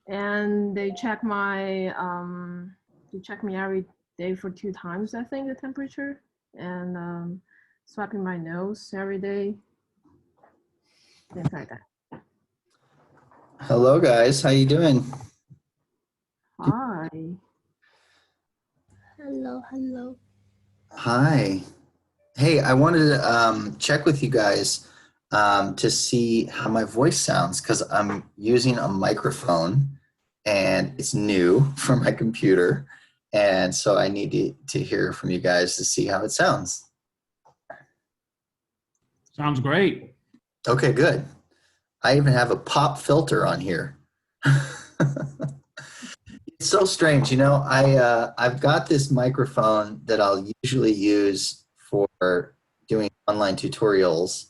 and they check me every day for 2 times, I think, the temperature, and swiping my nose every day, things like that. Hello, guys. How you doing? Hi. Hello, hello. Hi. Hey, I wanted to check with you guys to see how my voice sounds because I'm using a microphone and it's new for my computer. And so I need to hear from you guys to see how it sounds. Sounds great. Okay, good. I even have a pop filter on here. It's so strange, you know. I've got this microphone that I'll usually use for doing online tutorials.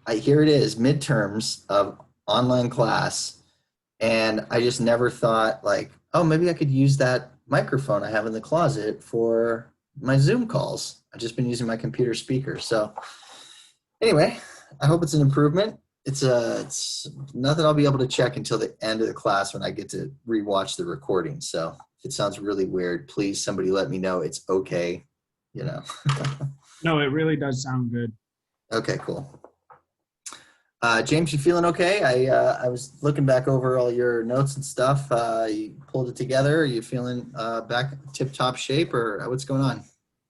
And here it is, midterms of online class, and I just never thought like, oh, maybe I could use that microphone I have in the closet for my Zoom calls. I've just been using my computer speaker. So anyway, I hope it's an improvement. It's nothing I'll be able to check until the end of the class when I get to rewatch the recording. So if it sounds really weird, please somebody let me know it's okay, you know. No, it really does sound good. Okay, cool. James, you feeling okay? I was looking back over all your notes and stuff. You pulled it together. Are you feeling back tip-top shape, or what's going on?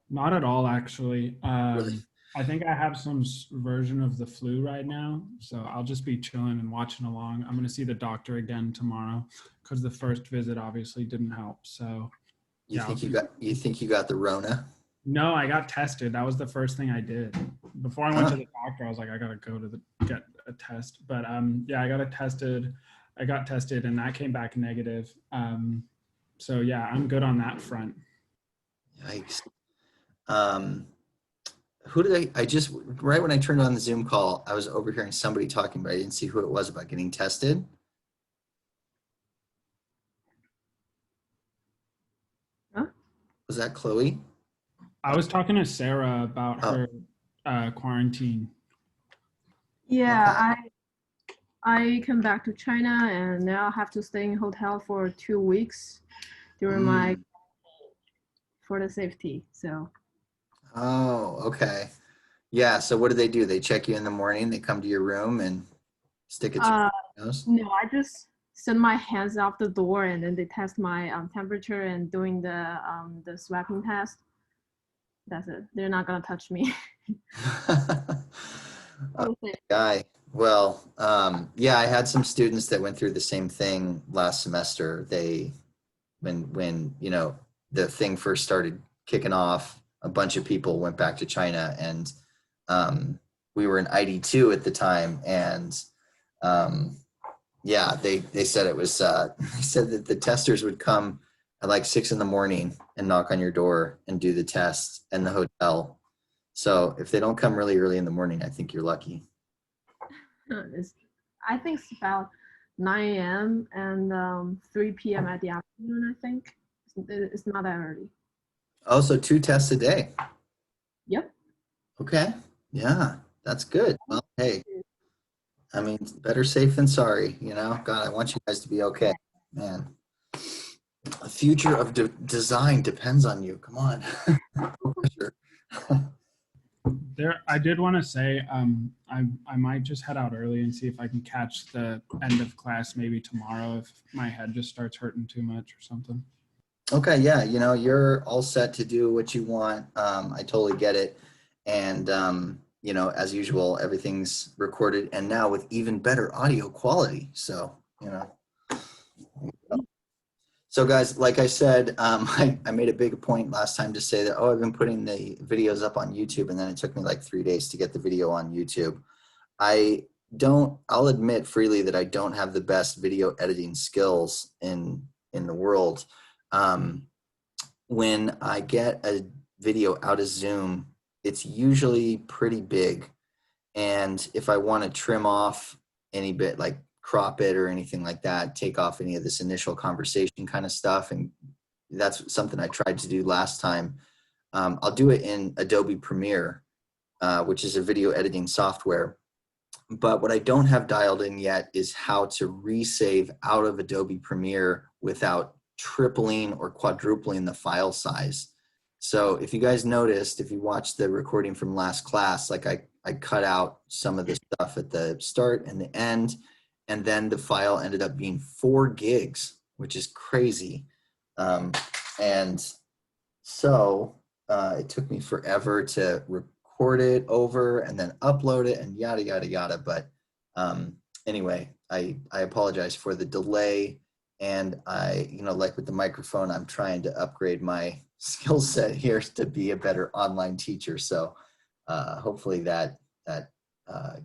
Not at all, actually. Really? I think I have some version of the flu right now, so I'll just be chilling and watching along. I'm going to see the doctor again tomorrow because the first visit obviously didn't help. So, You think you got the Rona? No, I got tested. That was the first thing I did. Before I went to the doctor, I was like, I gotta go to get a test. But yeah, I got tested, and that came back negative. So yeah, I'm good on that front. Yikes. Who did I just, right when I turned on the Zoom call, I was overhearing somebody talking, but I didn't see who it was about getting tested. Huh? Was that Chloe? I was talking to Sarah about her quarantine. Yeah, okay. I came back to China and now I have to stay in hotel for 2 weeks during for the safety. So. Oh, okay. Yeah. So what do? They check you in the morning. They come to your room and stick it to your nose? No, I just send my hands out the door and then they test my temperature and doing the swabing test. That's it. They're not gonna touch me. Guy. Well, yeah, I had some students that went through the same thing last semester. When you know the thing first started kicking off, a bunch of people went back to China, and we were in ID2 at the time, and yeah, they said it was they said that the testers would come at like 6 in the morning and knock on your door and do the test in the hotel. So if they don't come really early in the morning, I think you're lucky. I think it's about 9 a.m. and 3 p.m. at the afternoon, I think. It's not that early. Oh, so 2 tests a day? Yep. Okay. Yeah, that's good. Well, hey, I mean, better safe than sorry, you know? God, I want you guys to be okay. Man, the future of design depends on you. Come on. I did want to say I might just head out early and see if I can catch the end of class maybe tomorrow if my head just starts hurting too much or something. Okay, yeah, you know, you're all set to do what you want. I totally get it. And, you know, as usual, everything's recorded and now with even better audio quality. So, you know. So guys, like I said, I made a big point last time to say that, oh, I've been putting the videos up on YouTube, and then it took me like 3 days to get the video on YouTube. I'll admit freely that I don't have the best video editing skills in the world. When I get a video out of Zoom, it's usually pretty big. And if I want to trim off any bit, like crop it or anything like that, take off any of this initial conversation kind of stuff, and that's something I tried to do last time. I'll do it in Adobe Premiere, which is a video editing software. But what I don't have dialed in yet is how to resave out of Adobe Premiere without tripling or quadrupling the file size. So if you guys noticed, if you watched the recording from last class, like I cut out some of the stuff at the start and the end, and then the file ended up being 4 gigs, which is crazy. And so it took me forever to record it over and then upload it and yada, yada, yada. But anyway, I apologize for the delay. And I, like with the microphone, I'm trying to upgrade my skill set here to be a better online teacher. So hopefully that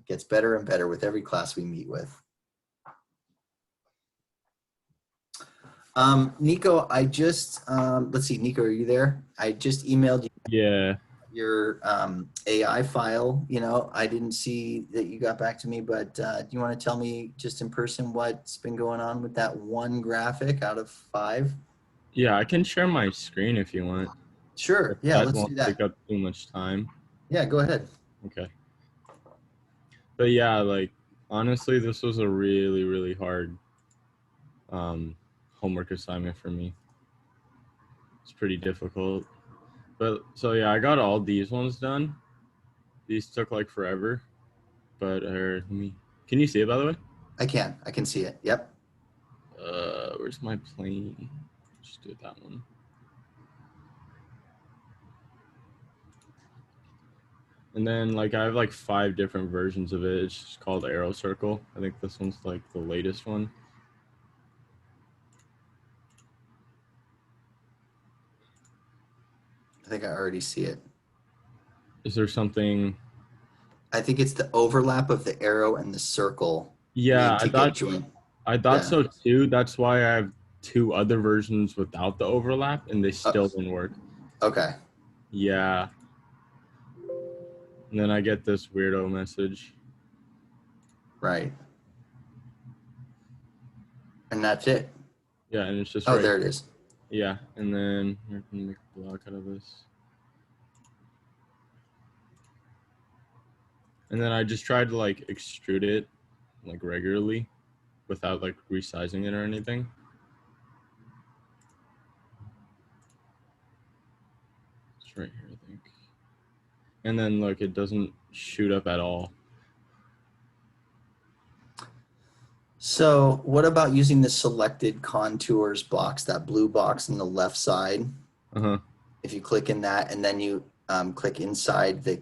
gets better and better with every class we meet with. Nico, I just, let's see, Nico, are you there? I just emailed you Yeah. your AI file. I didn't see that you got back to me, but do you want to tell me just in person what's been going on with that one graphic out of 5? Yeah, I can share my screen if you want. Sure. If Yeah, that let's won't do that. take up too much time. Yeah, go ahead. Okay. But yeah, like honestly, this was a really, really hard homework assignment for me. It's pretty difficult. But so yeah, I got all these ones done. These took like forever. But let me, can you see it by the way? I can see it. Yep. Where's my plane? Just do that one. And then like I have like 5 different versions of it. It's just called Arrow Circle. I think this one's like the latest one. I think I already see it. Is there something? I think it's the overlap of the arrow and the circle. Yeah, need to get joined. I thought Yeah. so too. That's why I have 2 other versions without the overlap, and they still didn't work. Okay. Yeah. And then I get this weirdo message. Right. And that's it. Yeah, and it's just Oh, right there it here. is. Yeah, and then we're gonna make a block out of this. And then I just tried to like extrude it like regularly without like resizing it or anything. It's right here, I think. And then look, it doesn't shoot up at all. So what about using the selected contours box, that blue box on the left side? Uh-huh. If you click in that and then you click inside the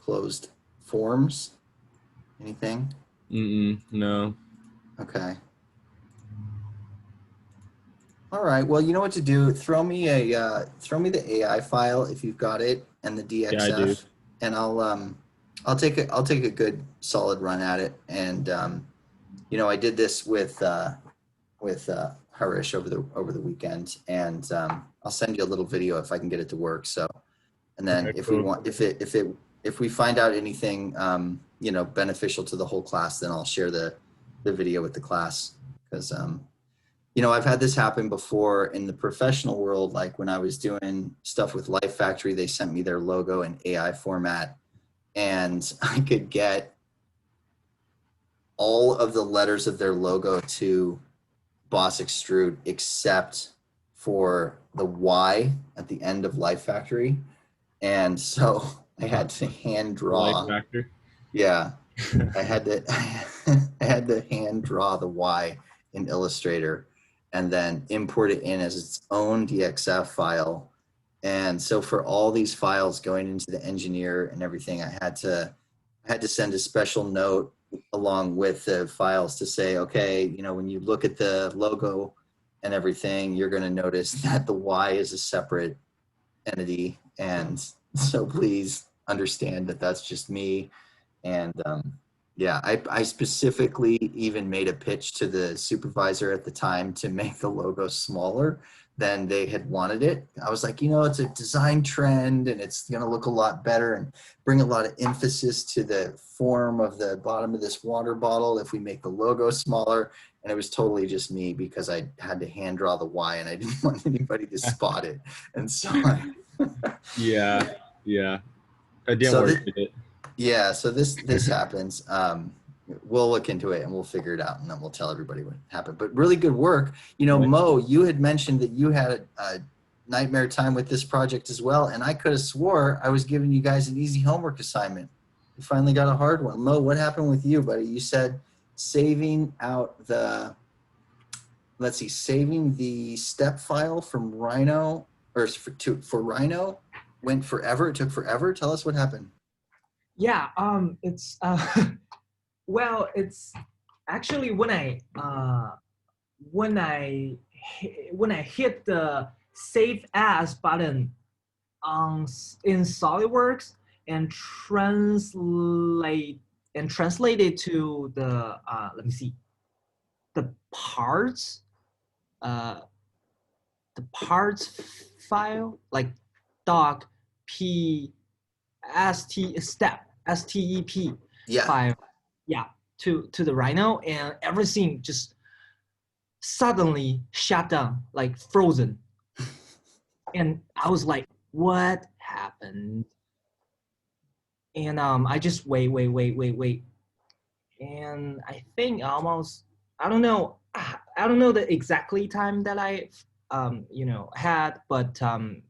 closed forms, anything? No. Okay. All right. Well, you know what to do. Throw me the AI file if you've got it and the DXF, Yeah, I do. and I'll take a good solid run at it. And I did this with Harish over the weekend, and I'll send you a little video if I can get it to work. So, and then Okay, if cool. we want, if we find out anything beneficial to the whole class, then I'll share the video with the class, because I've had this happen before in the professional world. Like when I was doing stuff with Life Factory, they sent me their logo in AI format, and I could get all of the letters of their logo to Boss Extrude except for the Y at the end of Life Factory. And so I had to hand draw. Life Factor. Yeah. I had to hand draw the Y in Illustrator and then import it in as its own DXF file. And so for all these files going into the engineer and everything, I had to send a special note along with the files to say, okay, when you look at the logo and everything, you're going to notice that the Y is a separate entity. And so please understand that that's just me. And yeah, I specifically even made a pitch to the supervisor at the time to make the logo smaller than they had wanted it. I was like, it's a design trend and it's going to look a lot better and bring a lot of emphasis to the form of the bottom of this water bottle if we make the logo smaller. And it was totally just me because I had to hand draw the Y and I didn't want anybody to spot it. And so Yeah. It didn't work, did it? Yeah, so this happens. We'll look into it and we'll figure it out, and then we'll tell everybody what happened. But really good work. You know, Right. Mo, you had mentioned that you had a nightmare time with this project as well, and I could have swore I was giving you guys an easy homework assignment. You finally got a hard one. Mo, what happened with you, buddy? You said saving out the, let's see, saving the step file from Rhino, or for Rhino went forever. It took forever. Tell us what happened. Yeah, it's well, it's actually when I when I hit the save as button in SolidWorks and translate it to the let me see, the parts uh, the parts file, like doc p step Yeah. file, yeah, to the Rhino, and everything just suddenly shut down, like frozen. And I was like, what happened? And I just wait. And I think almost, I don't know the exactly time that I had, but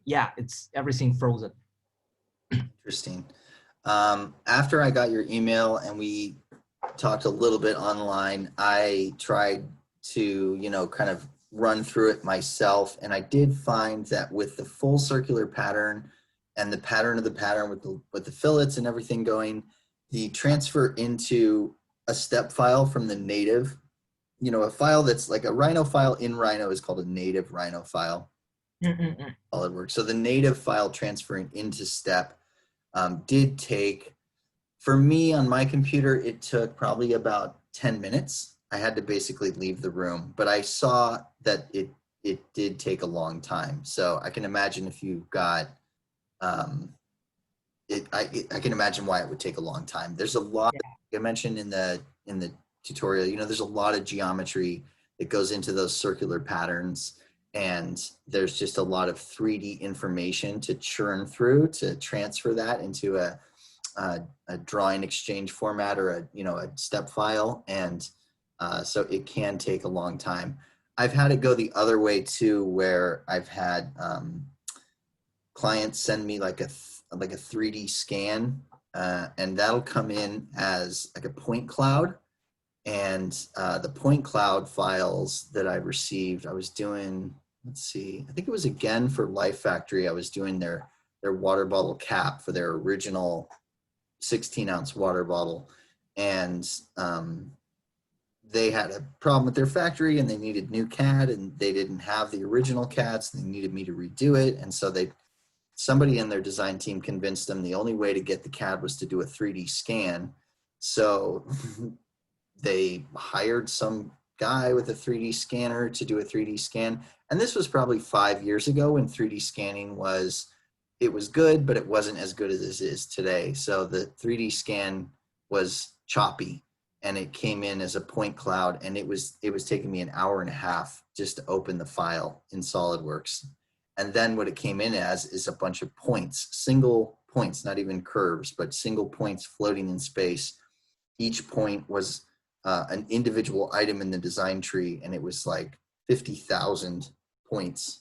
yeah, it's everything frozen. Interesting. After I got your email and we talked a little bit online, I tried to, kind of run through it myself. And I did find that with the full circular pattern and the pattern of the pattern with the fillets and everything going, the transfer into a step file from the native, a file that's like a Rhino file in Rhino is called a native Rhino file. SolidWorks. So the native file transferring into step did take, for me on my computer, it took probably about 10 minutes. I had to basically leave the room, but I saw that it did take a long time. So I can imagine if you've got, I can imagine why it would take a long time. There's a lot, I mentioned in the tutorial, there's a lot of geometry that goes into those circular patterns. And there's just a lot of 3D information to churn through to transfer that into a drawing exchange format or a step file. And so it can take a long time. I've had it go the other way too, where I've had clients send me like a 3D scan, and that'll come in as like a point cloud. And the point cloud files that I received, I was doing, let's see, I think it was again for Life Factory. I was doing their water bottle cap for their original 16-ounce water bottle. And they had a problem with their factory and they needed new CAD, and they didn't have the original CAD, so they needed me to redo it. And so somebody in their design team convinced them the only way to get the CAD was to do a 3D scan. So they hired some guy with a 3D scanner to do a 3D scan. And this was probably 5 years ago when 3D scanning was good, but it wasn't as good as it is today. So the 3D scan was choppy and it came in as a point cloud, and it was taking me an hour and a half just to open the file in SolidWorks. And then what it came in as is a bunch of points, single points, not even curves, but single points floating in space. Each point was an individual item in the design tree, and it was like 50,000 points.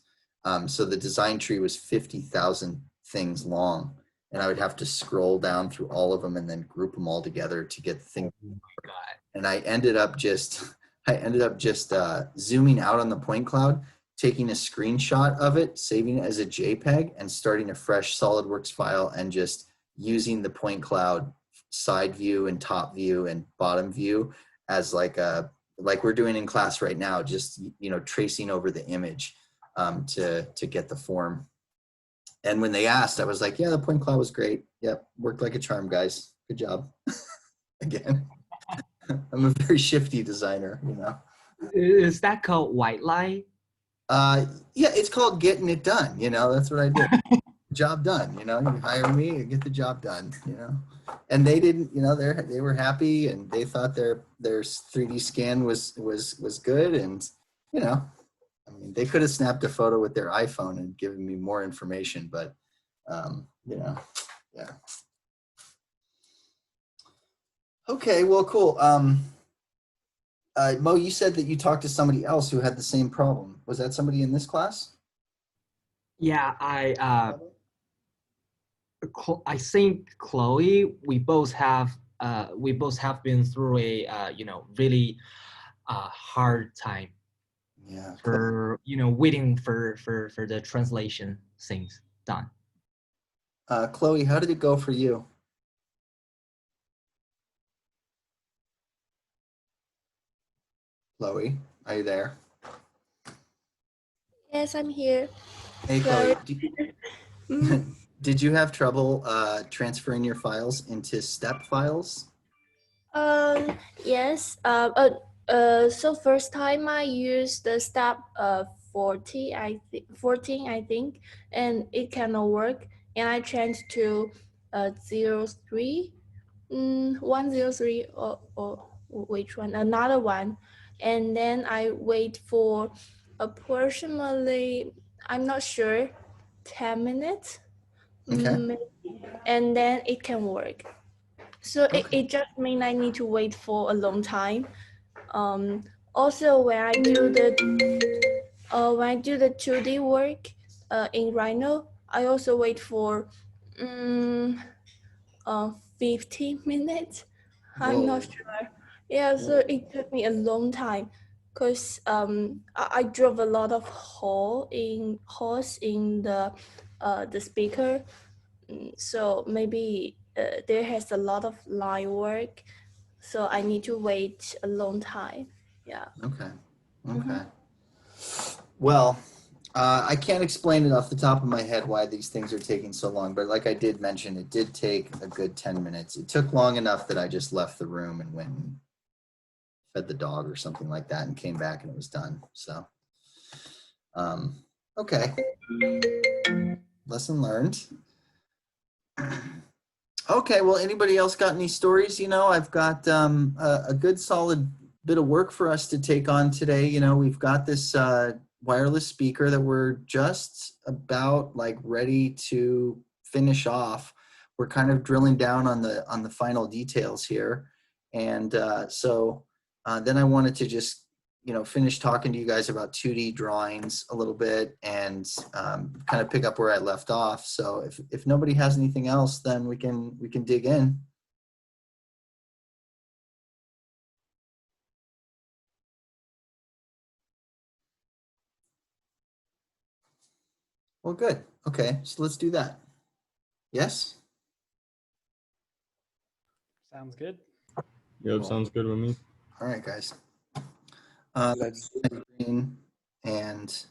So the design tree was 50,000 things long, and I would have to scroll down through all of them and then group them all together to get the thing. Oh my God. And I ended up just zooming out on the point cloud, taking a screenshot of it, saving it as a JPEG, and starting a fresh SolidWorks file and just using the point cloud side view and top view and bottom view as like we're doing in class right now, just tracing over the image to get the form. And when they asked, I was like, yeah, the point cloud was great. Yep, worked like a charm, guys. Good job. Again, I'm a very shifty designer, Is that called white lie? Yeah, it's called getting it done. That's what I do. Job done. You hire me and get the job done. And they didn't. They were happy and they thought their 3D scan was good. And I mean, they could have snapped a photo with their iPhone and given me more information, but yeah. Okay, well, cool. Mo, you said that you talked to somebody else who had the same problem. Was that somebody in this class? Yeah, I think Chloe, we both have been through a really hard time Yeah. for waiting for the translation things done. Chloe, how did it go for you? Chloe, are you there? Yes, I'm here. Hey, Sorry. Chloe, Mm, did you have trouble transferring your files into step files? yes. So first time I used the step 14, I think, and it cannot work. And I changed to 03, 103, or which one? Another one. And then I wait for approximately, I'm not sure, 10 minutes. Okay. And then it can work. So Okay. it just means I need to wait for a long time. Also, when I do the 2D work in Rhino, I also wait for um, 15 minutes. I'm not Whoa. sure. Yeah, so it took me a long time because I drove a lot of holes in the speaker. So maybe there has a lot of line work, so I need to wait a long time. Yeah. Okay. Mm-hmm. Okay. Well, I can't explain it off the top of my head why these things are taking so long, but like I did mention, it did take a good 10 minutes. It took long enough that I just left the room and went and fed the dog or something like that and came back and it was done. So, okay. Lesson learned. Okay, well, anybody else got any stories? I've got a good solid bit of work for us to take on today. We've got this wireless speaker that we're just about like ready to finish off. We're kind of drilling down on the final details here. And so then I wanted to just finish talking to you guys about 2D drawings a little bit and kind of pick up where I left off. So if nobody has anything else, then we can dig in. Well, good. Okay, so let's do that. Yes? Sounds good. Yep, Cool. sounds good with me. All right, guys. Let's Green and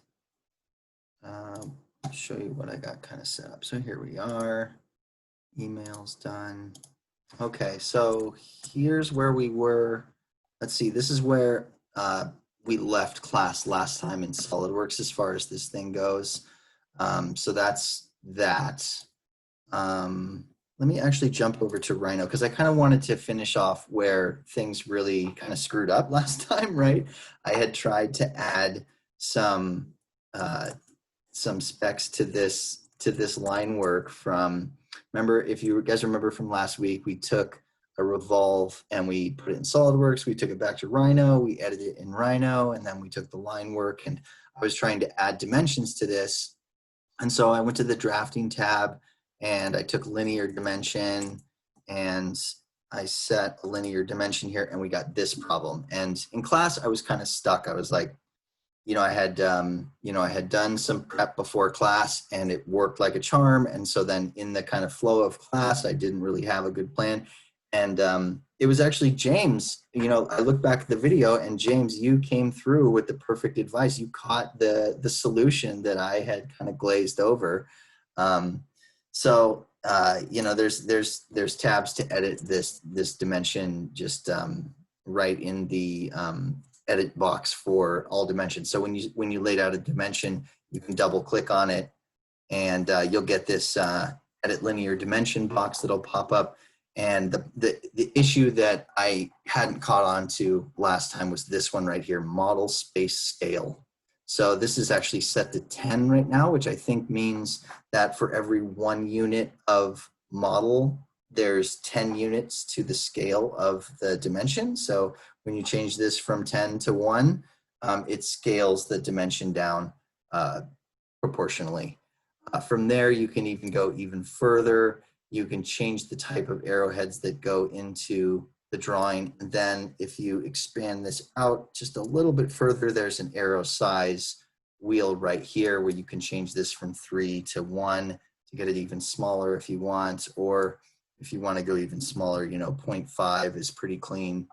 show you what I got kind of set up. So here we are. Emails done. Okay, so here's where we were. Let's see, this is where we left class last time in SolidWorks as far as this thing goes. So that's that. Let me actually jump over to Rhino because I kind of wanted to finish off where things really kind of screwed up last time, right? I had tried to add some specs to this line work from, remember, if you guys remember from last week, we took a revolve and we put it in SolidWorks, we took it back to Rhino, we edited it in Rhino, and then we took the line work, and I was trying to add dimensions to this. And so I went to the drafting tab and I took linear dimension and I set a linear dimension here and we got this problem. And in class, I was kind of stuck. I was like, I had done some prep before class and it worked like a charm. And so then in the kind of flow of class, I didn't really have a good plan. And it was actually James, I look back at the video and James, you came through with the perfect advice. You caught the solution that I had kind of glazed over. So there's tabs to edit this dimension just right in the edit box for all dimensions. So when you laid out a dimension, you can double click on it and you'll get this edit linear dimension box that'll pop up. And the issue that I hadn't caught on to last time was this one right here, model space scale. So this is actually set to 10 right now, which I think means that for every 1 unit of model there's 10 units to the scale of the dimension. So when you change this from 10 to 1, it scales the dimension down proportionally. From there, you can even go even further. You can change the type of arrowheads that go into the drawing. And then if you expand this out just a little bit further, there's an arrow size wheel right here where you can change this from 3 to 1 to get it even smaller if you want, or if you want to go even smaller, you know, 0.5 is pretty clean.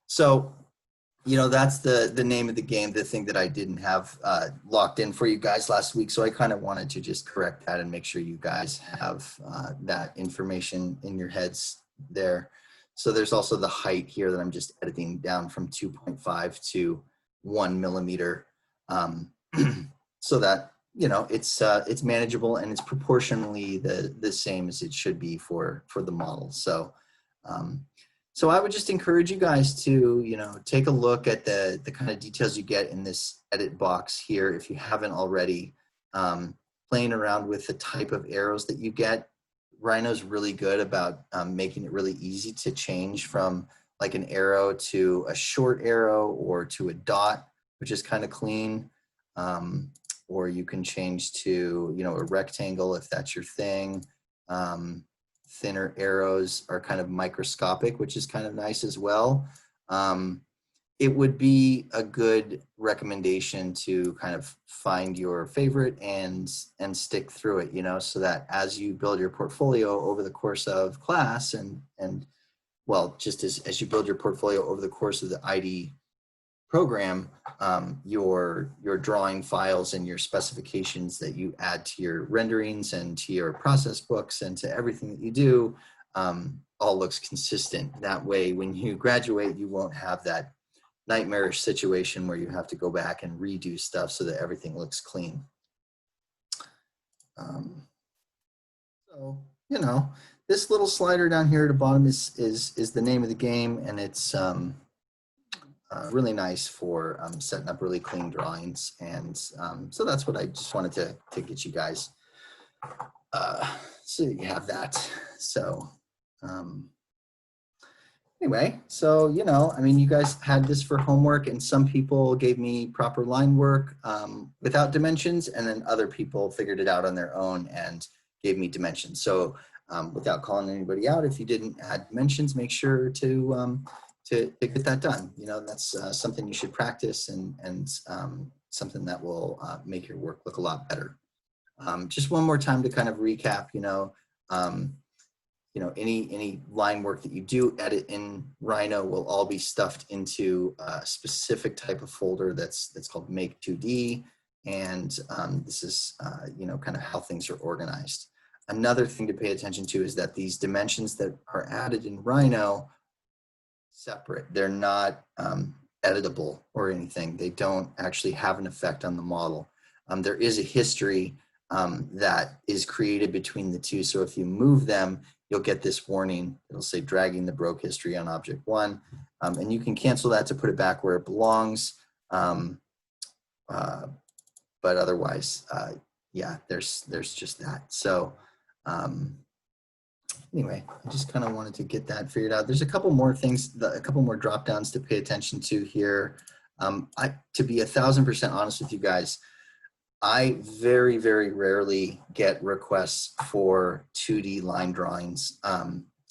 So, you know, that's the name of the game, the thing that I didn't have locked in for you guys last week. So I kind of wanted to just correct that and make sure you guys have that information in your heads there. So there's also the height here that I'm just editing down from 2.5 to 1 millimeter. So that, you know, it's manageable and it's proportionally the same as it should be for the model. So, so I would just encourage you guys to, you know, take a look at the kind of details you get in this edit box here if you haven't already. Playing around with the type of arrows that you get. Rhino's really good about making it really easy to change from like an arrow to a short arrow or to a dot, which is kind of clean. Or you can change to, you know, a rectangle if that's your thing. Thinner arrows are kind of microscopic, which is kind of nice as well. It would be a good recommendation to kind of find your favorite and stick through it, you know, so that as you build your portfolio over the course of class and well, just as you build your portfolio over the course of the ID program, your drawing files and your specifications that you add to your renderings and to your process books and to everything that you do all looks consistent. That way, when you graduate, you won't have that nightmarish situation where you have to go back and redo stuff so that everything looks clean. So, you know, this little slider down here at the bottom is the name of the game, and it's really nice for setting up really clean drawings. And so that's what I just wanted to get you guys so you have that. So anyway, so, you know, I mean, you guys had this for homework, and some people gave me proper line work without dimensions, and then other people figured it out on their own and gave me dimensions. So without calling anybody out, if you didn't add dimensions, make sure to get that done. You know, that's something you should practice and something that will make your work look a lot better. Just one more time to kind of recap, you know, any line work that you do edit in Rhino will all be stuffed into a specific type of folder that's called Make 2D. And this is, you know, kind of how things are organized. Another thing to pay attention to is that these dimensions that are added in Rhino separate. They're not editable or anything. They don't actually have an effect on the model. There is a history that is created between the two. So if you move them, you'll get this warning. It'll say dragging the broke history on object 1. And you can cancel that to put it back where it belongs. But otherwise, yeah, there's just that. So anyway, I just kind of wanted to get that figured out. There's a couple more things, a couple more drop downs to pay attention to here. To be 1000% honest with you guys, I very, very rarely get requests for 2D line drawings.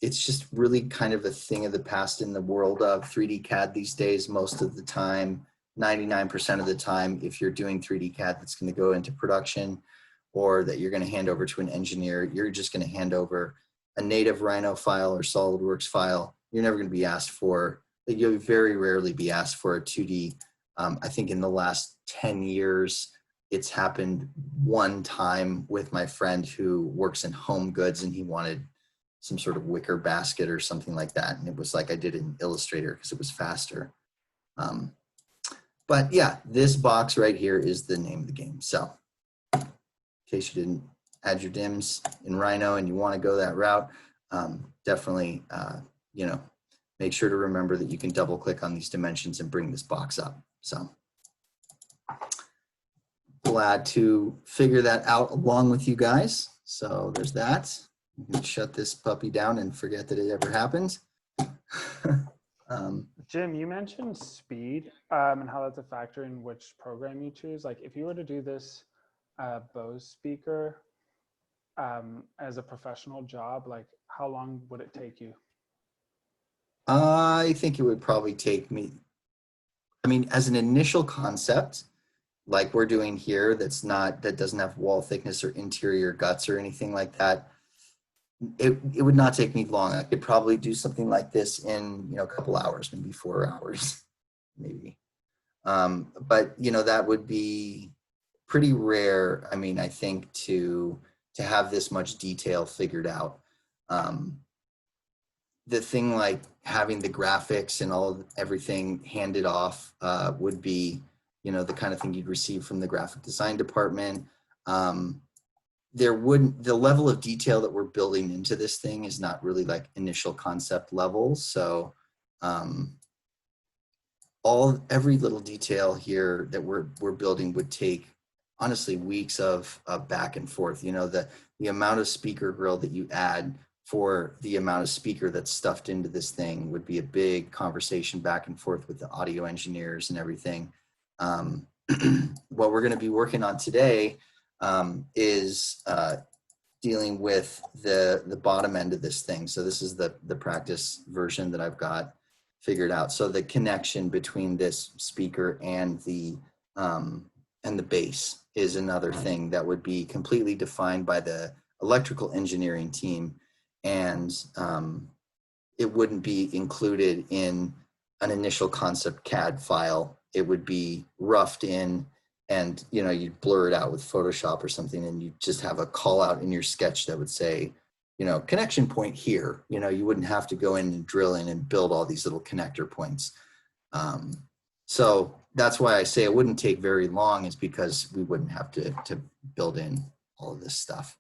It's just really kind of a thing of the past in the world of 3D CAD these days. Most of the time, 99% of the time, if you're doing 3D CAD that's going to go into production or that you're going to hand over to an engineer, you're just going to hand over a native Rhino file or SolidWorks file. You're never going to be asked for, you'll very rarely be asked for a 2D. I think in the last 10 years, it's happened one time with my friend who works in home goods, and he wanted some sort of wicker basket or something like that. And it was like I did it in Illustrator because it was faster. But yeah, this box right here is the name of the game. So in case you didn't add your dims in Rhino and you want to go that route, definitely, you know, make sure to remember that you can double click on these dimensions and bring this box up. So glad to figure that out along with you guys. So there's that. You can shut this puppy down and forget that it ever happened. Jim, you mentioned speed and how that's a factor in which program you choose. Like if you were to do this Bose speaker as a professional job, like how long would it take you? I think it would probably take me, I mean, as an initial concept, like we're doing here, that doesn't have wall thickness or interior guts or anything like that, it would not take me long. I could probably do something like this in, you know, a couple hours, maybe 4 hours, maybe. But you know, that would be pretty rare. I mean, I think to have this much detail figured out. The thing like having the graphics and everything handed off would be, you know, the kind of thing you'd receive from the graphic design department. The level of detail that we're building into this thing is not really like initial concept level. So every little detail here that we're building would take honestly weeks of back and forth. You know, the amount of speaker grill that you add for the amount of speaker that's stuffed into this thing would be a big conversation back and forth with the audio engineers and everything. What we're going to be working on today is dealing with the bottom end of this thing. So this is the practice version that I've got figured out. So the connection between this speaker and the bass is another thing that would be completely defined by the electrical engineering team, and it wouldn't be included in an initial concept CAD file. It would be roughed in, and you know, you'd blur it out with Photoshop or something, and you just have a call out in your sketch that would say, you know, connection point here. You know, you wouldn't have to go in and drill in and build all these little connector points. So that's why I say it wouldn't take very long, is because we wouldn't have to build in all of this stuff.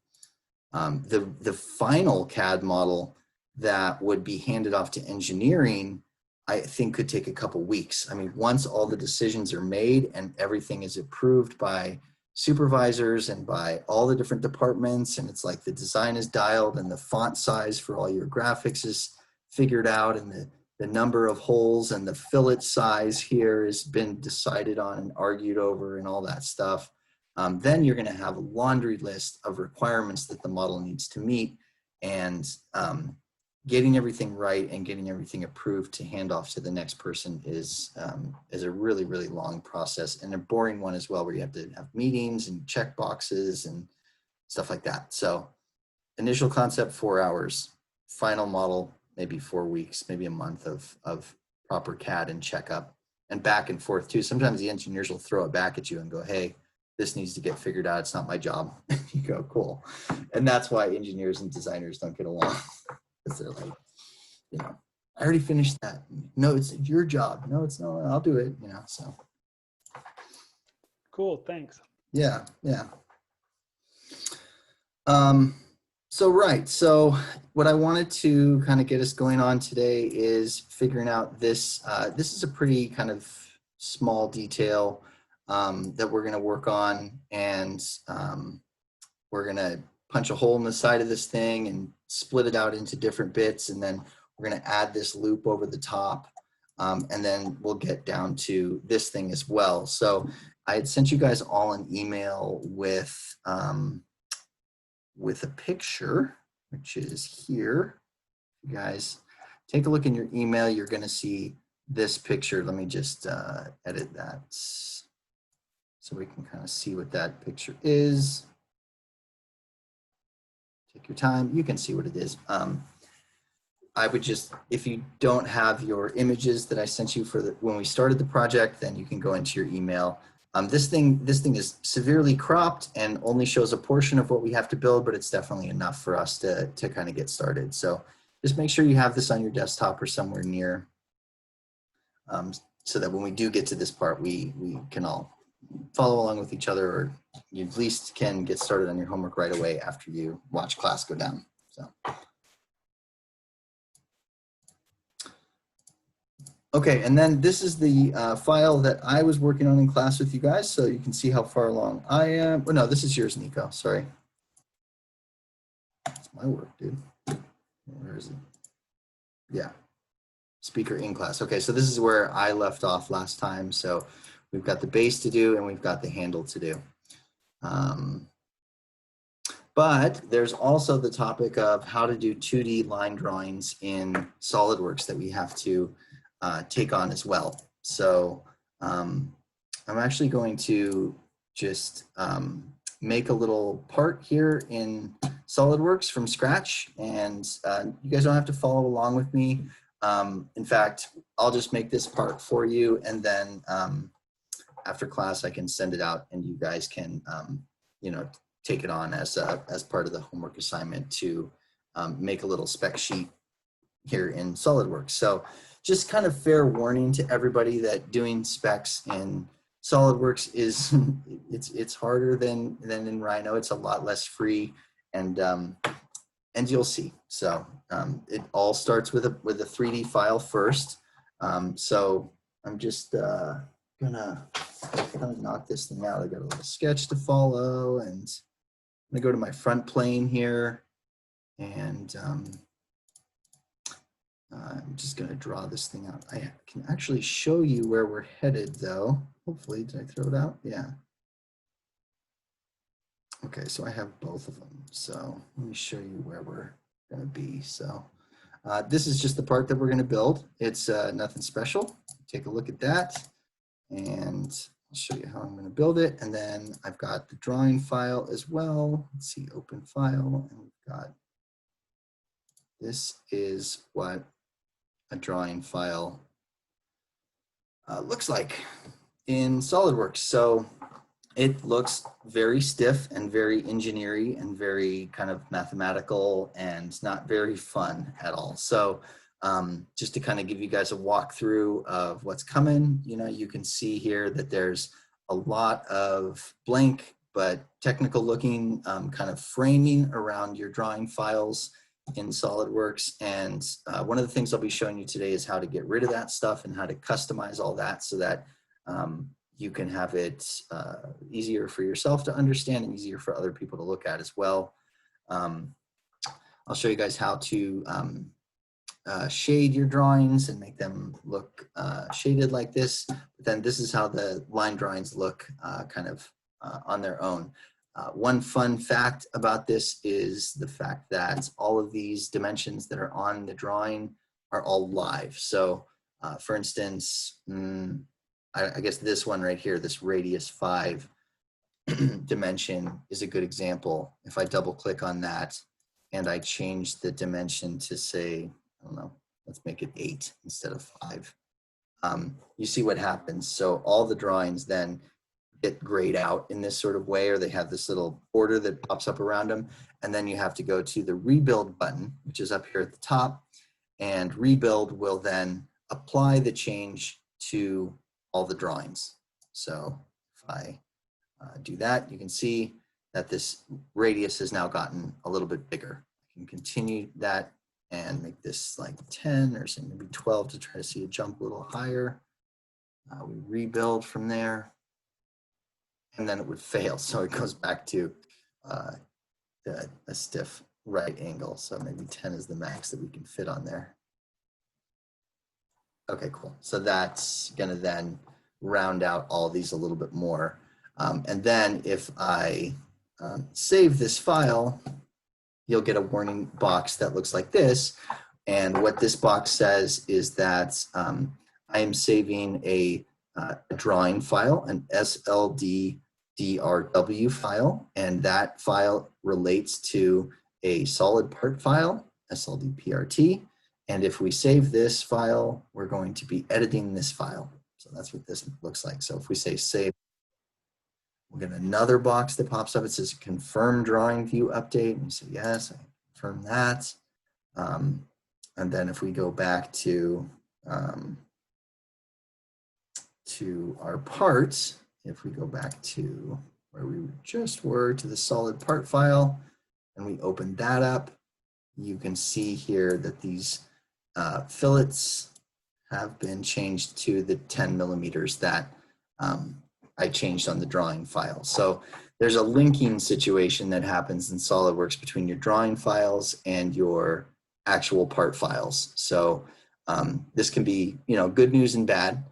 The final CAD model that would be handed off to engineering, I think could take a couple weeks. I mean, once all the decisions are made and everything is approved by supervisors and by all the different departments, and it's like the design is dialed and the font size for all your graphics is figured out, and the number of holes and the fillet size here has been decided on and argued over and all that stuff. Then you're going to have a laundry list of requirements that the model needs to meet, and getting everything right and getting everything approved to hand off to the next person is a really, really long process, and a boring one as well, where you have to have meetings and check boxes and stuff like that. So initial concept, 4 hours, final model, maybe 4 weeks, maybe a month of proper CAD and checkup, and back and forth too. Sometimes the engineers will throw it back at you and go, hey, this needs to get figured out. It's not my job. You go, cool. And that's why engineers and designers don't get along. Because they're like, you know, I already finished that. No, it's your job. No, it's not. I'll do it. You know, so. Cool, thanks. Yeah, yeah. So what I wanted to kind of get us going on today is figuring out this. This is a pretty kind of small detail that we're going to work on, and we're going to punch a hole in the side of this thing and split it out into different bits, and then we're going to add this loop over the top, and then we'll get down to this thing as well. So I had sent you guys all an email with a picture, which is here. You guys take a look in your email, you're going to see this picture. Let me just edit that so we can kind of see what that picture is. Take your time, you can see what it is. I would just, if you don't have your images that I sent you for when we started the project, then you can go into your email. This thing is severely cropped and only shows a portion of what we have to build, but it's definitely enough for us to kind of get started. So just make sure you have this on your desktop or somewhere near, so that when we do get to this part, we can all follow along with each other, or you at least can get started on your homework right away after you watch class go down. So. Okay, and then this is the file that I was working on in class with you guys, so you can see how far along I am. Oh, no, this is yours, Nico, sorry. Let's my work, dude. Where is it? Yeah, speaker in class. Okay, so this is where I left off last time. So we've got the base to do and we've got the handle to do. But there's also the topic of how to do 2D line drawings in SolidWorks that we have to take on as well. So I'm actually going to just make a little part here in SolidWorks from scratch, and you guys don't have to follow along with me. In fact, I'll just make this part for you, and then after class I can send it out and you guys can you know, take it on as part of the homework assignment to make a little spec sheet here in SolidWorks. So just kind of fair warning to everybody that doing specs in SolidWorks is it's harder than in Rhino. It's a lot less free, and you'll see. So it all starts with a 3D file first. So I'm just gonna kind of knock this thing out. I got a little sketch to follow, and I'm gonna go to my front plane here, and I'm just gonna draw this thing out. I can actually show you where we're headed though. Hopefully, did I throw it out? Yeah. Okay, so I have both of them. So let me show you where we're gonna be. So this is just the part that we're gonna build. It's nothing special. Take a look at that, and I'll show you how I'm gonna build it. And then I've got the drawing file as well. Let's see, open file, and we've got, this is what a drawing file looks like in SolidWorks. So it looks very stiff and very engineering and very kind of mathematical and not very fun at all. So just to kind of give you guys a walkthrough of what's coming, you know, you can see here that there's a lot of blank but technical looking kind of framing around your drawing files in SolidWorks. And one of the things I'll be showing you today is how to get rid of that stuff and how to customize all that so that you can have it easier for yourself to understand and easier for other people to look at as well. I'll show you guys how to shade your drawings and make them look shaded like this. But then this is how the line drawings look kind of on their own. One fun fact about this is the fact that all of these dimensions that are on the drawing are all live. So for instance, I guess this one right here, this radius 5 dimension is a good example. If I double click on that and I change the dimension to say, I don't know, let's make it 8 instead of 5. You see what happens. So all the drawings then get grayed out in this sort of way, or they have this little border that pops up around them. And then you have to go to the rebuild button, which is up here at the top, and rebuild will then apply the change to all the drawings. So if I do that, you can see that this radius has now gotten a little bit bigger. I can continue that and make this like 10 or say maybe 12 to try to see it jump a little higher. We rebuild from there, and then it would fail. So it goes back to a stiff right angle. So maybe 10 is the max that we can fit on there. Okay, cool. So that's gonna then round out all these a little bit more. And then if I save this file, you'll get a warning box that looks like this. And what this box says is that I am saving a drawing file, an SLD-DRW file, and that file relates to a solid part file, SLD-PRT. And if we save this file, we're going to be editing this file. So that's what this looks like. So if we say save, we'll get another box that pops up. It says confirm drawing view update. And we say yes, I confirm that. And then if we go back to our parts, if we go back to where we just were, to the solid part file, and we open that up, you can see here that these fillets have been changed to the 10 millimeters that I changed on the drawing file. So there's a linking situation that happens in SolidWorks between your drawing files and your actual part files. So this can be, you know, good news and bad,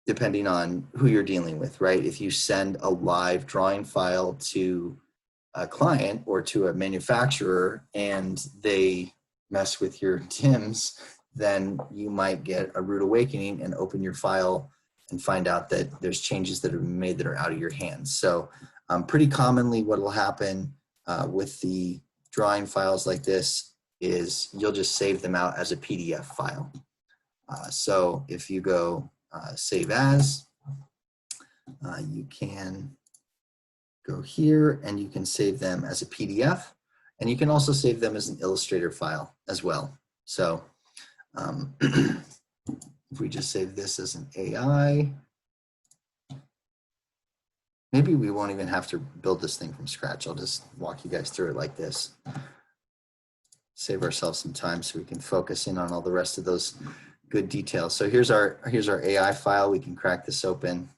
depending on who you're dealing with, right? If you send a live drawing file to a client or to a manufacturer and they mess with your TIMs, then you might get a rude awakening and open your file and find out that there's changes that have been made that are out of your hands. So pretty commonly what will happen with the drawing files like this is you'll just save them out as a PDF file. So if you go save as, you can go here and you can save them as a PDF, and you can also save them as an Illustrator file as well. So if we just save this as an AI, maybe we won't even have to build this thing from scratch. I'll just walk you guys through it like this. Save ourselves some time so we can focus in on all the rest of those good details. So here's our AI file. We can crack this open.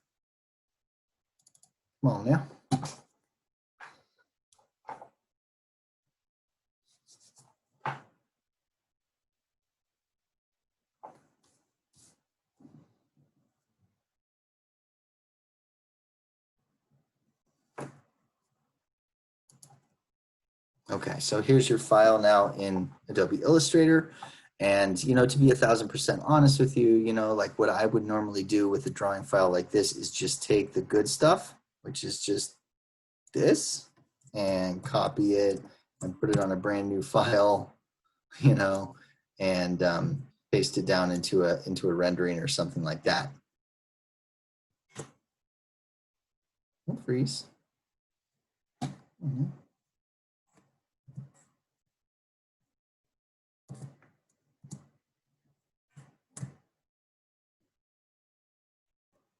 Come on now. Okay, so here's your file now in Adobe Illustrator. And, you know, to be 1000% honest with you, you know, like what I would normally do with a drawing file like this is just take the good stuff, which is just this, and copy it and put it on a brand new file, you know, and paste it down into a rendering or something like that. Don't freeze. Mm-hmm.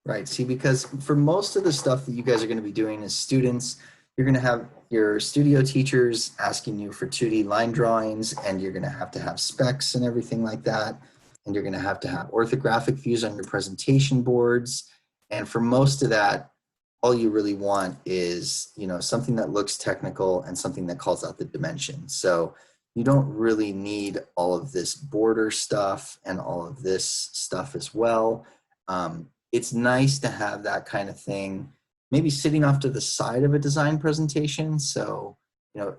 Right, see, because for most of the stuff that you guys are going to be doing as students, you're going to have your studio teachers asking you for 2D line drawings, and you're going to have specs and everything like that. And you're going to have orthographic views on your presentation boards. And for most of that, all you really want is, you know, something that looks technical and something that calls out the dimension. So you don't really need all of this border stuff and all of this stuff as well. It's nice to have that kind of thing, maybe sitting off to the side of a design presentation. So, you know,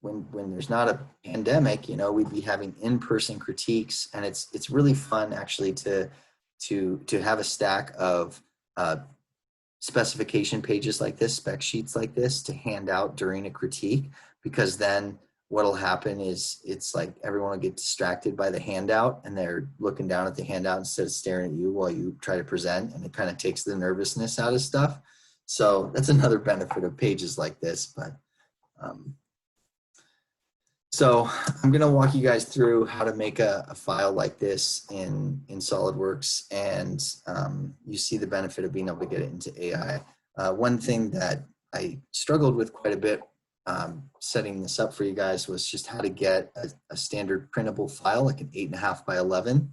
when there's not a pandemic, you know, we'd be having in-person critiques, and it's really fun actually to have a stack of specification pages like this, spec sheets like this, to hand out during a critique, because then what'll happen is it's like everyone will get distracted by the handout and they're looking down at the handout instead of staring at you while you try to present, and it kind of takes the nervousness out of stuff. So that's another benefit of pages like this. But so I'm going to walk you guys through how to make a file like this in SolidWorks, and you see the benefit of being able to get it into AI. One thing that I struggled with quite a bit setting this up for you guys was just how to get a standard printable file, like an 8.5 by 11.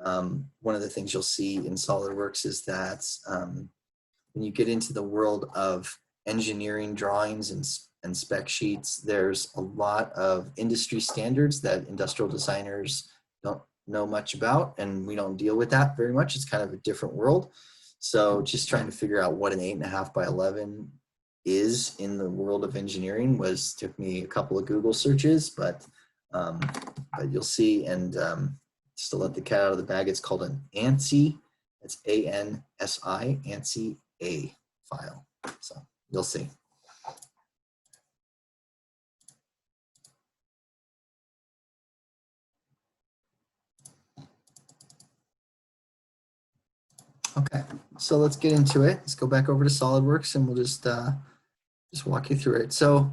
One of the things you'll see in SolidWorks is that when you get into the world of engineering drawings and spec sheets, there's a lot of industry standards that industrial designers don't know much about, and we don't deal with that very much. It's kind of a different world. So just trying to figure out what an 8.5 by 11 is in the world of engineering took me a couple of Google searches, but you'll see. And just to let the cat out of the bag, it's called an ANSI. It's ANSI, ANSI A file. So you'll see. Okay, so let's get into it. Let's go back over to SolidWorks and we'll just walk you through it. So,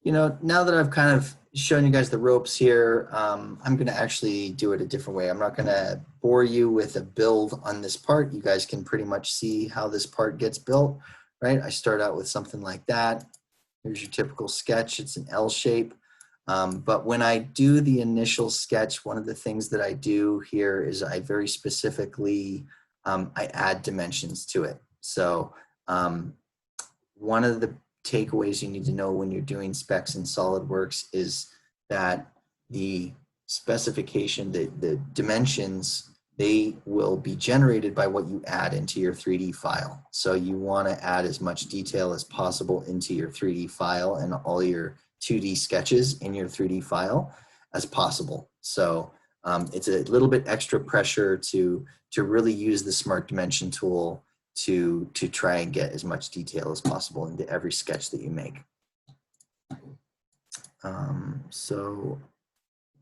you know, now that I've kind of shown you guys the ropes here, I'm going to actually do it a different way. I'm not going to bore you with a build on this part. You guys can pretty much see how this part gets built, right? I start out with something like that. Here's your typical sketch. It's an L shape. But when I do the initial sketch, one of the things that I do here is I very specifically I add dimensions to it. So one of the takeaways you need to know when you're doing specs in SolidWorks is that the specification, the dimensions, they will be generated by what you add into your 3D file. So you want to add as much detail as possible into your 3D file and all your 2D sketches in your 3D file as possible. So it's a little bit extra pressure to really use the Smart Dimension tool to try and get as much detail as possible into every sketch that you make. So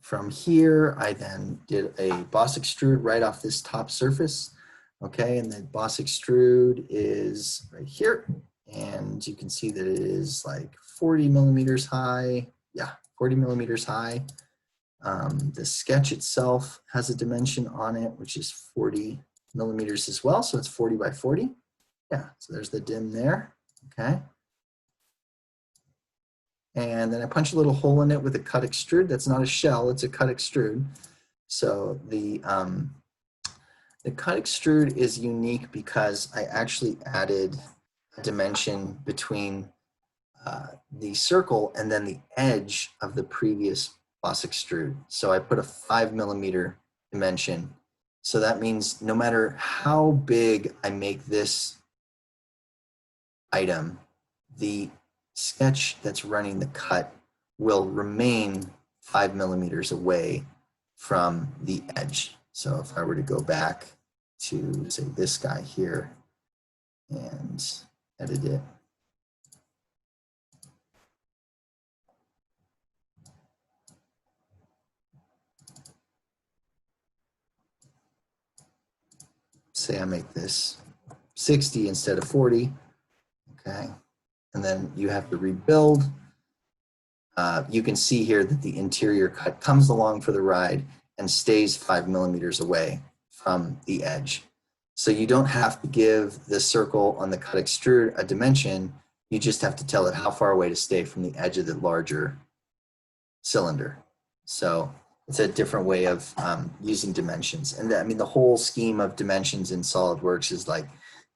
from here, I then did a boss extrude right off this top surface. Okay, and the boss extrude is right here. And you can see that it is like 40 millimeters high. Yeah, 40 millimeters high. The sketch itself has a dimension on it, which is 40 millimeters as well. So it's 40 by 40. Yeah, so there's the dim there. Okay. And then I punch a little hole in it with a cut extrude. That's not a shell, it's a cut extrude. So the cut extrude is unique because I actually added a dimension between the circle and then the edge of the previous boss extrude. So I put a 5 millimeter dimension. So that means no matter how big I make this item, the sketch that's running the cut will remain 5 millimeters away from the edge. So if I were to go back to, say, this guy here and edit it, say I make this 60 instead of 40, okay, and then you have to rebuild. You can see here that the interior cut comes along for the ride and stays 5 millimeters away from the edge. So you don't have to give the circle on the cut extrude a dimension, you just have to tell it how far away to stay from the edge of the larger cylinder. So it's a different way of using dimensions. And I mean, the whole scheme of dimensions in SolidWorks is like,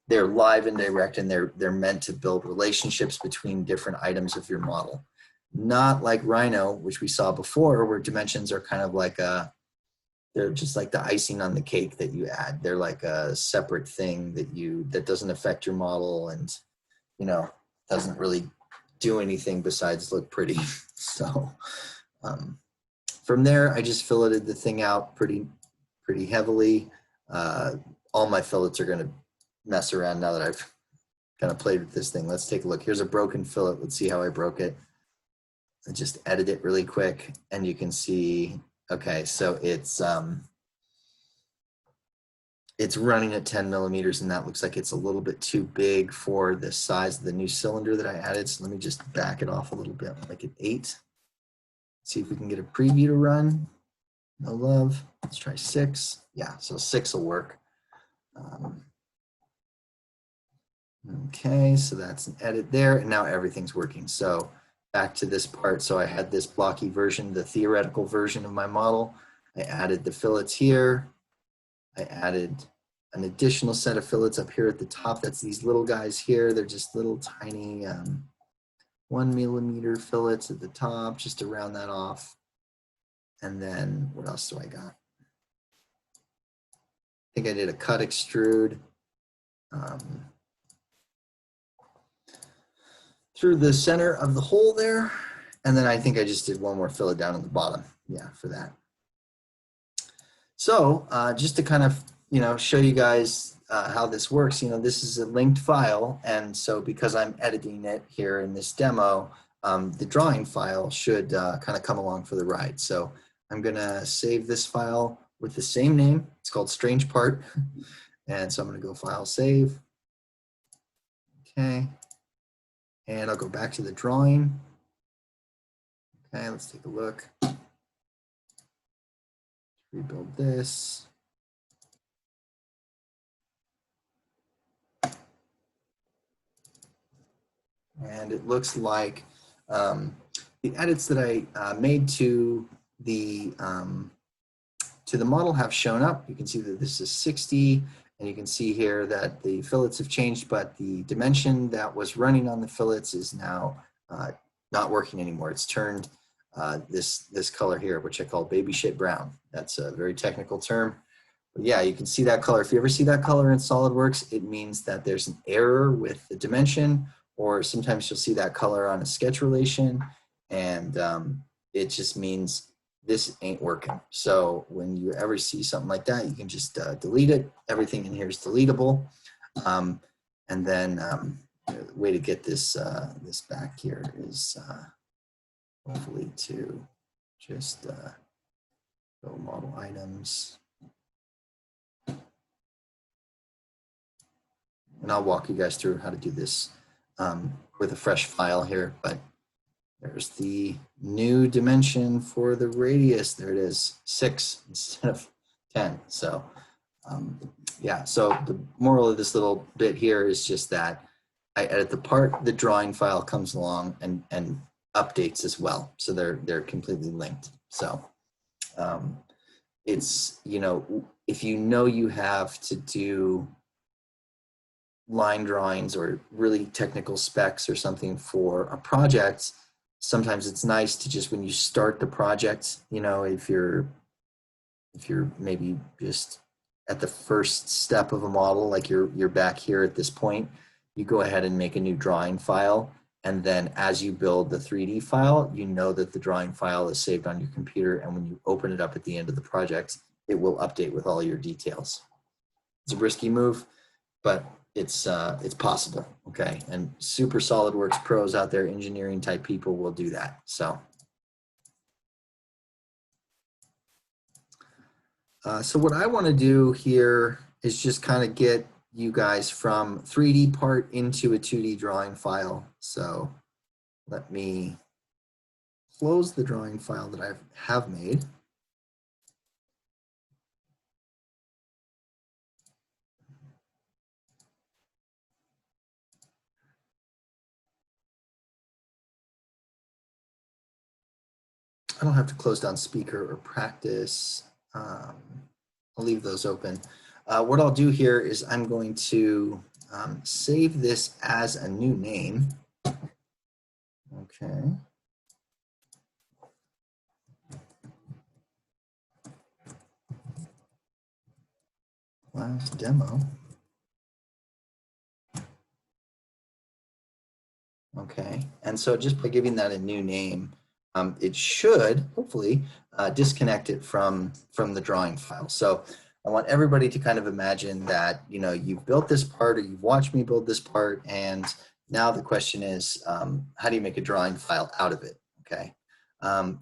they're live and direct, and they're meant to build relationships between different items of your model. Not like Rhino, which we saw before, where dimensions are kind of like they're just like the icing on the cake that you add. They're like a separate thing that doesn't affect your model and, you know, doesn't really do anything besides look pretty. So from there, I just filleted the thing out pretty heavily. All my fillets are going to mess around now that I've kind of played with this thing. Let's take a look. Here's a broken fillet. Let's see how I broke it. I just edit it really quick, and you can see, okay, so it's running at 10 millimeters, and that looks like it's a little bit too big for the size of the new cylinder that I added. So let me just back it off a little bit, make it 8. See if we can get a preview to run. No love. Let's try 6. Yeah, so 6 will work. Okay, so that's an edit there, and now everything's working. So back to this part. So I had this blocky version, the theoretical version of my model. I added the fillets here. I added an additional set of fillets up here at the top. That's these little guys here. They're just little tiny 1 millimeter fillets at the top, just to round that off. And then what else do I got? I think I did a cut extrude through the center of the hole there. And then I think I just did one more fillet down at the bottom. Yeah, for that. So just to kind of, you know, show you guys how this works, you know, this is a linked file. And so because I'm editing it here in this demo, the drawing file should kind of come along for the ride. So I'm gonna save this file with the same name. It's called Strange Part. And so I'm gonna go File, Save. Okay. And I'll go back to the drawing. Okay, let's take a look. Rebuild this. And it looks like the edits that I made to the model have shown up. You can see that this is 60, And you can see here that the fillets have changed, but the dimension that was running on the fillets is now not working anymore. It's turned this color here, which I call baby shit brown. That's a very technical term. But yeah, you can see that color. If you ever see that color in SolidWorks, it means that there's an error with the dimension, or sometimes you'll see that color on a sketch relation, and it just means this ain't working. So when you ever see something like that, you can just delete it. Everything in here is deletable. And then the way to get this this back here is hopefully to just go model items. And I'll walk you guys through how to do this with a fresh file here, but there's the new dimension for the radius. There it is, 6 instead of 10. So yeah, so the moral of this little bit here is just that I edit the part, the drawing file comes along and updates as well. So they're completely linked. So it's, you know, if you know you have to do line drawings or really technical specs or something for a project, sometimes it's nice to just, when you start the project, you know, if you're maybe just at the first step of a model, like you're back here at this point, you go ahead and make a new drawing file. And then as you build the 3D file, you know that the drawing file is saved on your computer. And when you open it up at the end of the project, it will update with all your details. It's a risky move, but it's possible, okay? And super SolidWorks pros out there, engineering type people will do that, so. So what I wanna do here is just kind of get you guys from 3D part into a 2D drawing file. So let me close the drawing file that I have made. I don't have to close down speaker or practice. I'll leave those open. What I'll do here is I'm going to save this as a new name. Okay. Class demo. Okay, and so just by giving that a new name, it should hopefully disconnect it from the drawing file. So I want everybody to kind of imagine that, you know, you've built this part or you've watched me build this part, and now the question is, how do you make a drawing file out of it? Okay.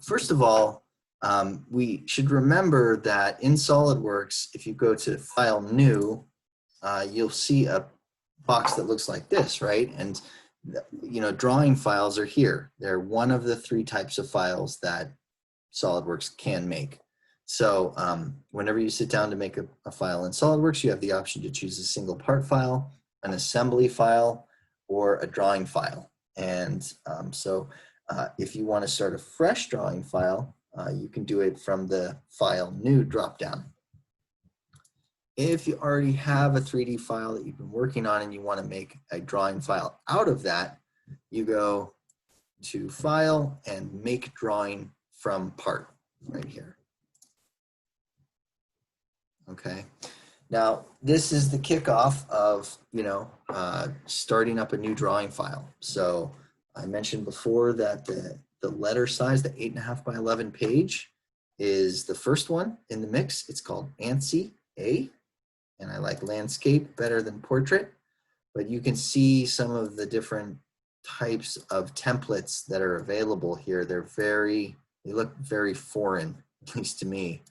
First of all, we should remember that in SolidWorks, if you go to File New, you'll see a box that looks like this, right? And you know, drawing files are here. They're one of the 3 types of files that SolidWorks can make. So whenever you sit down to make a file in SolidWorks, you have the option to choose a single part file, an assembly file, or a drawing file. And so if you want to start a fresh drawing file, you can do it from the File New dropdown. If you already have a 3D file that you've been working on and you want to make a drawing file out of that, you go to File and Make Drawing from Part right here. Okay. Now, this is the kickoff of, you know, starting up a new drawing file. So I mentioned before that the letter size, the 8.5 by 11 page, is the first one in the mix. It's called ANSI A. And I like landscape better than portrait, but you can see some of the different types of templates that are available here. They look very foreign, at least to me.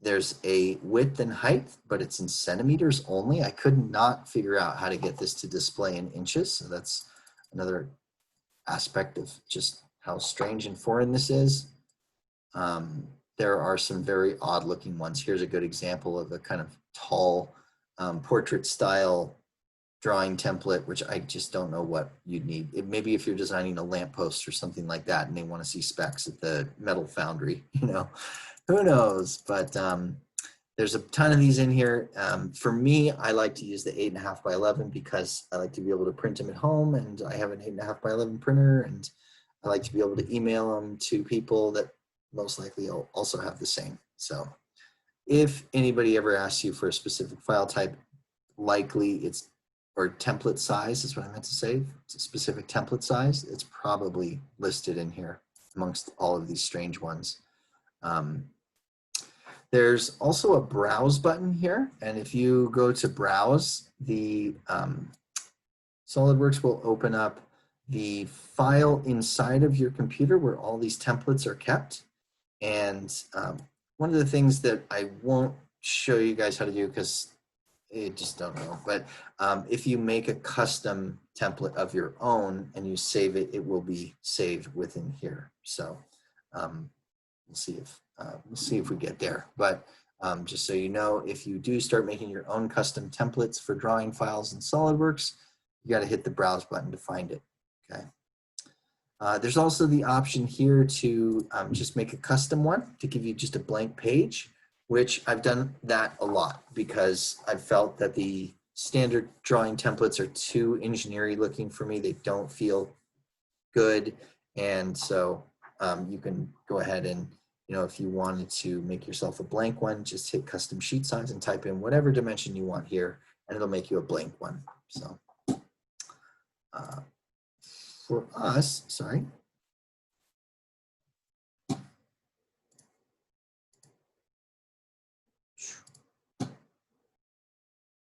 There's a width and height, but it's in centimeters only. I could not figure out how to get this to display in inches. So that's another aspect of just how strange and foreign this is. There are some very odd looking ones. Here's a good example of a kind of tall portrait style drawing template, which I just don't know what you'd need. Maybe if you're designing a lamppost or something like that and they want to see specs at the metal foundry, you know, who knows? But There's a ton of these in here. For me, I like to use the 8.5 by 11 because I like to be able to print them at home, and I have an 8.5 by 11 printer, and I like to be able to email them to people that most likely also have the same. So if anybody ever asks you for a specific file type, likely it's, or template size is what I meant to say, it's a specific template size, it's probably listed in here amongst all of these strange ones. There's also a browse button here, and if you go to browse, the SolidWorks will open up the file inside of your computer where all these templates are kept. And one of the things that I won't show you guys how to do because I just don't know, but if you make a custom template of your own and you save it, it will be saved within here. So we'll see if we get there. But just so you know, if you do start making your own custom templates for drawing files in SolidWorks, you got to hit the browse button to find it. Okay. There's also the option here to just make a custom one to give you just a blank page, which I've done that a lot because I've felt that the standard drawing templates are too engineering looking for me. They don't feel good. And so you can go ahead and, you know, if you wanted to make yourself a blank one, just hit custom sheet size and type in whatever dimension you want here, and it'll make you a blank one. So for us, sorry.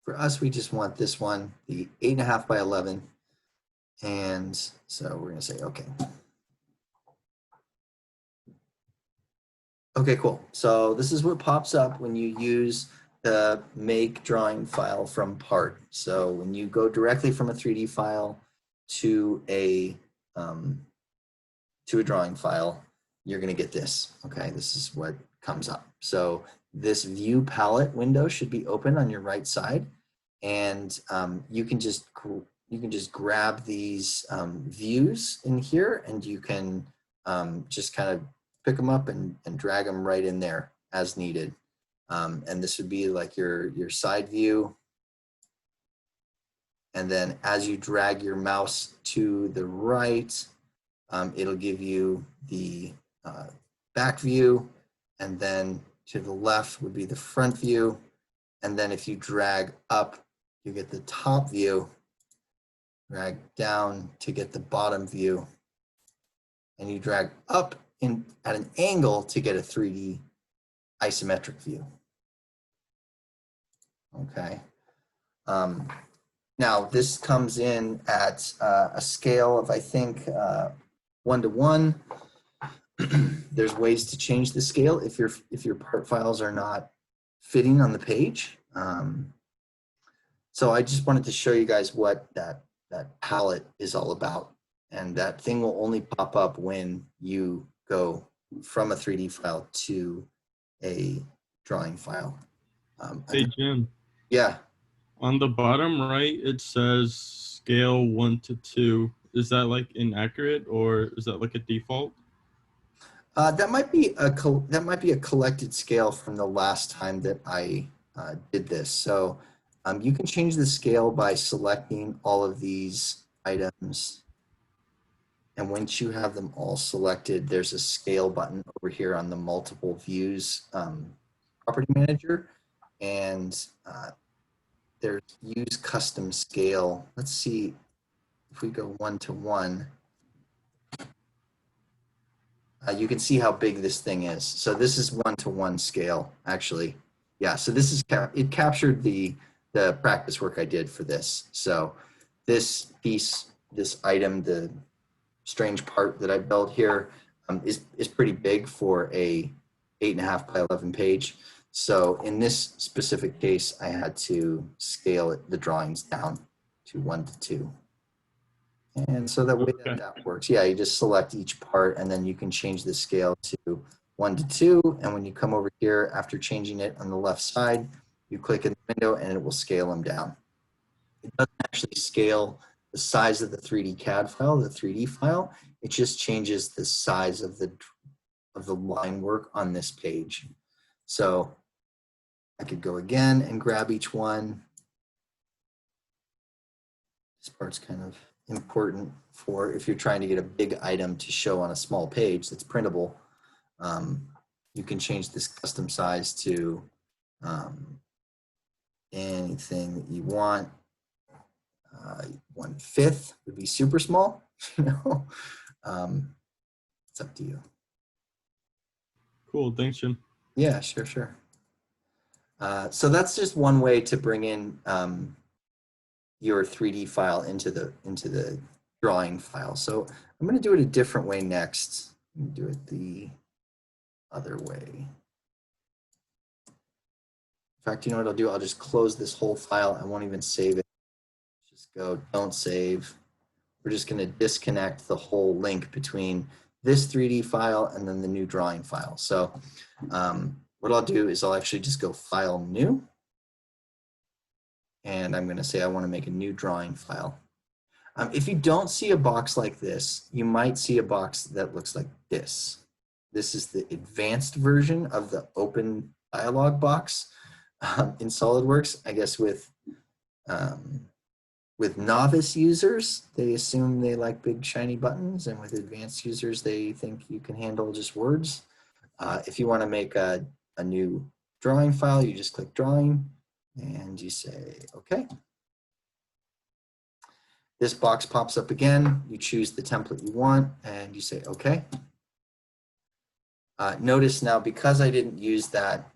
For us, we just want this one, the 8.5 by 11. And so we're gonna say, okay. Okay, cool. So this is what pops up when you use the make drawing file from part. So when you go directly from a 3D file to a drawing file, you're gonna get this. Okay, this is what comes up. So this view palette window should be open on your right side, and you can just grab these views in here, and you can just kind of pick them up and drag them right in there as needed. And this would be like your side view. And then as you drag your mouse to the right, it'll give you the back view, and then to the left would be the front view. And then if you drag up, you get the top view, drag down to get the bottom view, and you drag up at an angle to get a 3D isometric view. Okay. Now this comes in at a scale of, I think, 1 to 1. There's ways to change the scale if your part files are not fitting on the page. So I just wanted to show you guys what that palette is all about. And that thing will only pop up when you go from a 3D file to a drawing file. Hey, Jim. Yeah. On the bottom right, it says scale 1 to 2. Is that like inaccurate, or is that like a default? That might be a collected scale from the last time that I did this. So you can change the scale by selecting all of these items. And once you have them all selected, there's a scale button over here on the multiple views property manager. And there's use custom scale. Let's see if we go 1 to 1. You can see how big this thing is. So this is 1 to 1 scale, actually. Yeah, so this is, it captured the practice work I did for this. So this piece, this item, the strange part that I built here is pretty big for a 8.5 by 11 page. So in this specific case, I had to scale the drawings down to 1 to 2. And so that way that works. Yeah, you just select each part, and then you can change the scale to 1 to 2. And when you come over here, after changing it on the left side, you click in the window and it will scale them down. It doesn't actually scale the size of the 3D CAD file, the 3D file. It just changes the size of the line work on this page. So I could go again and grab each one. This part's kind of important for if you're trying to get a big item to show on a small page that's printable. You can change this custom size to anything that you want. 1/5 would be super small, you know. It's up to you. Cool, thanks, Jim. Yeah, sure. So that's just one way to bring in your 3D file into the drawing file. So I'm going to do it a different way next. I'm going to do it the other way. In fact, you know what I'll do? I'll just close this whole file. I won't even save it. Just go, don't save. We're just going to disconnect the whole link between this 3D file and then the new drawing file. So what I'll do is I'll actually just go File, New. And I'm going to say I want to make a new drawing file. If you don't see a box like this, you might see a box that looks like this. This is the advanced version of the open dialog box in SolidWorks. I guess with novice users, they assume they like big shiny buttons, and with advanced users, they think you can handle just words. If you want to make a new drawing file, you just click Drawing, and you say, okay. This box pops up again. You choose the template you want, and you say, okay. Notice now, because I didn't use that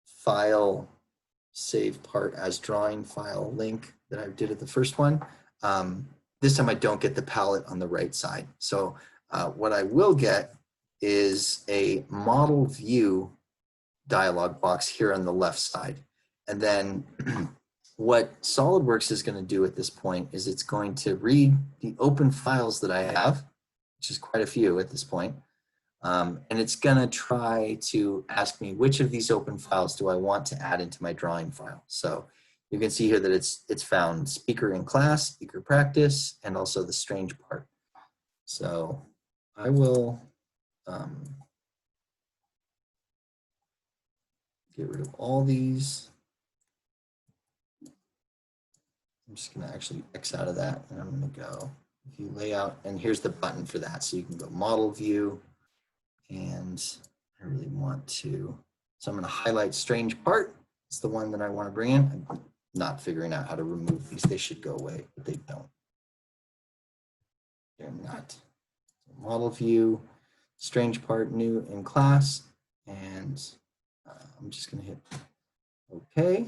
file save part as drawing file link that I did at the first one, this time I don't get the palette on the right side. So what I will get is a model view dialog box here on the left side. And then what SolidWorks is going to do at this point is it's going to read the open files that I have, which is quite a few at this point. And it's going to try to ask me which of these open files do I want to add into my drawing file. So you can see here that it's found speaker in class, speaker practice, and also the strange part. So I will get rid of all these. I'm just going to actually X out of that, and I'm going to go view layout, and here's the button for that. So you can go model view, and I really want to, so I'm going to highlight strange part. It's the one that I want to bring in. I'm not figuring out how to remove these. They should go away, but they don't. They're not. Model view, strange part, new in class, and I'm just going to hit OK.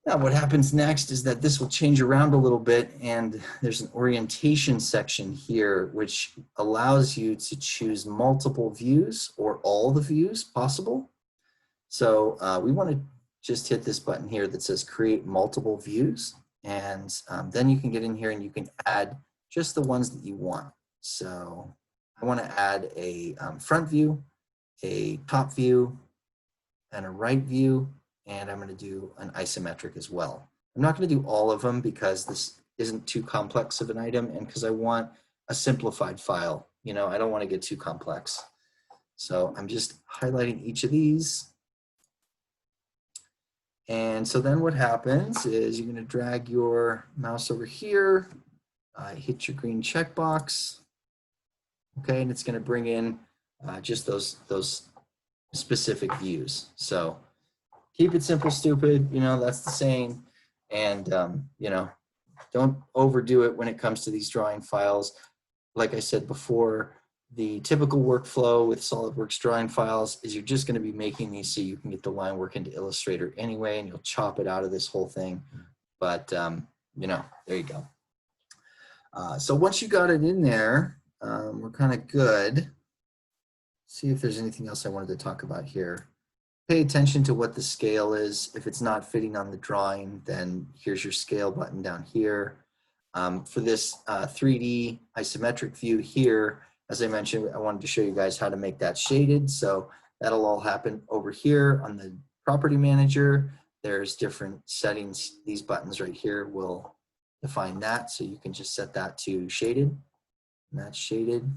Now what happens next is that this will change around a little bit, and there's an orientation section here which allows you to choose multiple views or all the views possible. So we want to just hit this button here that says create multiple views, and then you can get in here and you can add just the ones that you want. So I want to add a front view, a top view, and a right view, and I'm going to do an isometric as well. I'm not going to do all of them because this isn't too complex of an item, and because I want a simplified file. You know, I don't want to get too complex. So I'm just highlighting each of these. And so then what happens is you're going to drag your mouse over here, hit your green checkbox, okay, and it's going to bring in just those specific views. So keep it simple, stupid, you know, that's the saying. And, you know, don't overdo it when it comes to these drawing files. Like I said before, the typical workflow with SolidWorks drawing files is you're just going to be making these so you can get the line work into Illustrator anyway, and you'll chop it out of this whole thing. But, you know, there you go. So once you got it in there, we're kind of good. See if there's anything else I wanted to talk about here. Pay attention to what the scale is. If it's not fitting on the drawing, then here's your scale button down here. For this 3D isometric view here, as I mentioned, I wanted to show you guys how to make that shaded. So that'll all happen over here on the property manager. There's different settings. These buttons right here will define that. So you can just set that to shaded, and that's shaded.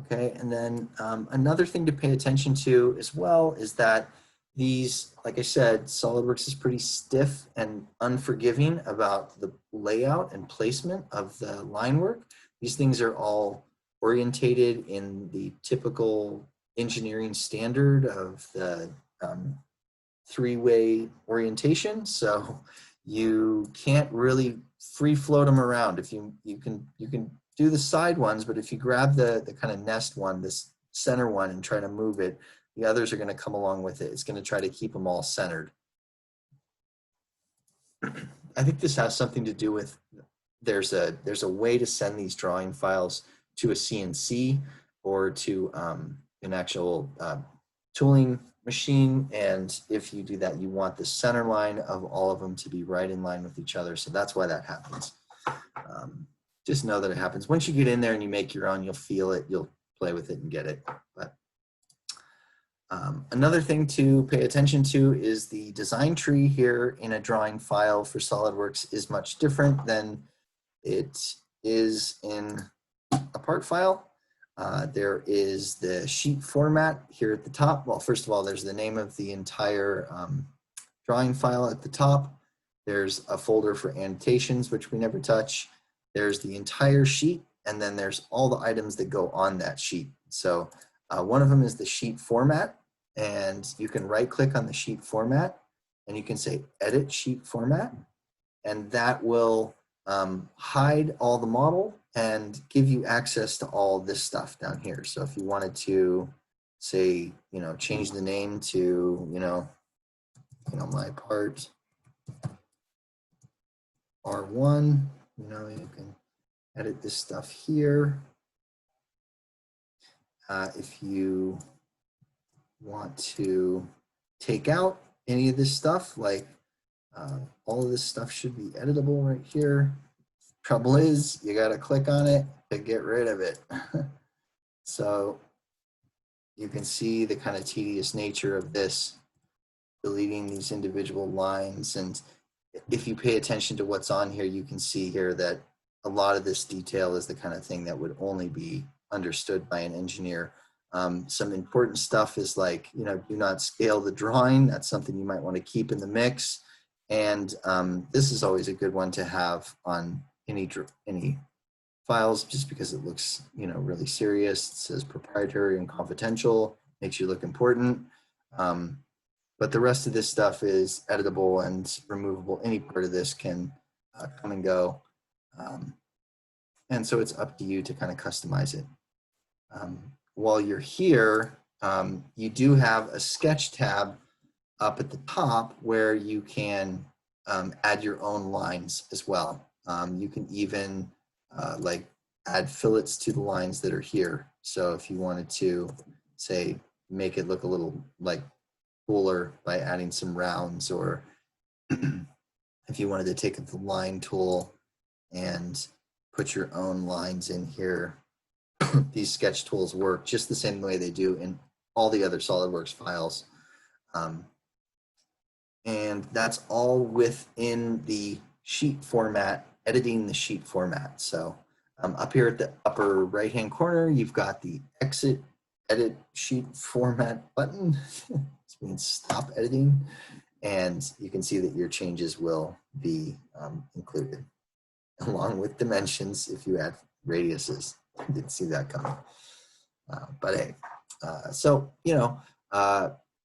Okay, and then another thing to pay attention to as well is that these, like I said, SolidWorks is pretty stiff and unforgiving about the layout and placement of the line work. These things are all orientated in the typical engineering standard of the three-way orientation. So you can't really free float them around. If you can do the side ones, but if you grab the kind of nest one, this center one, and try to move it, the others are going to come along with it. It's going to try to keep them all centered. I think this has something to do with there's a way to send these drawing files to a CNC or to an actual tooling machine, and if you do that, you want the center line of all of them to be right in line with each other. So that's why that happens. Just know that it happens. Once you get in there and you make your own, you'll feel it, you'll play with it and get it. But another thing to pay attention to is the design tree here in a drawing file for SolidWorks is much different than it is in a part file. There is the sheet format here at the top. Well, first of all, there's the name of the entire drawing file at the top. There's a folder for annotations, which we never touch. There's the entire sheet, and then there's all the items that go on that sheet. So one of them is the sheet format, and you can right click on the sheet format and you can say edit sheet format, and that will hide all the model and give you access to all this stuff down here. So if you wanted to say, change the name to, my part R1, you can edit this stuff here. If you want to take out any of this stuff, like all of this stuff should be editable right here. Trouble is, you got to click on it to get rid of it. So you can see the kind of tedious nature of this, deleting these individual lines. And if you pay attention to what's on here, you can see here that a lot of this detail is the kind of thing that would only be understood by an engineer. Some important stuff is like, do not scale the drawing. That's something you might want to keep in the mix. And this is always a good one to have on any files, just because it looks, really serious. It says proprietary and confidential, makes you look important. But the rest of this stuff is editable and removable. Any part of this can come and go. And so it's up to you to kind of customize it. While you're here, you do have a sketch tab up at the top where you can add your own lines as well. You can even like add fillets to the lines that are here. So if you wanted to, say, make it look a little like cooler by adding some rounds, or if you wanted to take the line tool and put your own lines in here, these sketch tools work just the same way they do in all the other SolidWorks files. And that's all within the sheet format, editing the sheet format. So up here at the upper right-hand corner, you've got the exit edit sheet format button. This means stop editing. And you can see that your changes will be included, along with dimensions if you add radiuses. I didn't see that coming. But hey, so,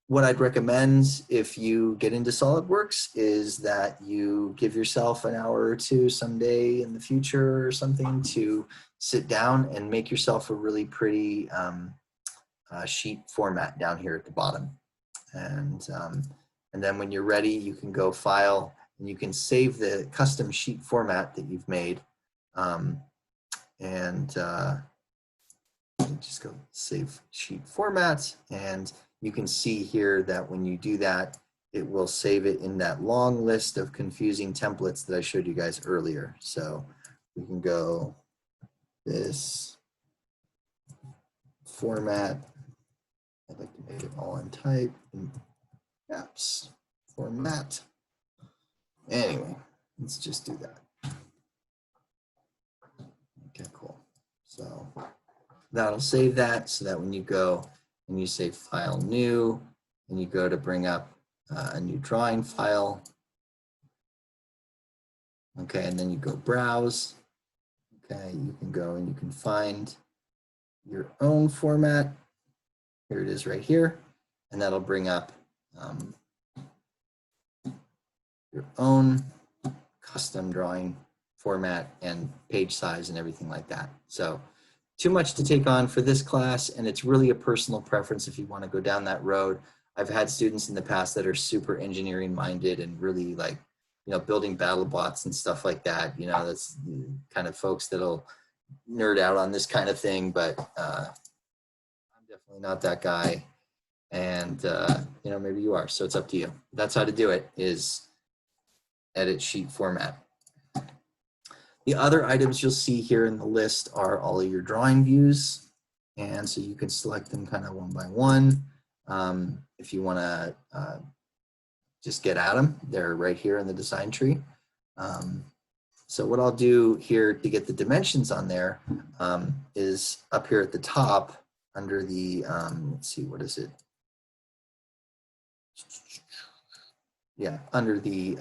what I'd recommend if you get into SolidWorks is that you give yourself an hour or two someday in the future or something to sit down and make yourself a really pretty sheet format down here at the bottom. And then when you're ready, you can go File, and you can save the custom sheet format that you've made. Just go Save Sheet Format, and you can see here that when you do that, it will save it in that long list of confusing templates that I showed you guys earlier. So we can go this format. I'd like to make it all in type and caps format. Anyway, let's just do that. Okay, cool. So that'll save that so that when you go and you say File New, and you go to bring up a new drawing file, okay, and then you go Browse, okay, you can go and you can find your own format. Here it is right here, and that'll bring up your own custom drawing format and page size and everything like that. So too much to take on for this class, and it's really a personal preference if you want to go down that road. I've had students in the past that are super engineering minded and really like, building battle bots and stuff like that. That's the kind of folks that'll nerd out on this kind of thing, but I'm definitely not that guy. And maybe you are, so it's up to you. That's how to do it, is edit sheet format. The other items you'll see here in the list are all of your drawing views. And so you can select them kind of one by one. If you want to just get at them, they're right here in the design tree. So what I'll do here to get the dimensions on there is up here at the top under the, let's see, what is it? Yeah, under the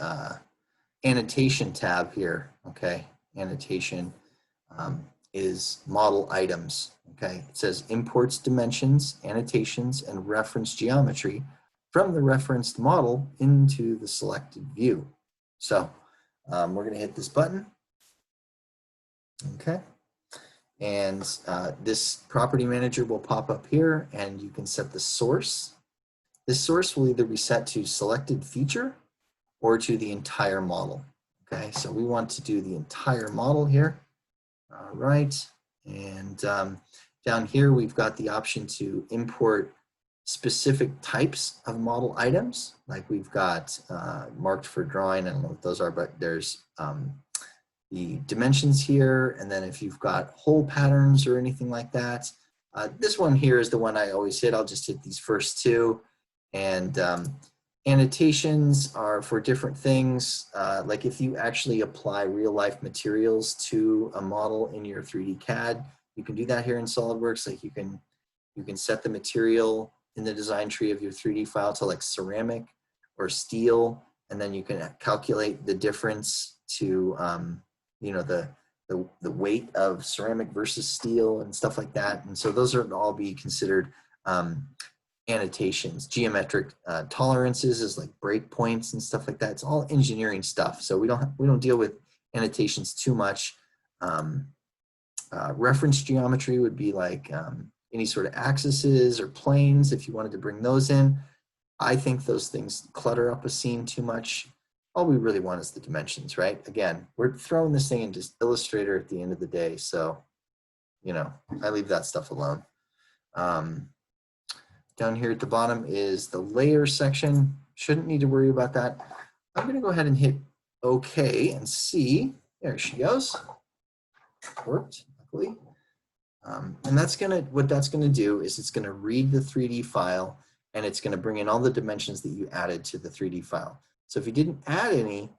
annotation tab here, okay? Annotation is model items, okay? It says imports dimensions, annotations, and reference geometry from the referenced model into the selected view. So we're gonna hit this button, okay? And this property manager will pop up here, and you can set the source. This source will either be set to selected feature or to the entire model. Okay, so we want to do the entire model here. All right, and down here we've got the option to import specific types of model items. Like we've got marked for drawing, I don't know what those are, but there's the dimensions here, and then if you've got hole patterns or anything like that. This one here is the one I always hit. I'll just hit these first two. And annotations are for different things. Like if you actually apply real life materials to a model in your 3D CAD, you can do that here in SolidWorks. Like you can set the material in the design tree of your 3D file to like ceramic or steel, and then you can calculate the difference to the weight of ceramic versus steel and stuff like that. And so those are all be considered annotations. Geometric tolerances is like breakpoints and stuff like that. It's all engineering stuff, so we don't deal with annotations too much. Reference geometry would be like any sort of axes or planes if you wanted to bring those in. I think those things clutter up a scene too much. All we really want is the dimensions, right? Again, we're throwing this thing into Illustrator at the end of the day, so I leave that stuff alone. Down here at the bottom is the layer section. Shouldn't need to worry about that. I'm going to go ahead and hit OK and see. There she goes. Worked, luckily. And what that's going to do is it's going to read the 3D file, and it's going to bring in all the dimensions that you added to the 3D file. So if you didn't add any,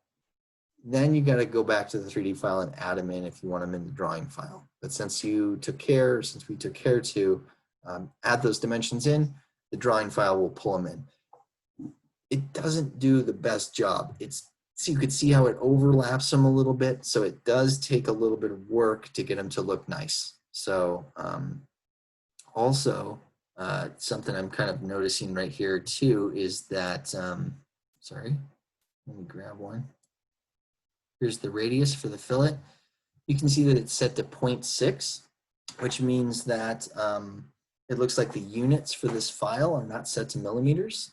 then you got to go back to the 3D file and add them in if you want them in the drawing file. But since we took care to add those dimensions in, the drawing file will pull them in. It doesn't do the best job. So you could see how it overlaps them a little bit. So it does take a little bit of work to get them to look nice. So also something I'm kind of noticing right here too is that, sorry, let me grab one. Here's the radius for the fillet. You can see that it's set to 0.6, which means that it looks like the units for this file are not set to millimeters.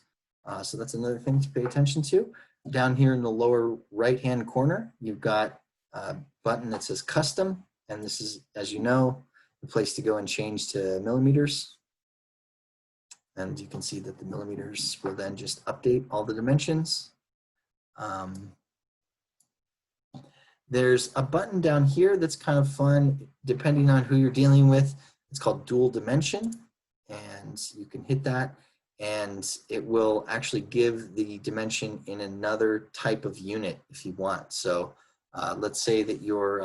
So that's another thing to pay attention to. Down here in the lower right-hand corner, you've got a button that says custom. And this is, as you know, the place to go and change to millimeters. And you can see that the millimeters will then just update all the dimensions. There's a button down here that's kind of fun, depending on who you're dealing with. It's called dual dimension, and you can hit that, and it will actually give the dimension in another type of unit if you want. So let's say that you're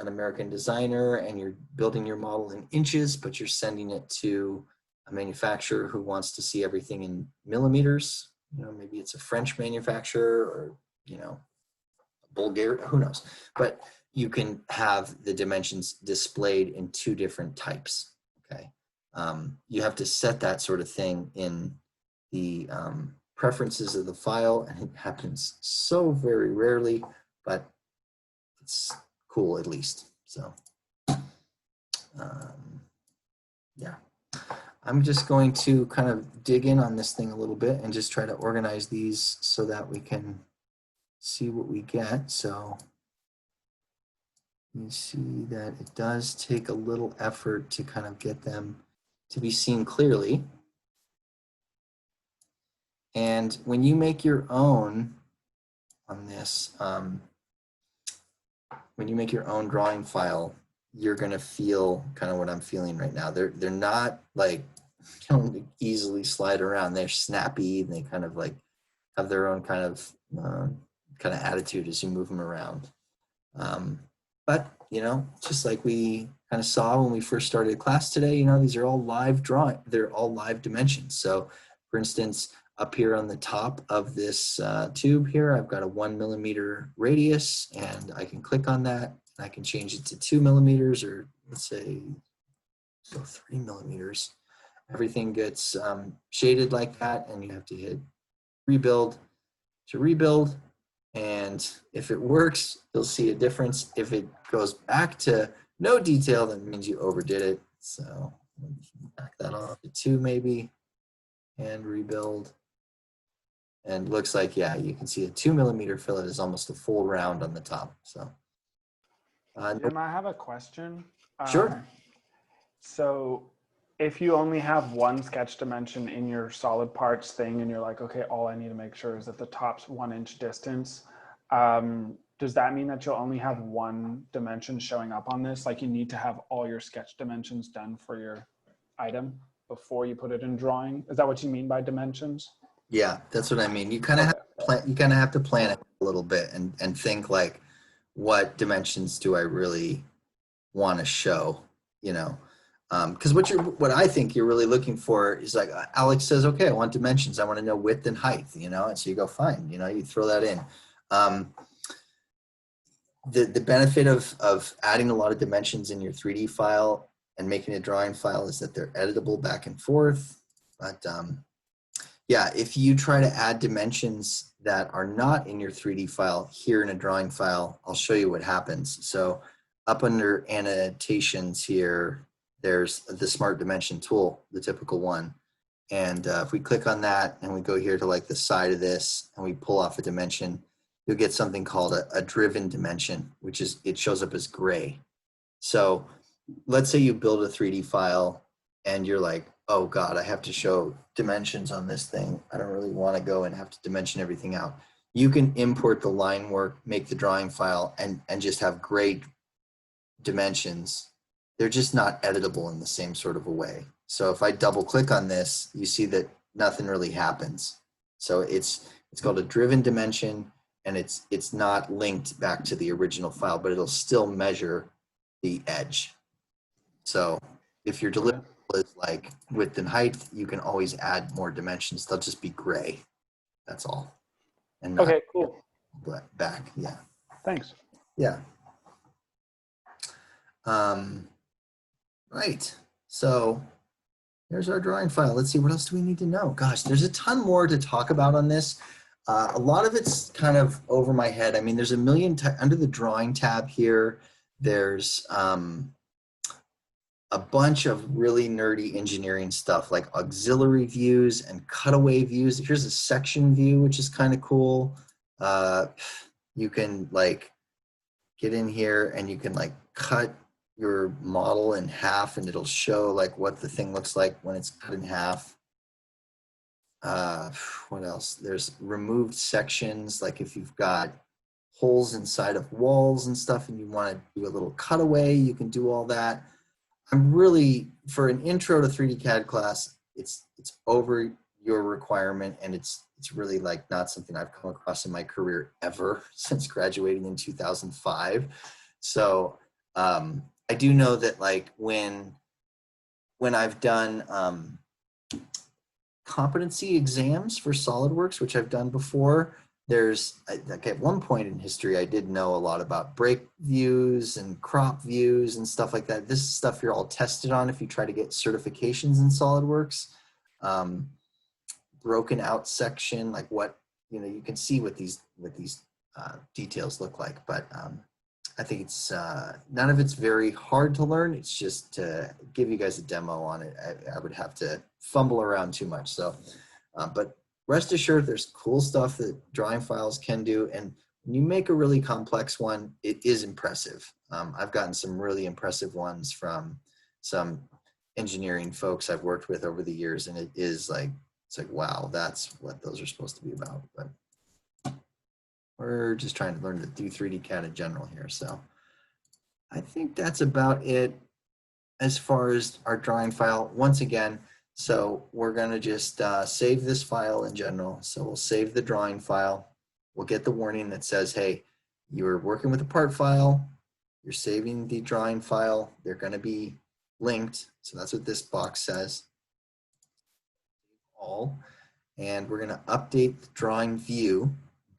an American designer and you're building your model in inches, but you're sending it to a manufacturer who wants to see everything in millimeters. You know, maybe it's a French manufacturer or, you know, Bulgaria, who knows? But you can have the dimensions displayed in two different types, okay? You have to set that sort of thing in the preferences of the file, and it happens so very rarely, but it's cool at least. So yeah, I'm just going to kind of dig in on this thing a little bit and just try to organize these so that we can see what we get. So you see that it does take a little effort to kind of get them to be seen clearly. And when you make your own on this, when you make your own drawing file, you're gonna feel kind of what I'm feeling right now. They're not like, you know, easily slide around. They're snappy and they kind of like have their own kind of attitude as you move them around. But you know, just like we kind of saw when we first started class today, you know, these are all live drawing. They're all live dimensions. So for instance, up here on the top of this tube here, I've got a 1 millimeter radius, and I can click on that and I can change it to 2 millimeters, or let's say, so 3 millimeters. Everything gets shaded like that, and you have to hit rebuild to rebuild. And if it works, you'll see a difference. If it goes back to no detail, that means you overdid it. So back that off to 2 maybe, and rebuild. And looks like, yeah, you can see a 2 millimeter fillet is almost a full round on the top. So Jim, I have a question. Sure. So if you only have one sketch dimension in your solid parts thing and you're like, okay, all I need to make sure is that the top's 1 inch distance, does that mean that you'll only have one dimension showing up on this? Like you need to have all your sketch dimensions done for your item before you put it in drawing? Is that what you mean by dimensions? Yeah, that's what I mean. You kind of have to plan it a little bit and think like, what dimensions do I really want to show, you know? Because what I think you're really looking for is like Alex says, okay, I want dimensions. I want to know width and height, you know? And so you go, fine, you know, you throw that in. The benefit of adding a lot of dimensions in your 3D file and making a drawing file is that they're editable back and forth. But yeah, if you try to add dimensions that are not in your 3D file here in a drawing file, I'll show you what happens. So up under annotations here, there's the smart dimension tool, the typical one. And if we click on that and we go here to like the side of this and we pull off a dimension, you'll get something called a driven dimension, which is, it shows up as gray. So let's say you build a 3D file and you're like, oh God, I have to show dimensions on this thing. I don't really want to go and have to dimension everything out. You can import the line work, make the drawing file, and just have gray dimensions. They're just not editable in the same sort of a way. So if I double click on this, you see that nothing really happens. So it's called a driven dimension, and it's not linked back to the original file, but it'll still measure the edge. So if your deliverable is like width and height, you can always add more dimensions. They'll just be gray. That's all. And not okay, cool. Back, yeah. Thanks. Yeah. Right. So there's our drawing file. Let's see, what else do we need to know? Gosh, there's a ton more to talk about on this. A lot of it's kind of over my head. I mean, there's a million, under the drawing tab here, there's a bunch of really nerdy engineering stuff like auxiliary views and cutaway views. Here's a section view, which is kind of cool. You can like get in here and you can like cut your model in half and it'll show like what the thing looks like when it's cut in half. What else? There's removed sections, like if you've got holes inside of walls and stuff and you want to do a little cutaway, you can do all that. I'm really, for an intro to 3D CAD class, it's over your requirement, and it's really like not something I've come across in my career ever since graduating in 2005. So I do know that like when I've done competency exams for SolidWorks, which I've done before, like at one point in history, I did know a lot about break views and crop views and stuff like that. This is stuff you're all tested on if you try to get certifications in SolidWorks. Broken out section, like what, you can see what these details look like, but I think it's none of it's very hard to learn. It's just to give you guys a demo on it. I would have to fumble around too much. So, but rest assured, there's cool stuff that drawing files can do. And when you make a really complex one, it is impressive. I've gotten some really impressive ones from some engineering folks I've worked with over the years. And it's like, wow, that's what those are supposed to be about. But we're just trying to learn to do 3D CAD in general here. So I think that's about it as far as our drawing file. Once again, so we're going to just save this file in general. So we'll save the drawing file. We'll get the warning that says, hey, you're working with a part file. You're saving the drawing file. They're going to be linked. So that's what this box says. All. And we're going to update the drawing view.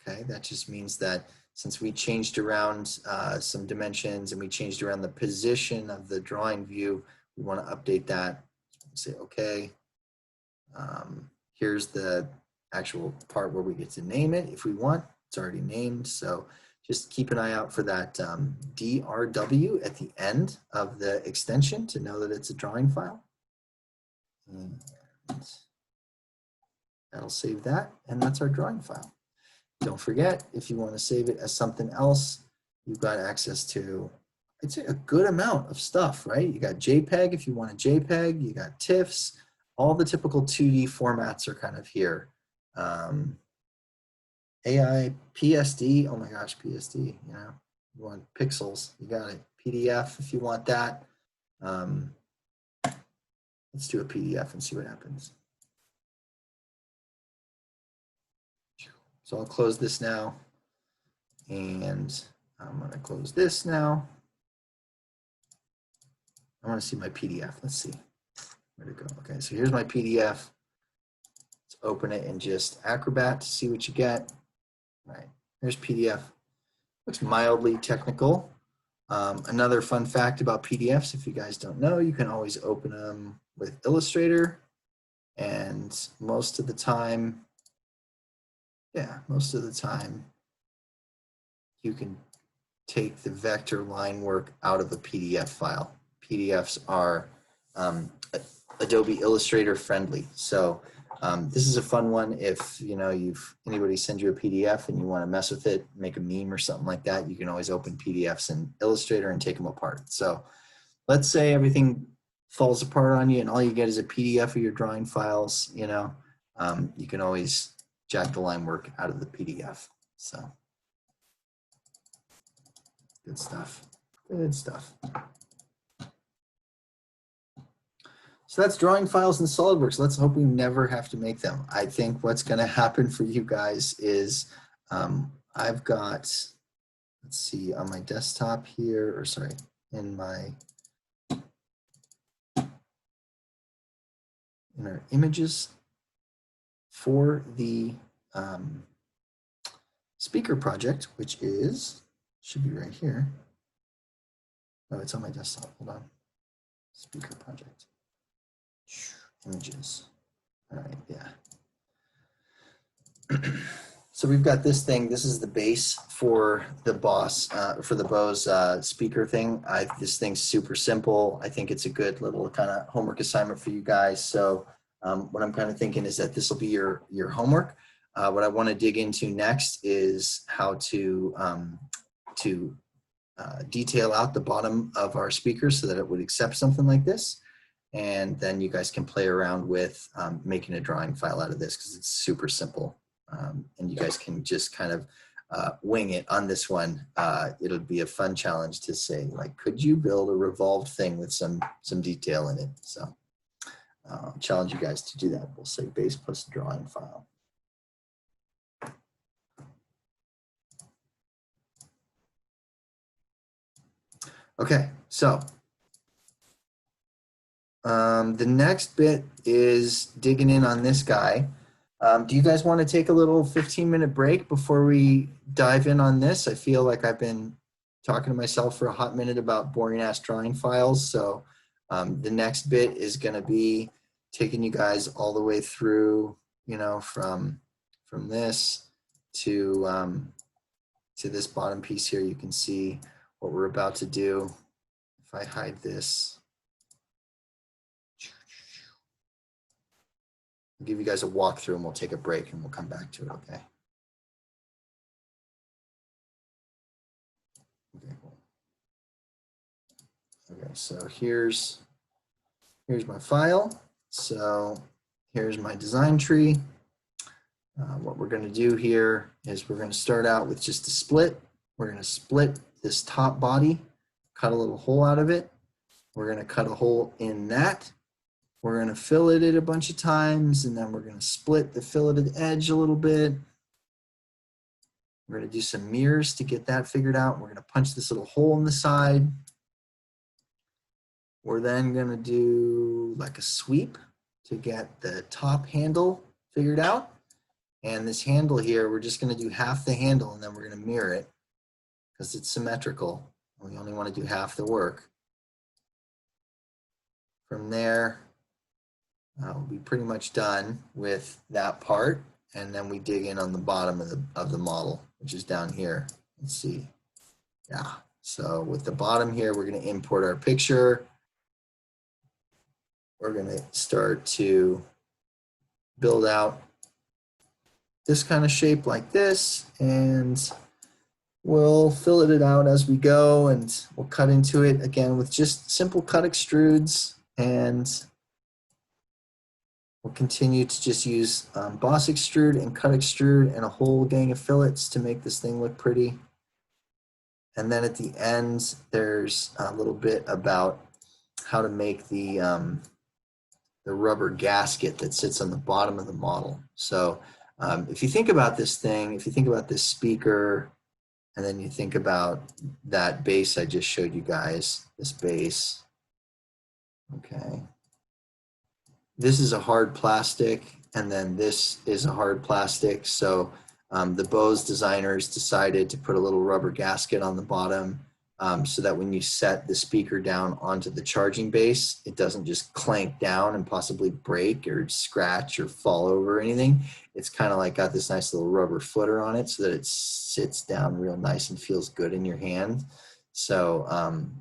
Okay, that just means that since we changed around some dimensions and we changed around the position of the drawing view, we want to update that. Say, okay, here's the actual part where we get to name it if we want. It's already named, so just keep an eye out for that DRW at the end of the extension to know that it's a drawing file. And that'll save that, and that's our drawing file. Don't forget, if you want to save it as something else, you've got access to, I'd say, a good amount of stuff, right? You got JPEG if you want a JPEG, you got TIFFs, all the typical 2D formats are kind of here. AI, PSD, oh my gosh, PSD, you want pixels, you got it. PDF if you want that. Let's do a PDF and see what happens. So I'll close this now, and I'm going to close this now. I want to see my PDF. Let's see. Where'd it go? Okay, so here's my PDF. Let's open it in just Acrobat to see what you get. All right, here's PDF. Looks mildly technical. Another fun fact about PDFs, if you guys don't know, you can always open them with Illustrator, and most of the time, you can take the vector line work out of a PDF file. PDFs are Adobe Illustrator friendly. So this is a fun one. If anybody sends you a PDF and you want to mess with it, make a meme or something like that, you can always open PDFs in Illustrator and take them apart. So let's say everything falls apart on you and all you get is a PDF of your drawing files, you can always jack the line work out of the PDF. So good stuff. Good stuff. So that's drawing files in SolidWorks. Let's hope we never have to make them. I think what's going to happen for you guys is I've got, let's see, on my desktop here, or sorry, in our images for the speaker project, which should be right here. Oh, it's on my desktop. Hold on. Speaker project. Images. All right, yeah. So we've got this thing. This is the base for the Bose speaker thing. This thing's super simple. I think it's a good little kind of homework assignment for you guys. So what I'm kind of thinking is that this will be your homework. What I want to dig into next is how to detail out the bottom of our speaker so that it would accept something like this. And then you guys can play around with making a drawing file out of this because it's super simple. And you guys can just kind of wing it on this one. It'll be a fun challenge to say, like, could you build a revolved thing with some detail in it? So I'll challenge you guys to do that. We'll say base plus drawing file. Okay, so the next bit is digging in on this guy. Do you guys want to take a little 15-minute break before we dive in on this? I feel like I've been talking to myself for a hot minute about boring ass drawing files. So the next bit is going to be taking you guys all the way through, you know, from this to this bottom piece here. You can see what we're about to do. If I hide this, I'll give you guys a walkthrough and we'll take a break and we'll come back to it, okay? Okay, cool. Okay, so here's my file. So here's my design tree. What we're going to do here is we're going to start out with just a split. We're going to split this top body, cut a little hole out of it. We're going to cut a hole in that. We're going to fillet it a bunch of times, and then we're going to split the filleted edge a little bit. We're going to do some mirrors to get that figured out. We're going to punch this little hole in the side. We're then going to do like a sweep to get the top handle figured out. And this handle here, we're just going to do half the handle and then we're going to mirror it because it's symmetrical. We only want to do half the work. From there, we'll be pretty much done with that part. And then we dig in on the bottom of the model, which is down here. Let's see. Yeah. So with the bottom here, we're going to import our picture. We're going to start to build out this kind of shape like this, and we'll fillet it out as we go, and we'll cut into it again with just simple cut extrudes, and we'll continue to just use boss extrude and cut extrude and a whole gang of fillets to make this thing look pretty. And then at the end, there's a little bit about how to make the rubber gasket that sits on the bottom of the model. So if you think about this thing, if you think about this speaker, and then you think about that base I just showed you guys, this base, okay. This is a hard plastic, and then this is a hard plastic. So the Bose designers decided to put a little rubber gasket on the bottom so that when you set the speaker down onto the charging base, it doesn't just clank down and possibly break or scratch or fall over or anything. It's kind of like got this nice little rubber footer on it so that it sits down real nice and feels good in your hand. So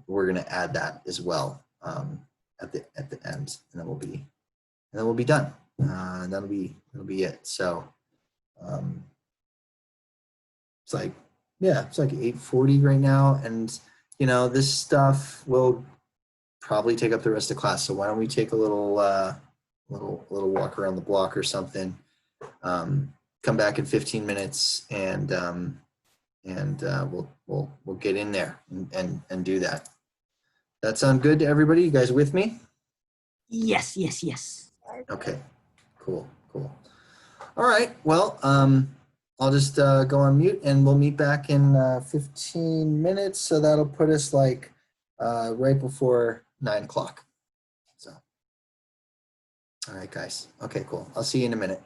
we're going to add that as well at the end, and then we'll be done. And that'll be it. So it's like, yeah, it's like 8:40 right now, and you know, this stuff will probably take up the rest of class. So why don't we take a little little walk around the block or something? Come back in 15 minutes, and we'll get in there and do that. That sound good to everybody? You guys with me? Yes, yes, yes. Okay, cool. All right, well, I'll just go on mute and we'll meet back in 15 minutes. So that'll put us like right before 9 o'clock. So, all right, guys. Okay, cool. I'll see you in a minute.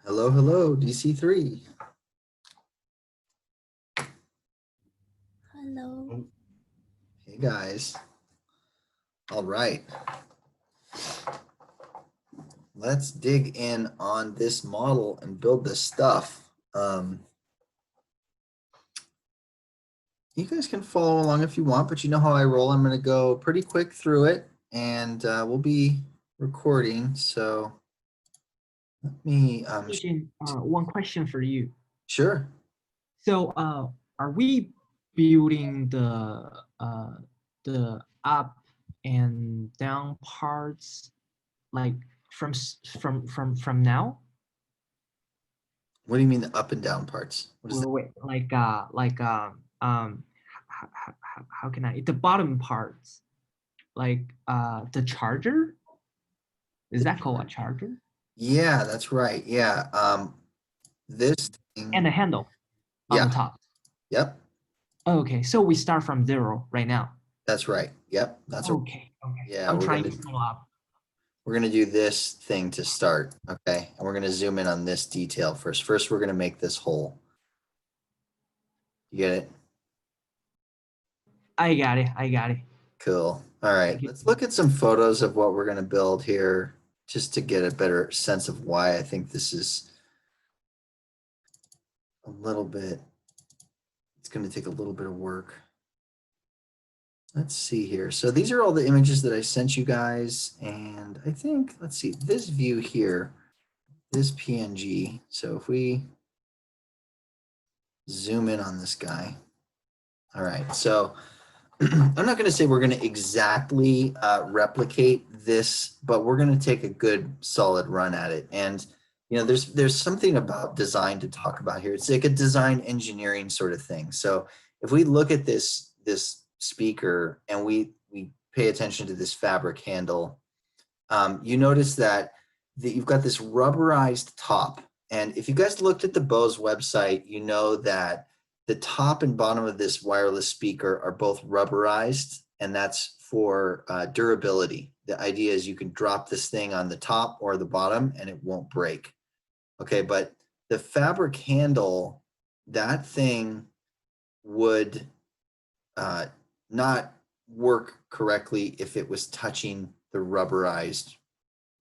Hello, hello, DC3. Hello. Hey guys. All right. Let's dig in on this model and build this stuff. You guys can follow along if you want, but you know how I roll. I'm going to go pretty quick through it, and we'll be recording. So let me. One question for you. Sure. So, are we building the up and down parts like from now? What do you mean the up and down parts? What is that? Wait, how can I the bottom parts like the charger? Is that called a charger? Yeah, that's right. Yeah. This thing. And the handle on Yeah. the top. Yep. Okay, so we start from 0 right now. That's right. Yep. That's Okay. Yeah, I'm we're trying gonna to follow up. we're gonna do this thing to start. Okay, and we're gonna zoom in on this detail first. First, we're gonna make this hole. You get it? I got it. Cool. All right, Thank you. let's look at some photos of what we're gonna build here, just to get a better sense of why I think this is a little bit. It's gonna take a little bit of work. Let's see here. So these are all the images that I sent you guys, and I think, let's see, this view here, this PNG. So if we zoom in on this guy. All right, so I'm not going to say we're going to exactly replicate this, but we're going to take a good solid run at it. And you know, there's something about design to talk about here. It's like a design engineering sort of thing. So if we look at this speaker and we pay attention to this fabric handle, you notice that you've got this rubberized top. And if you guys looked at the Bose website, you know that the top and bottom of this wireless speaker are both rubberized, and that's for durability. The idea is you can drop this thing on the top or the bottom and it won't break. Okay, but the fabric handle, that thing would not work correctly if it was touching the rubberized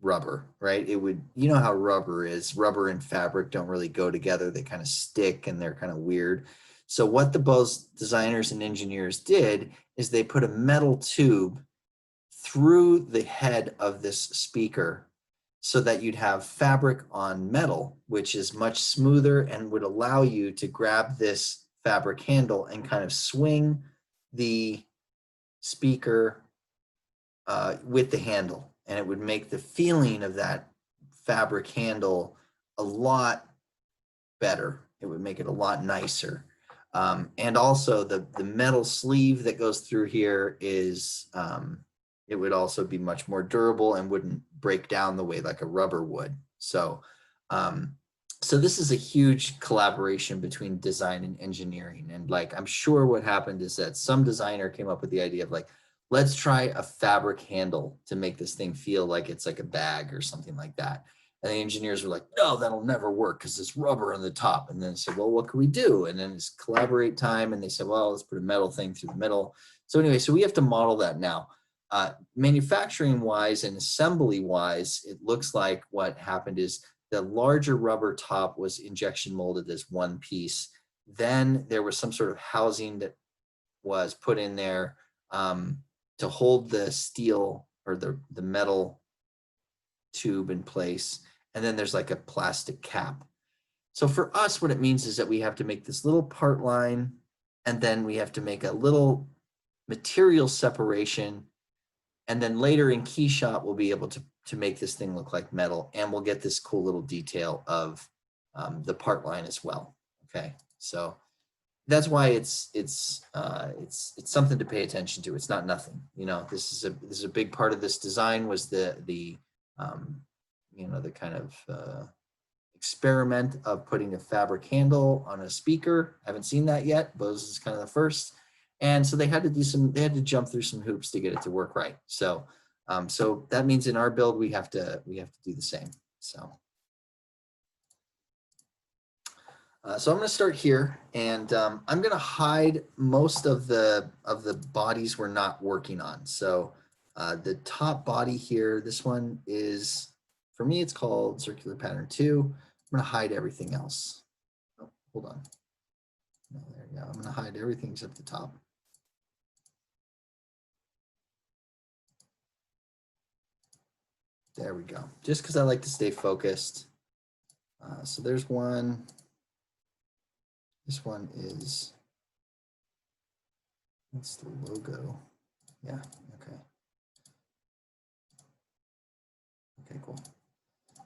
rubber, right? It would, you know how rubber is. Rubber and fabric don't really go together. They kind of stick and they're kind of weird. So what the Bose designers and engineers did is they put a metal tube through the head of this speaker so that you'd have fabric on metal, which is much smoother and would allow you to grab this fabric handle and kind of swing the speaker with the handle, and it would make the feeling of that fabric handle a lot better. It would make it a lot nicer. And also the metal sleeve that goes through here is, it would also be much more durable and wouldn't break down the way like a rubber would. So, so this is a huge collaboration between design and engineering. And like, I'm sure what happened is that some designer came up with the idea of like, let's try a fabric handle to make this thing feel like it's like a bag or something like that. And the engineers were like, no, that'll never work because it's rubber on the top. And then said, well, what can we do? And then it's collaborate time. And they said, well, let's put a metal thing through the middle. So anyway, so we have to model that now. Manufacturing wise and assembly wise, it looks like what happened is the larger rubber top was injection molded as one piece. Then there was some sort of housing that was put in there to hold the steel or the metal tube in place. And then there's like a plastic cap. So for us, what it means is that we have to make this little part line, and then we have to make a little material separation. And then later in KeyShot, we'll be able to make this thing look like metal, and we'll get this cool little detail of the part line as well. Okay, so that's why it's something to pay attention to. It's not nothing. You know, this is a big part of this design was the you know, the kind of experiment of putting a fabric handle on a speaker. I haven't seen that yet. Bose is kind of the first. And so they had to jump through some hoops to get it to work right. So, so that means in our build, we have to do the same. So, So I'm going to start here, and I'm going to hide most of the bodies we're not working on. So the top body here, this one is, for me, it's called circular pattern 2. I'm going to hide everything else. Oh, hold on. No, there you go. I'm going to hide everything except the top. There we go. Just because I like to stay focused. So there's one. This one is, that's the logo. Yeah, okay. Okay, cool.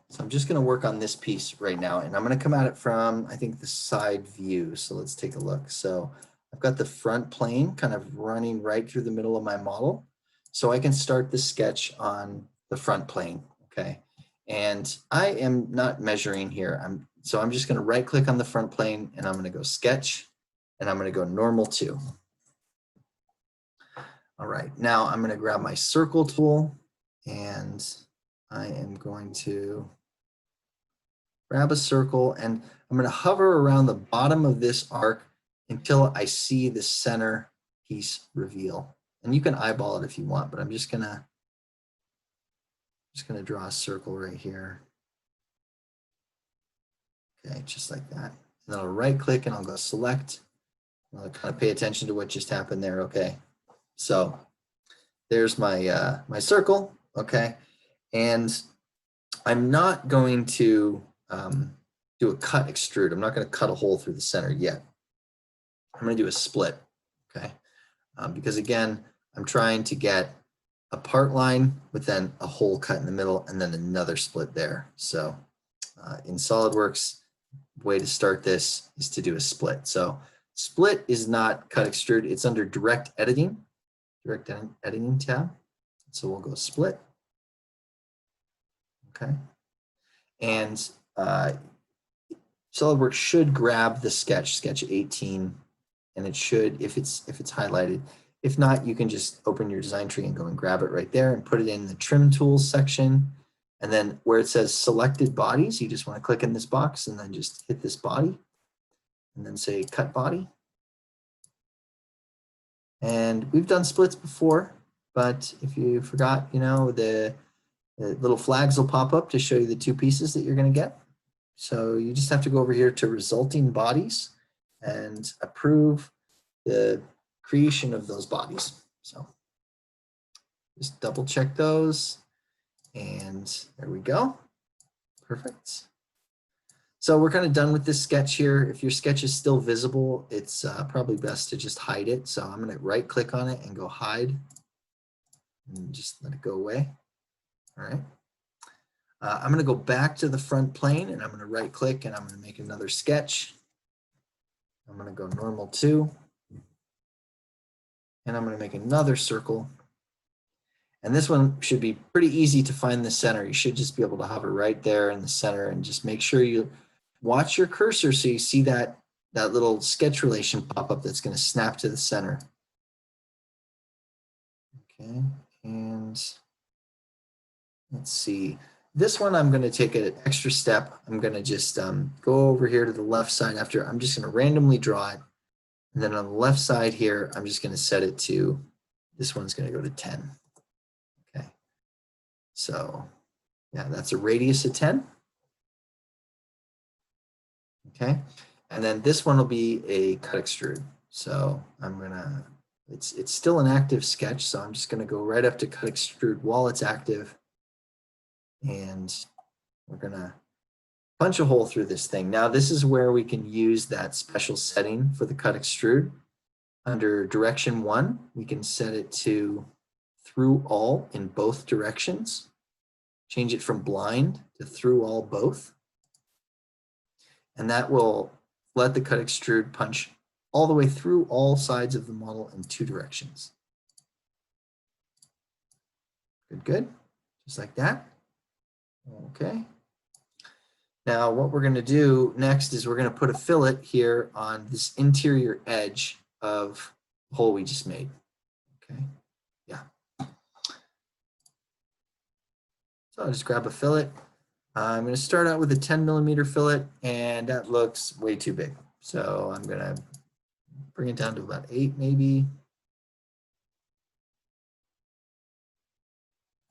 So I'm just going to work on this piece right now, and I'm going to come at it from, I think, the side view. So let's take a look. So I've got the front plane kind of running right through the middle of my model. So I can start the sketch on the front plane, okay? And I am not measuring here. So I'm just going to right click on the front plane, and I'm going to go sketch, and I'm going to go normal 2. All right, now I'm going to grab my circle tool, and I am going to grab a circle, and I'm going to hover around the bottom of this arc until I see the center piece reveal. And you can eyeball it if you want, but I'm just going to draw a circle right here. Okay, just like that. And then I'll right click and I'll go select. I'll kind of pay attention to what just happened there. Okay, so there's my my circle. Okay, and I'm not going to do a cut extrude. I'm not going to cut a hole through the center yet. I'm going to do a split. Okay, because again, I'm trying to get a part line with then a hole cut in the middle and then another split there. So in SolidWorks, way to start this is to do a split. So split is not cut extrude. It's under direct editing tab. So we'll go split. Okay. And SolidWorks should grab the sketch 18, and it should, if it's highlighted. If not, you can just open your design tree and go and grab it right there and put it in the trim tools section. And then where it says selected bodies, you just want to click in this box and then just hit this body and then say cut body. And we've done splits before, but if you forgot, you know, the little flags will pop up to show you the 2 pieces that you're going to get. So you just have to go over here to resulting bodies and approve the creation of those bodies. So just double check those, and there we go. Perfect. So we're kind of done with this sketch here. If your sketch is still visible, it's probably best to just hide it. So I'm going to right click on it and go hide and just let it go away. All right. I'm going to go back to the front plane, and I'm going to right click and I'm going to make another sketch. I'm going to go normal 2. And I'm going to make another circle. And this one should be pretty easy to find the center. You should just be able to hover right there in the center and just make sure you watch your cursor so you see that little sketch relation pop up that's going to snap to the center. Okay, and let's see. This one I'm going to take an extra step. I'm going to just go over here to the left side after. I'm just going to randomly draw it. And then on the left side here, I'm just going to set it to, this one's going to go to 10. Okay. So yeah, that's a radius of 10. Okay. And then this one will be a cut extrude. So I'm going to, it's still an active sketch. So I'm just going to go right up to cut extrude while it's active. And we're going to punch a hole through this thing. Now this is where we can use that special setting for the cut extrude. Under direction 1, we can set it to through all in both directions. Change it from blind to through all both. And that will let the cut extrude punch all the way through all sides of the model in 2 directions. Good, good. Just like that. Okay. Now what we're going to do next is we're going to put a fillet here on this interior edge of the hole we just made. Okay. Yeah. So I'll just grab a fillet, I'm going to start out with a 10mm fillet, and that looks way too big. So I'm going to bring it down to about 8 maybe.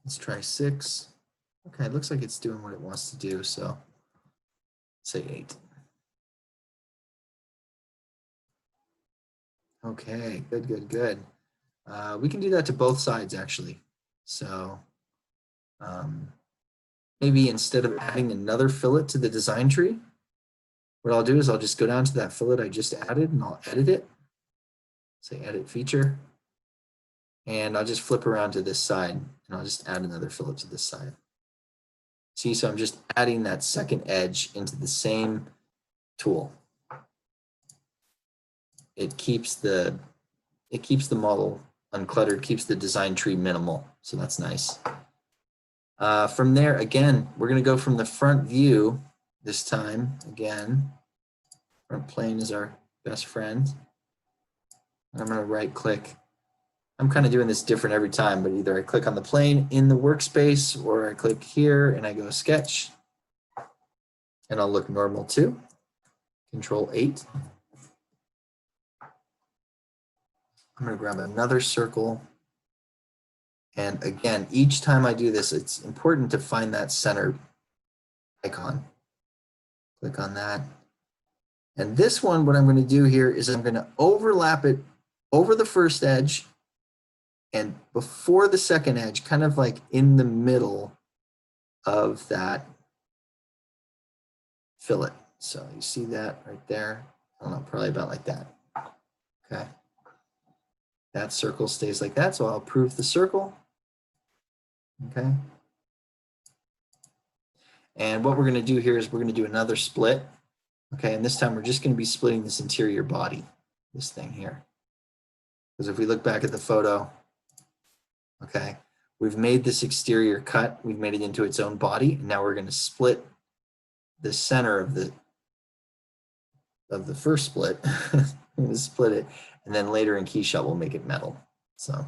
Let's try 6. Okay, it looks like it's doing what it wants to do, so say 8. Okay, good, good, good. We can do that to both sides actually. So maybe instead of adding another fillet to the design tree, what I'll do is I'll just go down to that fillet I just added and I'll edit it. Say edit feature. And I'll just flip around to this side and I'll just add another fillet to this side. See, so I'm just adding that second edge into the same tool. It keeps the model uncluttered, keeps the design tree minimal. So that's nice. From there, again, we're going to go from the front view this time. Again, front plane is our best friend. I'm going to right click. I'm kind of doing this different every time, but either I click on the plane in the workspace or I click here and I go sketch and I'll look normal too. Control 8. I'm going to grab another circle. And again, each time I do this, it's important to find that center icon. Click on that. And this one, what I'm going to do here is I'm going to overlap it over the first edge and before the second edge, kind of like in the middle of that fillet. So you see that right there? I don't know, probably about like that. Okay. That circle stays like that, so I'll approve the circle. Okay. And what we're going to do here is we're going to do another split. Okay, and this time we're just going to be splitting this interior body, this thing here. Because if we look back at the photo, okay, we've made this exterior cut, we've made it into its own body, and now we're going to split the center of the first split. We're going to split it, and then later in KeyShot we'll make it metal. So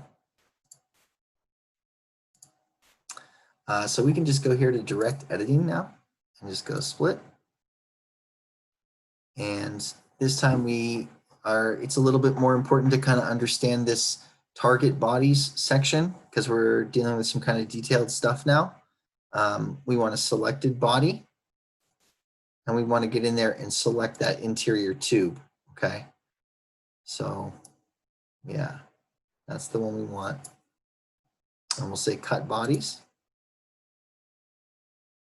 we can just go here to direct editing now and just go split. And this time it's a little bit more important to kind of understand this target bodies section because we're dealing with some kind of detailed stuff now. We want a selected body and we want to get in there and select that interior tube. Okay. So yeah, that's the one we want. And we'll say cut bodies.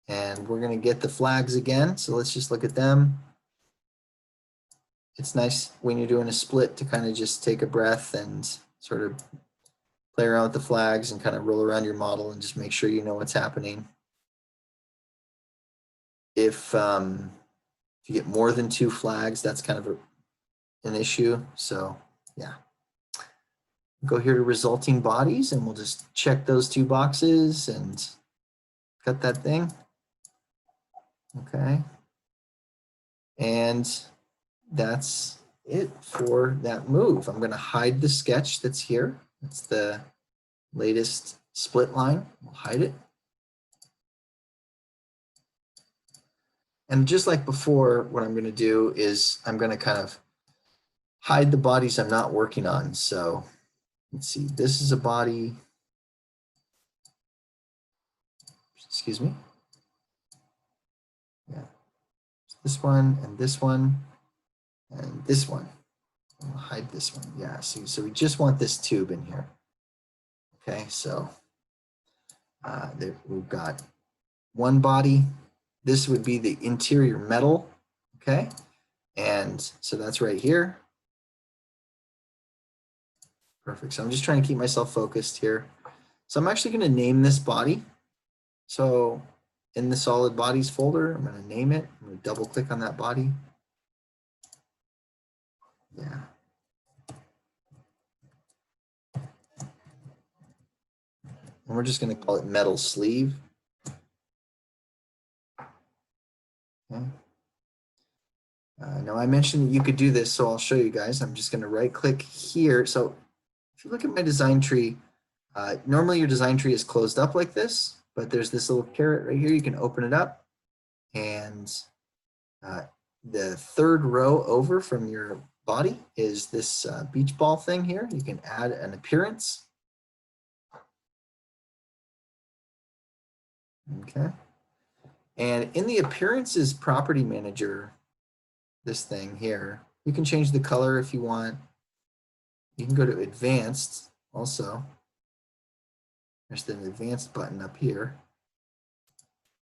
And we're going to get the flags again. So let's just look at them. It's nice when you're doing a split to kind of just take a breath and sort of play around with the flags and kind of roll around your model and just make sure you know what's happening. If you get more than 2 flags, that's kind of an issue. So yeah. Go here to resulting bodies and we'll just check those 2 boxes and cut that thing. Okay. And that's it for that move. I'm going to hide the sketch that's here. That's the latest split line. We'll hide it. And just like before, what I'm going to do is I'm going to kind of hide the bodies I'm not working on. So let's see, this is a body. Excuse me. Yeah. This one and this one. And this one, we'll hide this one. Yeah, see, so we just want this tube in here. Okay, so we've got one body. This would be the interior metal, okay? And so that's right here. Perfect, so I'm just trying to keep myself focused here. So I'm actually gonna name this body. So in the solid bodies folder, I'm gonna name it. I'm gonna double click on that body. Yeah. And we're just going to call it metal sleeve. Okay. Now I mentioned that you could do this, so I'll show you guys. I'm just going to right click here. So if you look at my design tree, normally your design tree is closed up like this, but there's this little caret right here. You can open it up And the third row over from your body is this beach ball thing here. You can add an appearance. Okay. And in the appearances property manager, this thing here, you can change the color if you want. You can go to advanced also. There's the advanced button up here.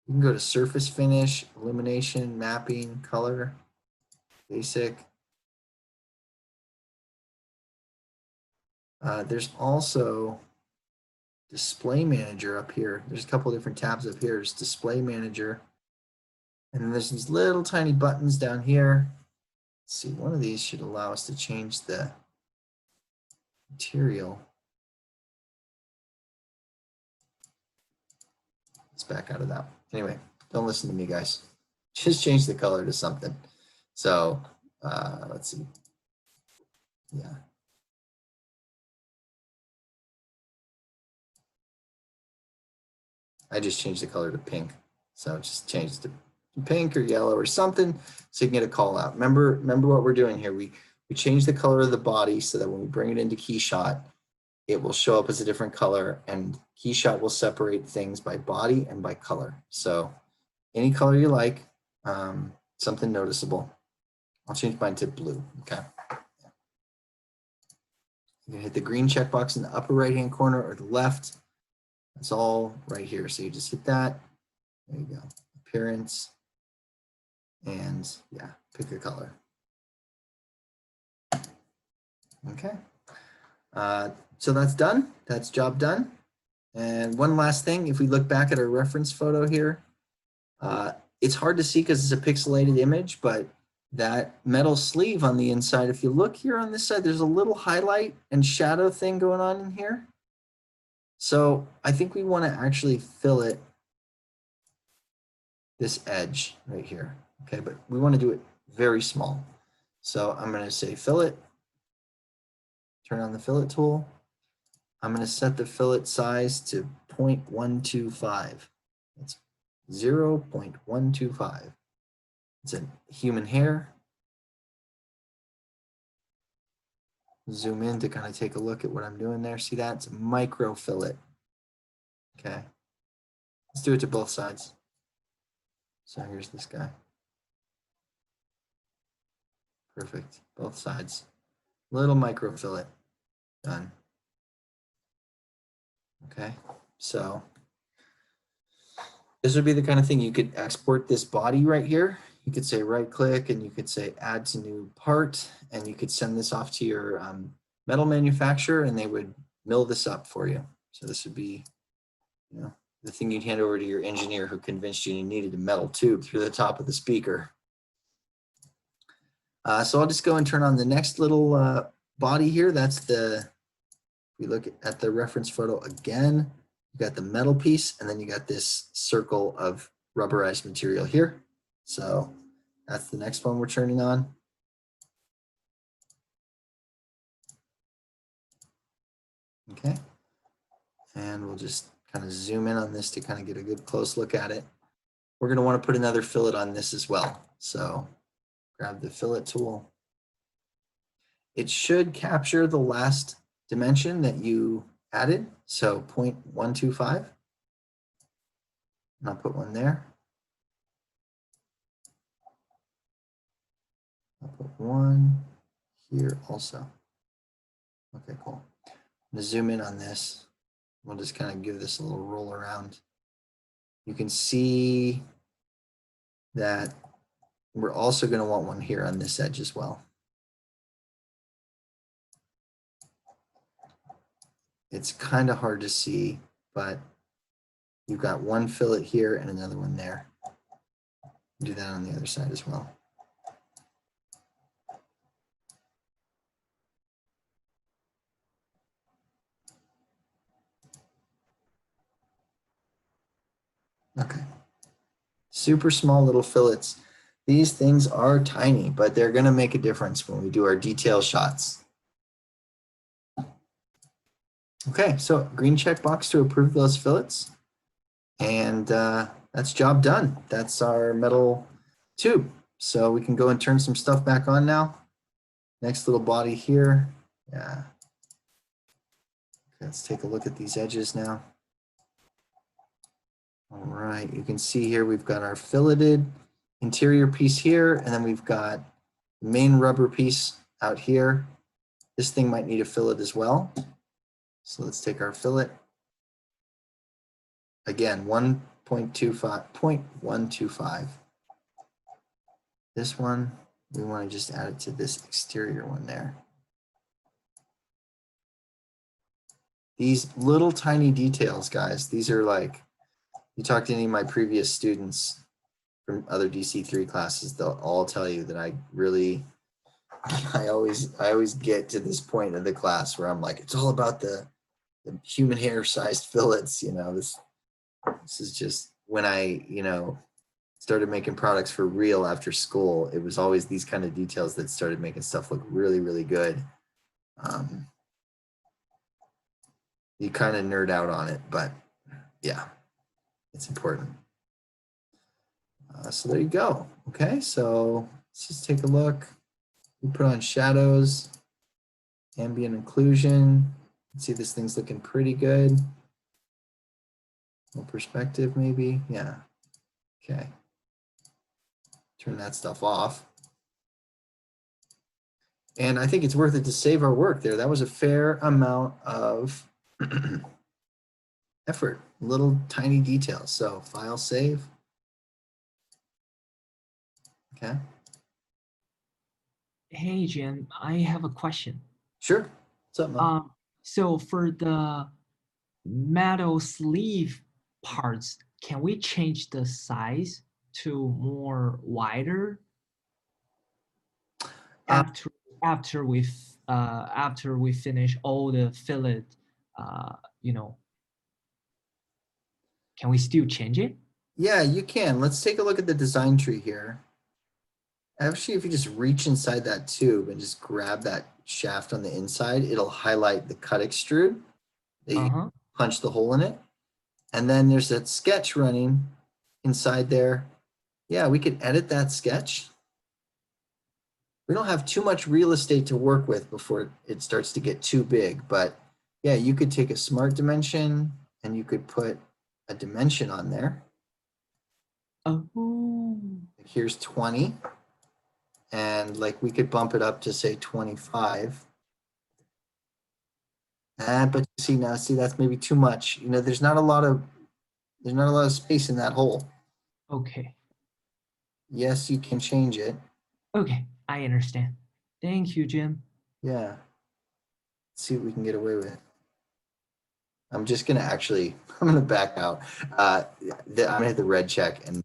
You can go to surface finish, illumination, mapping, color, basic. There's also display manager up here. There's a couple different tabs up here. There's display manager. And then there's these little tiny buttons down here. Let's see, one of these should allow us to change the material. Let's back out of that. Anyway, don't listen to me, guys. Just change the color to something. So let's see. Yeah. I just changed the color to pink. So just change it to pink or yellow or something so you can get a call out. Remember what we're doing here. We change the color of the body so that when we bring it into KeyShot, it will show up as a different color, and KeyShot will separate things by body and by color. So any color you like, something noticeable. I'll change mine to blue, okay? You can hit the green checkbox in the upper right-hand corner or the left. It's all right here. So you just hit that. There you go. Appearance. And yeah, pick a color. Okay. So that's done. That's job done. And one last thing, if we look back at our reference photo here, it's hard to see because it's a pixelated image, but that metal sleeve on the inside, if you look here on this side, there's a little highlight and shadow thing going on in here. So I think we want to actually fillet this edge right here. Okay, but we want to do it very small. So I'm going to say fillet, turn on the fillet tool. I'm going to set the fillet size to 0.125. It's 0.125. It's a human hair. Zoom in to kind of take a look at what I'm doing there. See that? It's a micro fillet. Okay. Let's do it to both sides. So here's this guy. Perfect. Both sides. Little micro fillet. Done. Okay. So this would be the kind of thing you could export this body right here. You could say right click and you could say add to new part, and you could send this off to your metal manufacturer and they would mill this up for you. So this would be, you know, the thing you'd hand over to your engineer who convinced you needed a metal tube through the top of the speaker. So I'll just go and turn on the next little body here. That's the, we look at the reference photo again, you got the metal piece and then you got this circle of rubberized material here. So that's the next one we're turning on. Okay. And we'll just kind of zoom in on this to kind of get a good close look at it. We're going to want to put another fillet on this as well. So grab the fillet tool. It should capture the last dimension that you added. So 0.125. And I'll put one there. I'll put one here also. Okay, cool. I'm going to zoom in on this. We'll just kind of give this a little roll around. You can see that we're also going to want one here on this edge as well. It's kind of hard to see, but you've got one fillet here and another one there. Do that on the other side as well. Okay. Super small little fillets. These things are tiny, but they're going to make a difference when we do our detail shots. Okay, so green check box to approve those fillets. And that's that's job done. That's our metal tube. So we can go and turn some stuff back on now. Next little body here. Yeah. Let's take a look at these edges now. All right, you can see here we've got our filleted interior piece here, and then we've got the main rubber piece out here. This thing might need a fillet as well. So let's take our fillet. Again, 0.125. This one, we want to just add it to this exterior one there. These little tiny details, guys, these are like, you talk to any of my previous students from other DC3 classes, they'll all tell you that I always get to this point of the class where I'm like, it's all about the human hair sized fillets, you know, this is just when I, you know, started making products for real after school, it was always these kind of details that started making stuff look really, really good. You kind of nerd out on it, but yeah, it's important. So there you go. Okay, so let's just take a look. We put on shadows, ambient occlusion. See, this thing's looking pretty good. No perspective, maybe. Yeah. Okay. Turn that stuff off. And I think it's worth it to save our work there. That was a fair amount of effort, little tiny details. So file, save. Okay. Hey, Jim, I have a question. Sure. What's up, Mo? So for the metal sleeve parts, can we change the size to more wider after we finish all the fillet? You know, can we still change it? Yeah, you can. Let's take a look at the design tree here. Actually, if you just reach inside that tube and just grab that shaft on the inside, it'll highlight the cut extrude. You punch the hole in it. And then there's that sketch running inside there. Yeah, we could edit that sketch. We don't have too much real estate to work with before it starts to get too big. But yeah, you could take a smart dimension and you could put a dimension on there. Oh. Here's 20. And like we could bump it up to say 25. But see now, that's maybe too much. You know, there's not a lot of space in that hole. Okay. Yes, you can change it. Okay, I understand. Thank you, Jim. Yeah. Let's see what we can get away with. I'm just gonna I'm gonna back out. I'm gonna hit the red check and.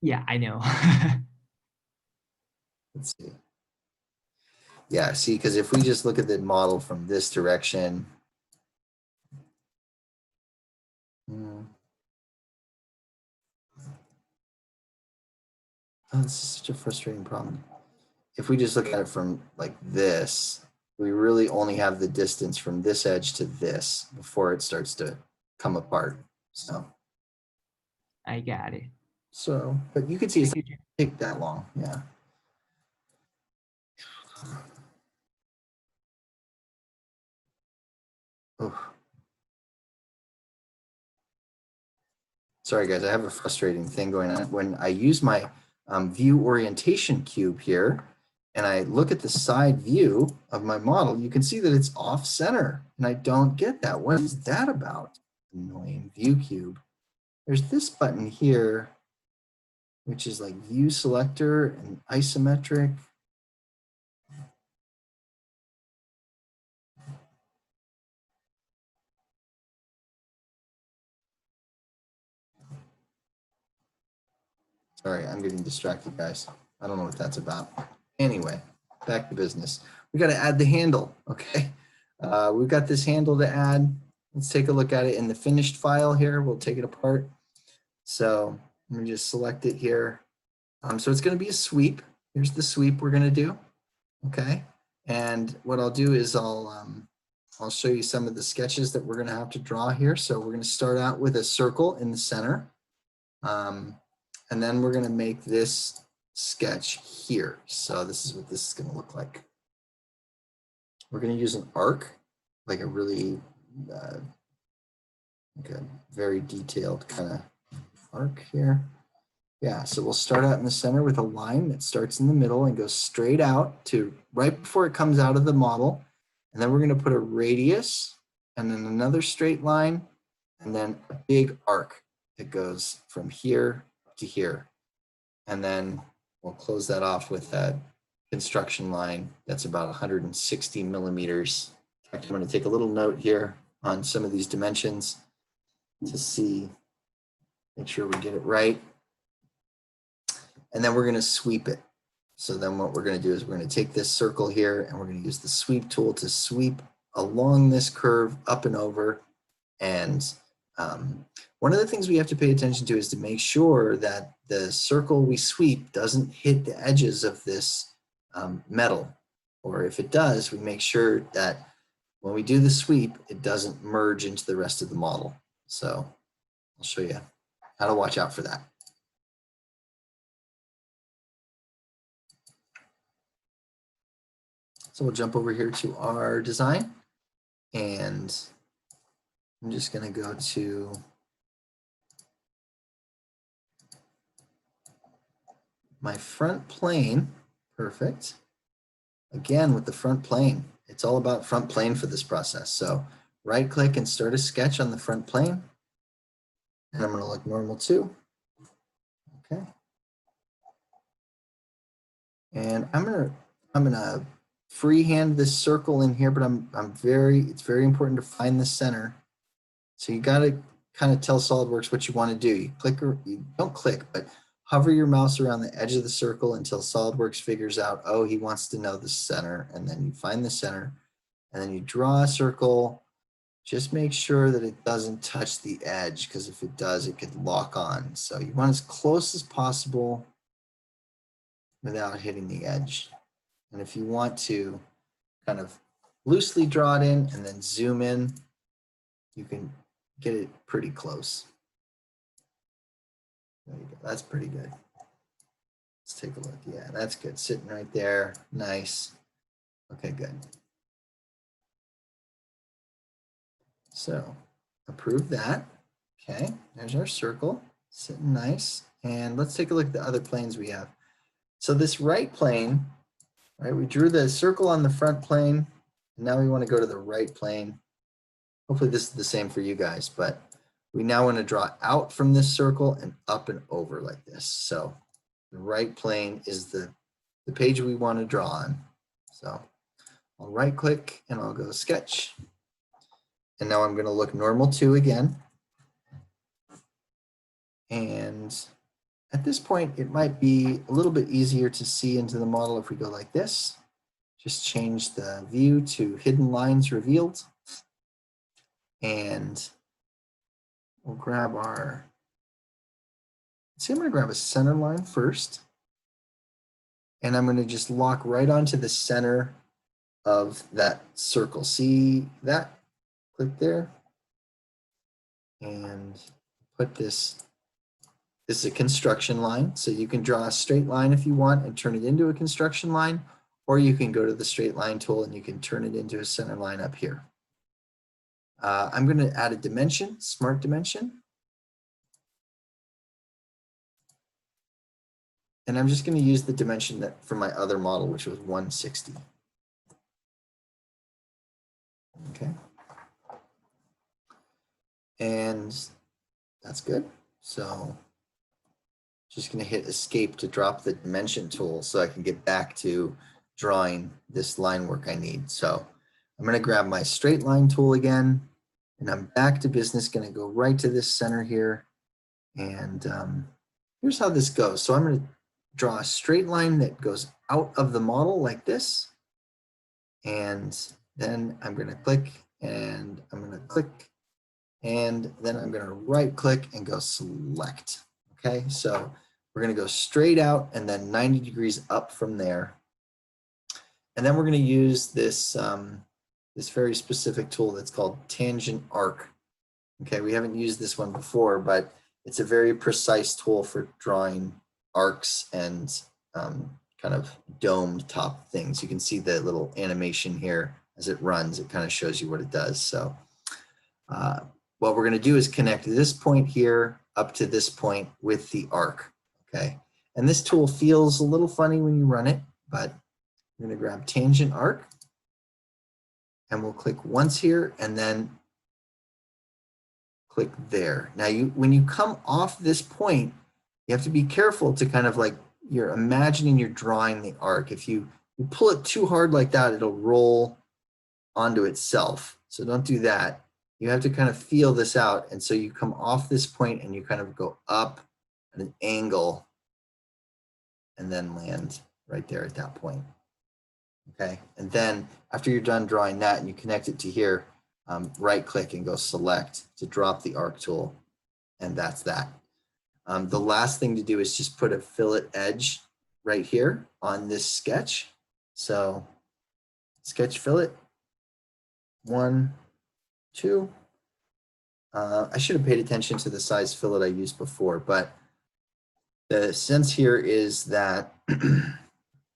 Yeah, I know. Let's see. Yeah, see, because if we just look at the model from this direction. Oh, this is such a frustrating problem. If we just look at it from like this, we really only have the distance from this edge to this before it starts to come apart. So. I got it. So, but you can see it's not take that long. Yeah. Oh. Sorry, guys, I have a frustrating thing going on. When I use my view orientation cube here, and I look at the side view of my model, you can see that it's off center, and I don't get that. What is that about? Annoying view cube. There's this button here, which is like view selector and isometric. Sorry, I'm getting distracted, guys. I don't know what that's about. Anyway, back to business. We got to add the handle, okay? We've got this handle to add. Let's take a look at it in the finished file here. We'll take it apart. So let me just select it here. So it's going to be a sweep. Here's the sweep we're going to do, okay? And what I'll do is I'll show you some of the sketches that we're going to have to draw here. So we're going to start out with a circle in the center. And then we're gonna make this sketch here. So this is what this is gonna look like. We're gonna use an arc, like a really, like a very detailed kind of arc here. Yeah, so we'll start out in the center with a line that starts in the middle and goes straight out to right before it comes out of the model. And then we're gonna put a radius and then another straight line and then a big arc that goes from here to here. And then we'll close that off with that construction line that's about 160 millimeters. In fact, I'm gonna take a little note here on some of these dimensions to see, make sure we get it right. And then we're gonna sweep it. So then what we're gonna do is we're gonna take this circle here and we're gonna use the sweep tool to sweep along this curve up and over. And one of the things we have to pay attention to is to make sure that the circle we sweep doesn't hit the edges of this metal. Or if it does, we make sure that when we do the sweep, it doesn't merge into the rest of the model. So I'll show you how to watch out for that. So we'll jump over here to our design, and I'm just going to go to my front plane. Perfect. Again, with the front plane, it's all about front plane for this process. So right click and start a sketch on the front plane. And I'm going to look normal too. Okay. And I'm gonna freehand this circle in here, but it's very important to find the center. So you got to kind of tell SolidWorks what you want to do. You click, or you don't click, but hover your mouse around the edge of the circle until SolidWorks figures out, oh, he wants to know the center. And then you find the center and then you draw a circle. Just make sure that it doesn't touch the edge, because if it does, it could lock on. So you want as close as possible without hitting the edge. And if you want to kind of loosely draw it in and then zoom in, you can get it pretty close. There you go. That's pretty good. Let's take a look. Yeah, that's good. Sitting right there. Nice. Okay, good. So approve that. Okay, there's our circle. Sitting nice. And let's take a look at the other planes we have. So this right plane, right, we drew the circle on the front plane. And now we want to go to the right plane. Hopefully this is the same for you guys, but we now want to draw out from this circle and up and over like this. So the right plane is the page we want to draw on. So I'll right click and I'll go sketch. And now I'm going to look normal 2 again. And at this point, it might be a little bit easier to see into the model if we go like this. Just change the view to hidden lines revealed. And we'll grab our, see, I'm going to grab a center line first. And I'm going to just lock right onto the center of that circle. See that? Click there. And put this is a construction line. So you can draw a straight line if you want and turn it into a construction line, or you can go to the straight line tool and you can turn it into a center line up here. I'm going to add a dimension, smart dimension. And I'm just going to use the dimension that from my other model, which was 160. Okay. And that's good. So just going to hit escape to drop the dimension tool so I can get back to drawing this line work I need. So I'm going to grab my straight line tool again, and I'm back to business, going to go right to this center here. And here's how this goes. So I'm going to draw a straight line that goes out of the model like this. And then I'm going to click, and I'm going to click, and then I'm going to right click and go select. Okay, so we're going to go straight out and then 90 degrees up from there. And then we're going to use this, this very specific tool that's called tangent arc. Okay, we haven't used this one before, but It's a very precise tool for drawing arcs and kind of domed top things. You can see the little animation here as it runs. It kind of shows you what it does. So what we're going to do is connect this point here up to this point with the arc. Okay. And this tool feels a little funny when you run it, but we're going to grab tangent arc and we'll click once here and then click there. Now when you come off this point, you have to be careful to kind of like, you're imagining you're drawing the arc. If you pull it too hard like that, it'll roll onto itself. So don't do that. You have to kind of feel this out. And so you come off this point and you kind of go up at an angle and then land right there at that point. Okay. And then after you're done drawing that and you connect it to here, right click and go select to drop the arc tool. And that's that. The last thing to do is just put a fillet edge right here on this sketch. So sketch fillet, 1, 2. I should have paid attention to the size fillet I used before, but the sense here is that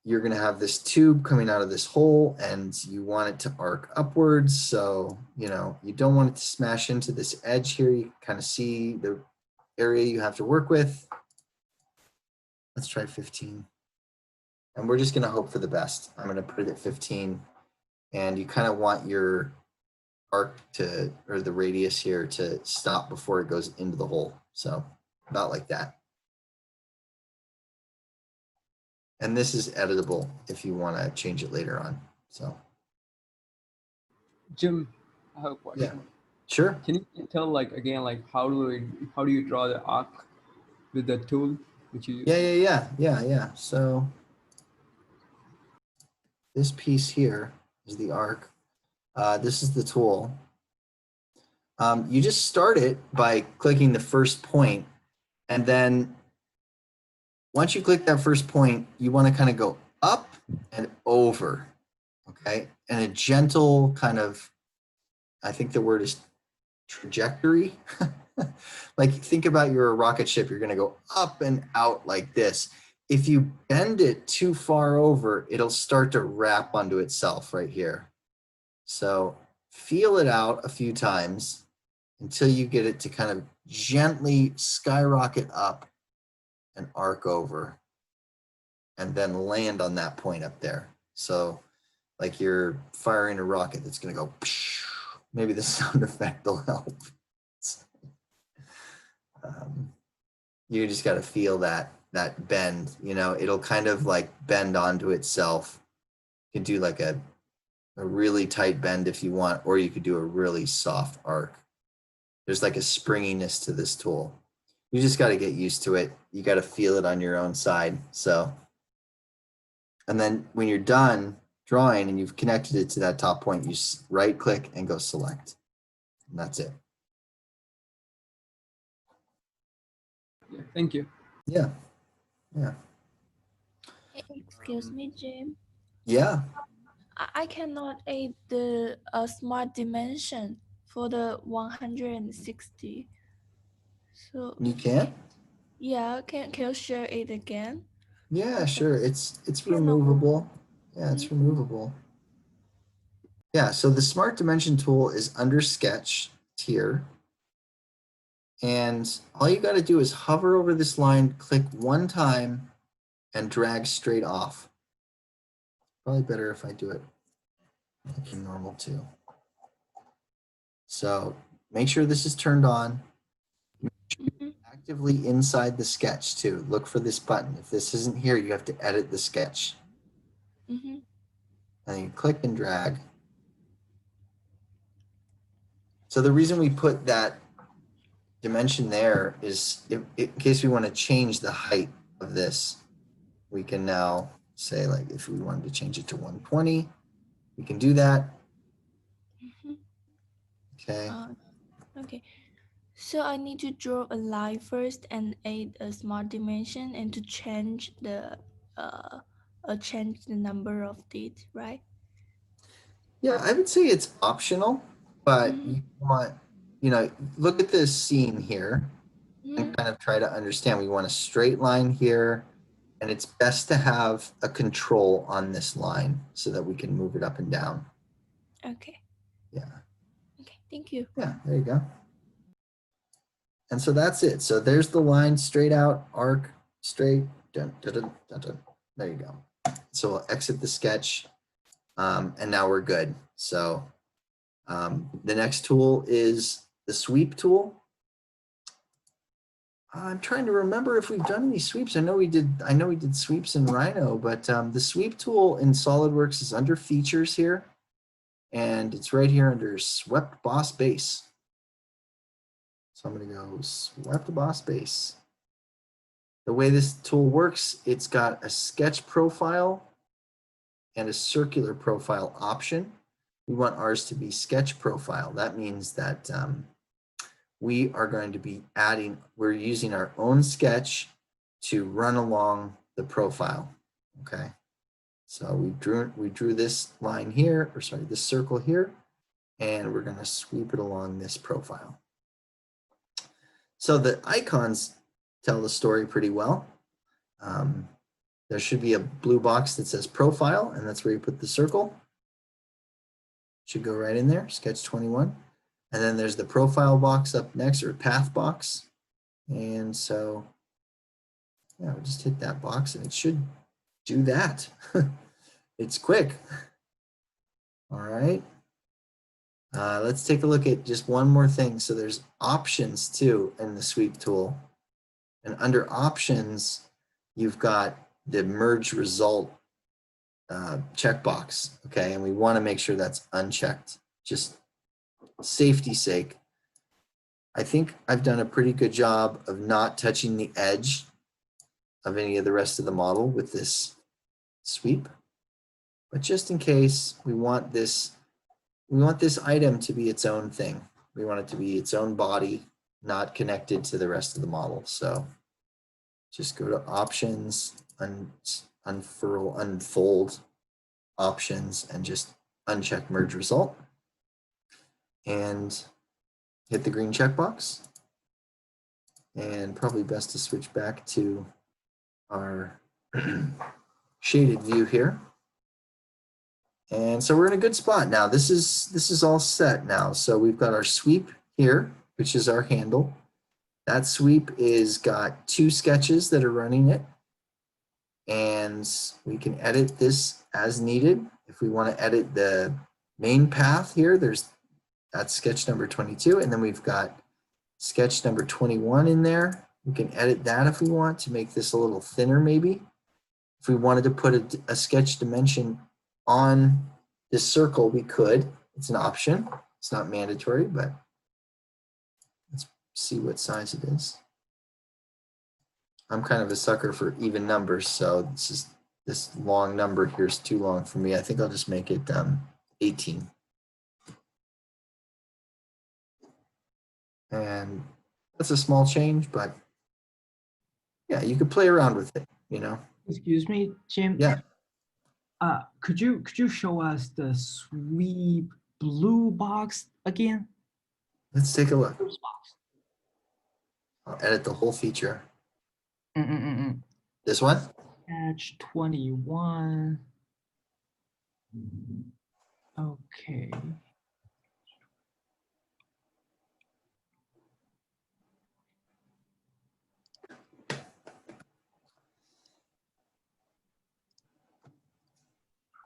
you're going to have this tube coming out of this hole and you want it to arc upwards. So, you don't want it to smash into this edge here. You can kind of see the area you have to work with. Let's try 15. And we're just going to hope for the best. I'm going to put it at 15. And you kind of want your arc to, or the radius here to stop before it goes into the hole. So about like that. And this is editable if you want to change it later on. So Jim, I have a question. yeah, sure. Can you tell like again like how do you draw the arc with the tool which you use? Yeah. So this piece here is the arc. This is the tool. You just start it by clicking the first point, and then once you click that first point, you want to kind of go up and over, okay? And a gentle kind of, I think the word is trajectory. Like think about you're a rocket ship, you're going to go up and out like this. If you bend it too far over, it'll start to wrap onto itself right here. So feel it out a few times until you get it to kind of gently skyrocket up and arc over and then land on that point up there. So like you're firing a rocket that's going to go, maybe the sound effect will help. You just got to feel that bend, it'll kind of like bend onto itself. You can do like a really tight bend if you want, or you could do a really soft arc. There's like a springiness to this tool. You just got to get used to it. You got to feel it on your own side. So, and then when you're done drawing and you've connected it to that top point, you right click and go select. And that's it. Yeah, thank you. Yeah. Excuse me, Jim. Yeah. I cannot add the smart dimension for the 160. So You can't? yeah, can you share it again? Yeah, sure. It's removable. Yeah, it's removable. Yeah, so the Smart Dimension tool is under Sketch here. And all you got to do is hover over this line, click one time, and drag straight off. Probably better if I do it like normal too. So make sure this is turned on. Actively inside the sketch too. Look for this button. If this isn't here, you have to edit the sketch. And you click and drag. So the reason we put that dimension there is in case we want to change the height of this, we can now say like if we wanted to change it to 120, we can do that. Okay. Okay. So I need to draw a line first and add a smart dimension and to change the number of it, right? Yeah, I would say it's optional, but you want, look at this scene here. and kind of try to understand. We want a straight line here, and it's best to have a control on this line so that we can move it up and down. Okay. Yeah. Okay. Thank you. Yeah, there you go. And so that's it. So there's the line, straight out, arc, straight, dun, dun, dun, dun, dun. There you go. So we'll exit the sketch, and now we're good. So the next tool is the sweep tool. I'm trying to remember if we've done any sweeps. I know we did sweeps in Rhino, but the sweep tool in SolidWorks is under features here, and it's right here under swept boss base. So I'm going to go swept boss base. The way this tool works, it's got a sketch profile and a circular profile option. We want ours to be sketch profile. That means that we are going to be we're using our own sketch to run along the profile, okay? So we drew this line here, or sorry, this circle here, and we're gonna sweep it along this profile. So the icons tell the story pretty well. There should be a blue box that says profile, and that's where you put the circle. Should go right in there, sketch 21. And then there's the profile box up next, or path box. And so, yeah, we'll just hit that box and it should do that. It's quick. All right. Let's take a look at just one more thing. So there's options too in the sweep tool. And under options, you've got the merge result checkbox. Okay, and we want to make sure that's unchecked. Just safety's sake. I think I've done a pretty good job of not touching the edge of any of the rest of the model with this sweep. But just in case, we want this item to be its own thing. We want it to be its own body, not connected to the rest of the model. So just go to options, unfurl, unfold options, and just uncheck merge result. And hit the green checkbox. And probably best to switch back to our shaded view here. And so we're in a good spot now. This is all set now. So we've got our sweep here, which is our handle. That sweep is got 2 sketches that are running it. And we can edit this as needed. If we want to edit the main path here, that's sketch number 22. And then we've got sketch number 21 in there. We can edit that if we want to make this a little thinner maybe. If we wanted to put a sketch dimension on this circle, we could. It's an option. It's not mandatory, but let's see what size it is. I'm kind of a sucker for even numbers, so this long number here is too long for me. I think I'll just make it 18. And that's a small change, but yeah, you could play around with it, you know. Excuse me, Jim. Yeah. Could you show us the sweep blue box again? Let's take a look. First box. I'll edit the whole feature. Mm-mm-mm. This one? Sketch 21. Okay.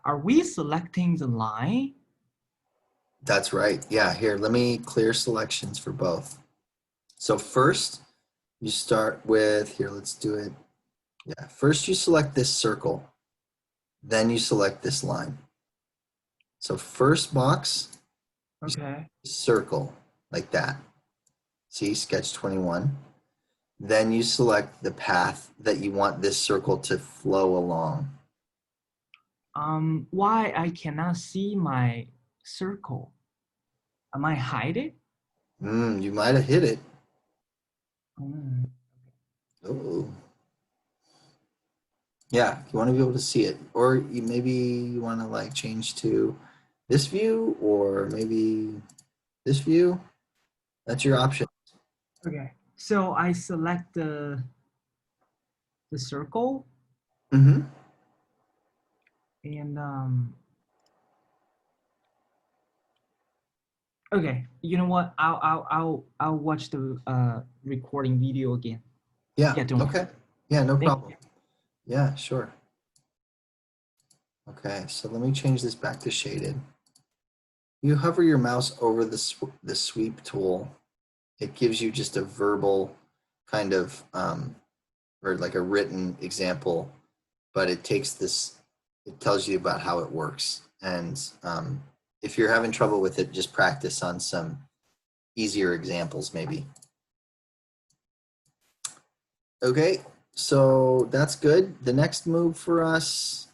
Are we selecting the line? That's right. Yeah, here, let me clear selections for both. So first, you start with, here, let's do it. Yeah, first you select this circle, then you select this line. So first box, Okay. circle, like that. See, sketch 21. Then you select the path that you want this circle to flow along. Why I cannot see my circle? Am I hiding? You might have hit it. Mm. Oh. Yeah, you want to be able to see it. Or maybe you want to like change to this view or maybe this view. That's your option. Okay. So I select the circle Mm-hmm. and okay, you know what? I'll watch the recording video again. Yeah. Yeah, don't worry. Okay. Yeah, no Thank problem. Yeah, sure. Okay, so let me change this back to shaded. You hover your mouse over the sweep tool. It gives you just a verbal kind of, or like a written example, but it takes this, it tells you about how it works. And if you're having trouble with it, just practice on some easier examples maybe. Okay, so that's good. The next move for us,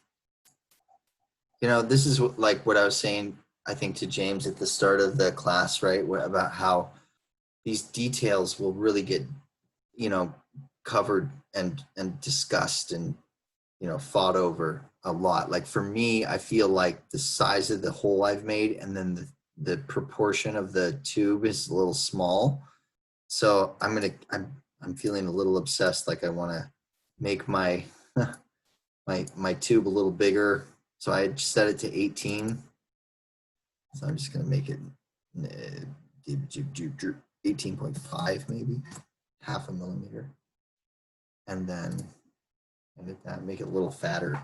this is like what I was saying, I think, to James at the start of the class, right? About how these details will really get, covered and discussed and, fought over a lot. Like for me, I feel like the size of the hole I've made and then the proportion of the tube is a little small. So I'm feeling a little obsessed. Like I want to make my my tube a little bigger. So I set it to 18. So I'm just gonna make it 18.5 maybe, half a millimeter, and then edit that, make it a little fatter.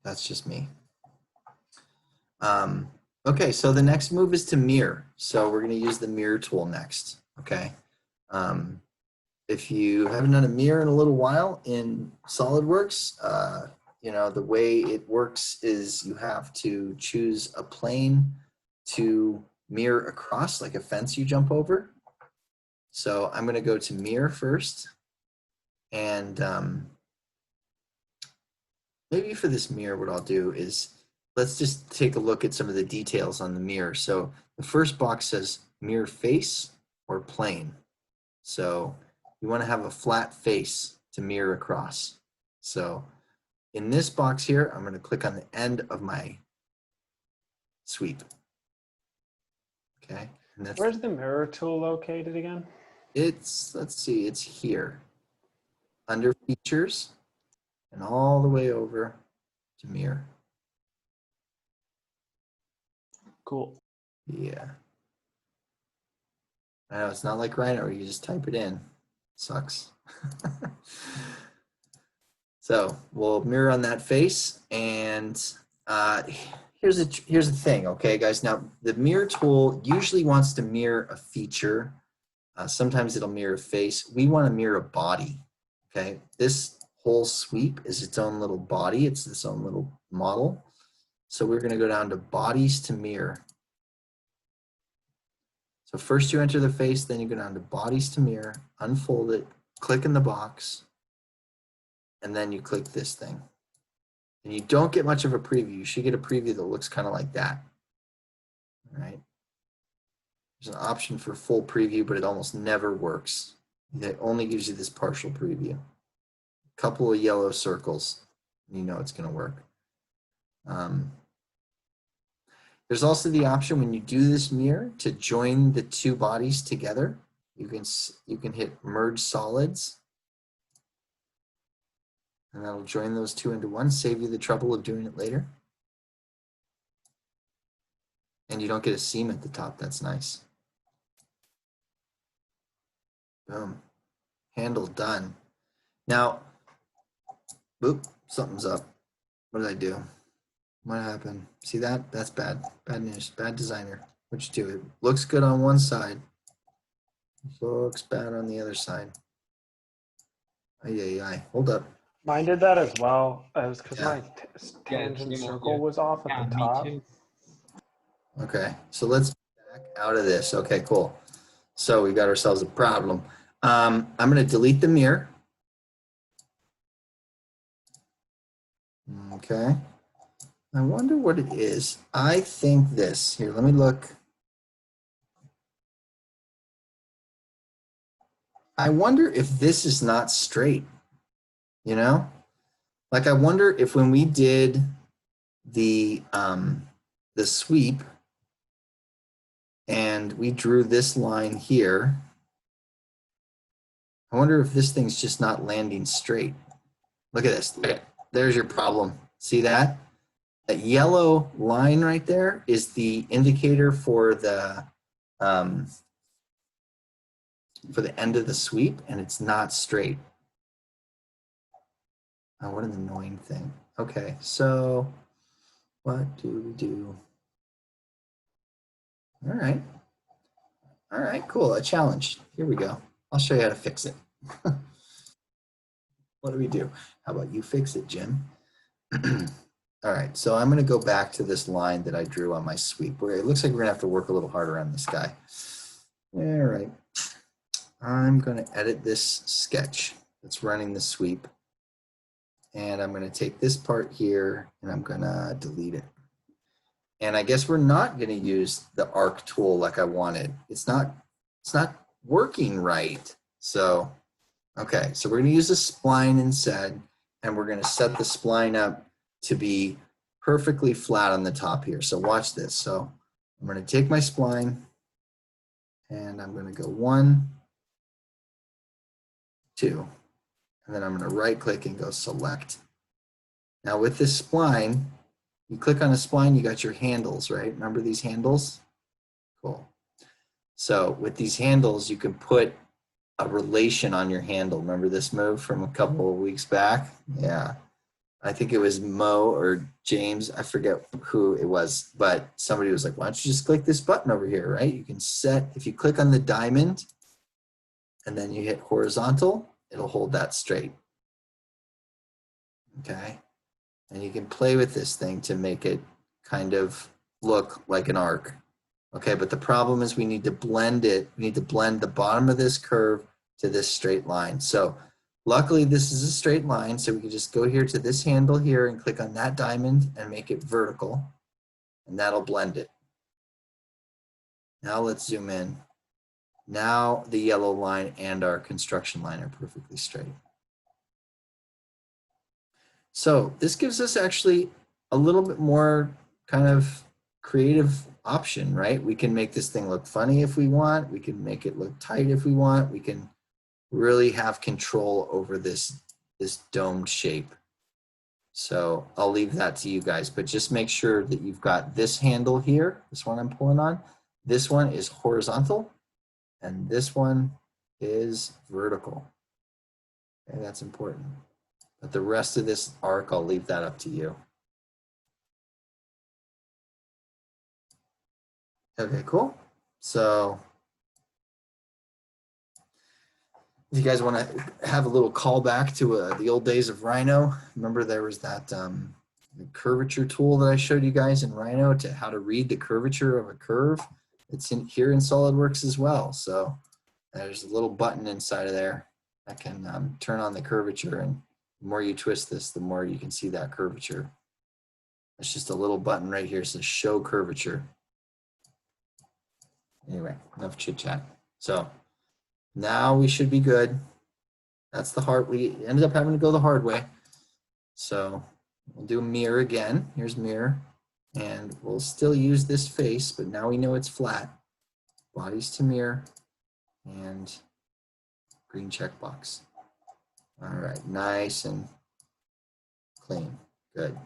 That's just me. Okay, so the next move is to mirror. So we're gonna use the mirror tool next. Okay. If you haven't done a mirror in a little while in SolidWorks, the way it works is you have to choose a plane to mirror across, like a fence you jump over. So I'm going to go to mirror first. And maybe for this mirror, what I'll do is let's just take a look at some of the details on the mirror. So the first box says mirror face or plane. So you want to have a flat face to mirror across. So in this box here, I'm going to click on the end of my sweep. Okay. And that's, Where's the mirror tool located again? let's see, it's here under features and all the way over to mirror. Cool. Yeah. I know it's not like Rhino, you just type it in. Sucks. So we'll mirror on that face, and here's the thing, okay, guys. Now the mirror tool usually wants to mirror a feature. Sometimes it'll mirror a face. We want to mirror a body. Okay, this whole sweep is its own little body. It's its own little model. So we're going to go down to bodies to mirror. So first you enter the face, then you go down to bodies to mirror, unfold it, click in the box, and then you click this thing. And you don't get much of a preview. You should get a preview that looks kind of like that. All right. There's an option for full preview, but it almost never works. It only gives you this partial preview. A couple of yellow circles, and you know it's going to work. There's also the option when you do this mirror to join the two bodies together. You can hit merge solids, and that'll join those two into one, save you the trouble of doing it later. And you don't get a seam at the top. That's nice. Boom. Handle done. Now, oop, something's up. What did I do? What happened? See that? That's bad. Bad news. Bad designer. What you do? It looks good on one side. Looks bad on the other side. Ay. Hold up. Mine did that as well, as because Yeah. my tangent same over circle here. was off at the top. Me too. Okay, so let's back out of this. Okay, cool. So we got ourselves a problem. I'm going to delete the mirror. Okay. I wonder what it is. I think this. Here, let me look. I wonder if this is not straight. Like I wonder if when we did the sweep, and we drew this line here. I wonder if this thing's just not landing straight. Look at this. Okay, there's your problem. See that? That yellow line right there is the indicator for the end of the sweep, and it's not straight. Oh, what an annoying thing. Okay, so what do we do? All right. All right, cool. A challenge. Here we go. I'll show you how to fix it. What do we do? How about you fix it, Jim? All right, so I'm going to go back to this line that I drew on my sweep, where it looks like we're going to have to work a little harder on this guy. All right. I'm going to edit this sketch that's running the sweep. And I'm going to take this part here and I'm going to delete it. And I guess we're not going to use the arc tool like I wanted. It's not working right. So, okay, so we're going to use a spline instead, and we're going to set the spline up to be perfectly flat on the top here. So watch this. So I'm going to take my spline and I'm going to go 1, 2, and then I'm going to right click and go select. Now with this spline, you click on a spline, you got your handles, right? Remember these handles? Cool. So with these handles, you can put a relation on your handle. Remember this move from a couple of weeks back? Yeah. I think it was Mo or James. I forget who it was, but somebody was like, why don't you just click this button over here, right? You can set, if you click on the diamond and then you hit horizontal, it'll hold that straight. Okay. And you can play with this thing to make it kind of look like an arc. Okay, but the problem is we need to blend it. We need to blend the bottom of this curve to this straight line. So luckily this is a straight line, so we can just go here to this handle here and click on that diamond and make it vertical, and that'll blend it. Now let's zoom in. Now the yellow line and our construction line are perfectly straight. So this gives us actually a little bit more kind of creative option, right? We can make this thing look funny if we want. We can make it look tight if we want. We can really have control over this domed shape. So I'll leave that to you guys, but just make sure that you've got this handle here, this one I'm pulling on. This one is horizontal and this one is vertical. Okay, that's important. But the rest of this arc, I'll leave that up to you. Okay, cool. So if you guys want to have a little callback to the old days of Rhino, remember there was that the curvature tool that I showed you guys in Rhino to how to read the curvature of a curve. It's in here in SolidWorks as well. So there's a little button inside of there that can turn on the curvature, and the more you twist this, the more you can see that curvature. It's just a little button right here. It says show curvature. Anyway, enough chit chat. So now we should be good. That's the hard, we ended up having to go the hard way. So we'll do a mirror again. Here's mirror. And we'll still use this face, but now we know it's flat. Bodies to mirror and green checkbox. All right, nice and clean. Good.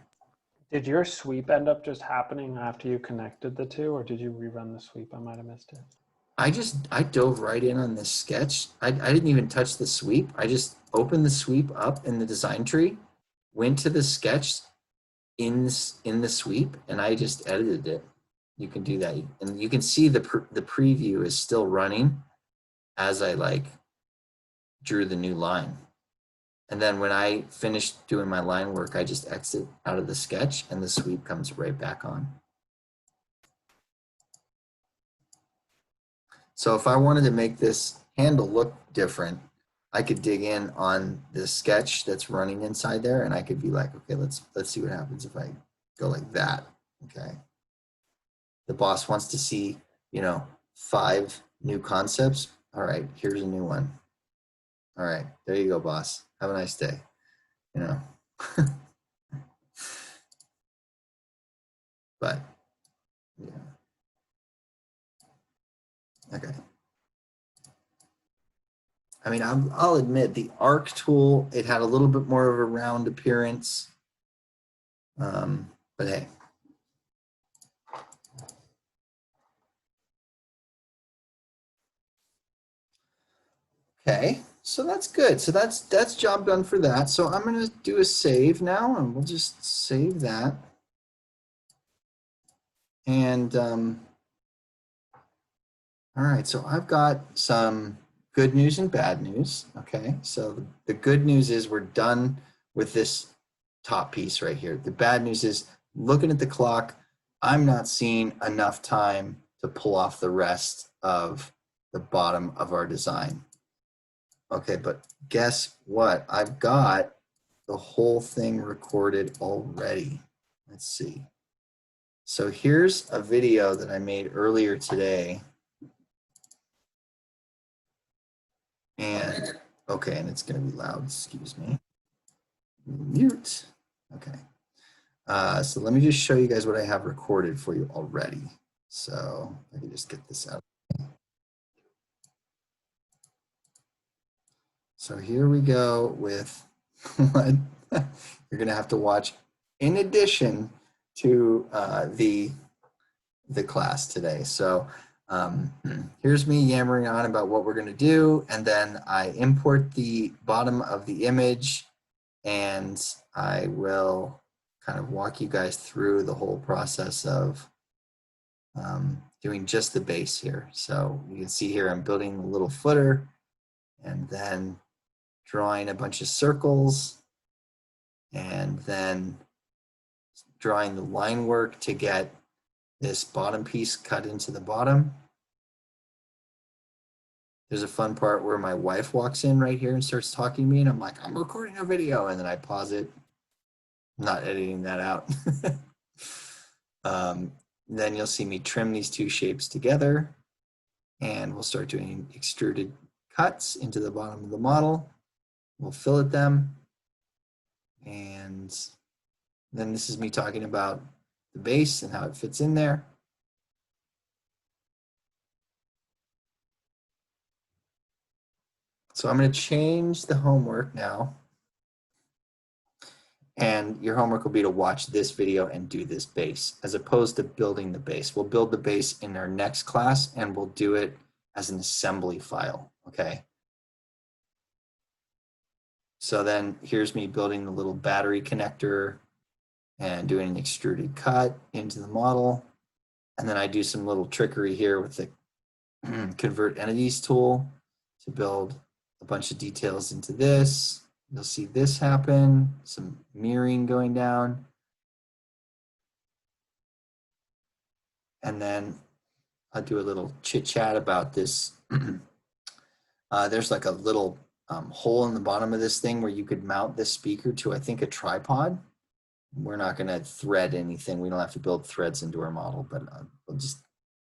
Did your sweep end up just happening after you connected the two, or did you rerun the sweep? I might have missed it. I dove right in on this sketch. I didn't even touch the sweep. I just opened the sweep up in the design tree, went to the sketch in the sweep, and I just edited it. You can do that. And you can see the preview is still running as I like drew the new line. And then when I finished doing my line work, I just exit out of the sketch and the sweep comes right back on. So if I wanted to make this handle look different, I could dig in on this sketch that's running inside there, and I could be like, okay, let's see what happens if I go like that. Okay. The boss wants to see, 5 new concepts. All right, here's a new one. All right, there you go, boss. Have a nice day. But yeah. Okay. I mean, I'll admit the arc tool, it had a little bit more of a round appearance. But hey. Okay, so that's good. So that's job done for that. So I'm going to do a save now, and we'll just save that. And all right, so I've got some good news and bad news. Okay, so the good news is we're done with this top piece right here. The bad news is, looking at the clock, I'm not seeing enough time to pull off the rest of the bottom of our design. Okay, but guess what? I've got the whole thing recorded already. Let's see. So here's a video that I made earlier today. And okay, and it's going to be loud, excuse me. Mute. Okay. So let me just show you guys what I have recorded for you already. So I can just get this out. So here we go with what you're going to have to watch in addition to the class today. So here's me yammering on about what we're going to do, and then I import the bottom of the image, and I will kind of walk you guys through the whole process of doing just the base here. So you can see here I'm building a little footer and then drawing a bunch of circles and then drawing the line work to get this bottom piece cut into the bottom. There's a fun part where my wife walks in right here and starts talking to me, and I'm like, I'm recording a video, and then I pause it. I'm not editing that out. Then you'll see me trim these two shapes together, and we'll start doing extruded cuts into the bottom of the model. We'll fillet them, and then this is me talking about the base and how it fits in there. So I'm going to change the homework now. And your homework will be to watch this video and do this base, as opposed to building the base. We'll build the base in our next class, and we'll do it as an assembly file, okay? So then here's me building the little battery connector and doing an extruded cut into the model. And then I do some little trickery here with the Convert Entities tool to build a bunch of details into this. You'll see this happen, some mirroring going down. And then I'll do a little chit chat about this. There's like a little hole in the bottom of this thing where you could mount this speaker to, I think, a tripod. We're not going to thread anything. We don't have to build threads into our model, but we'll just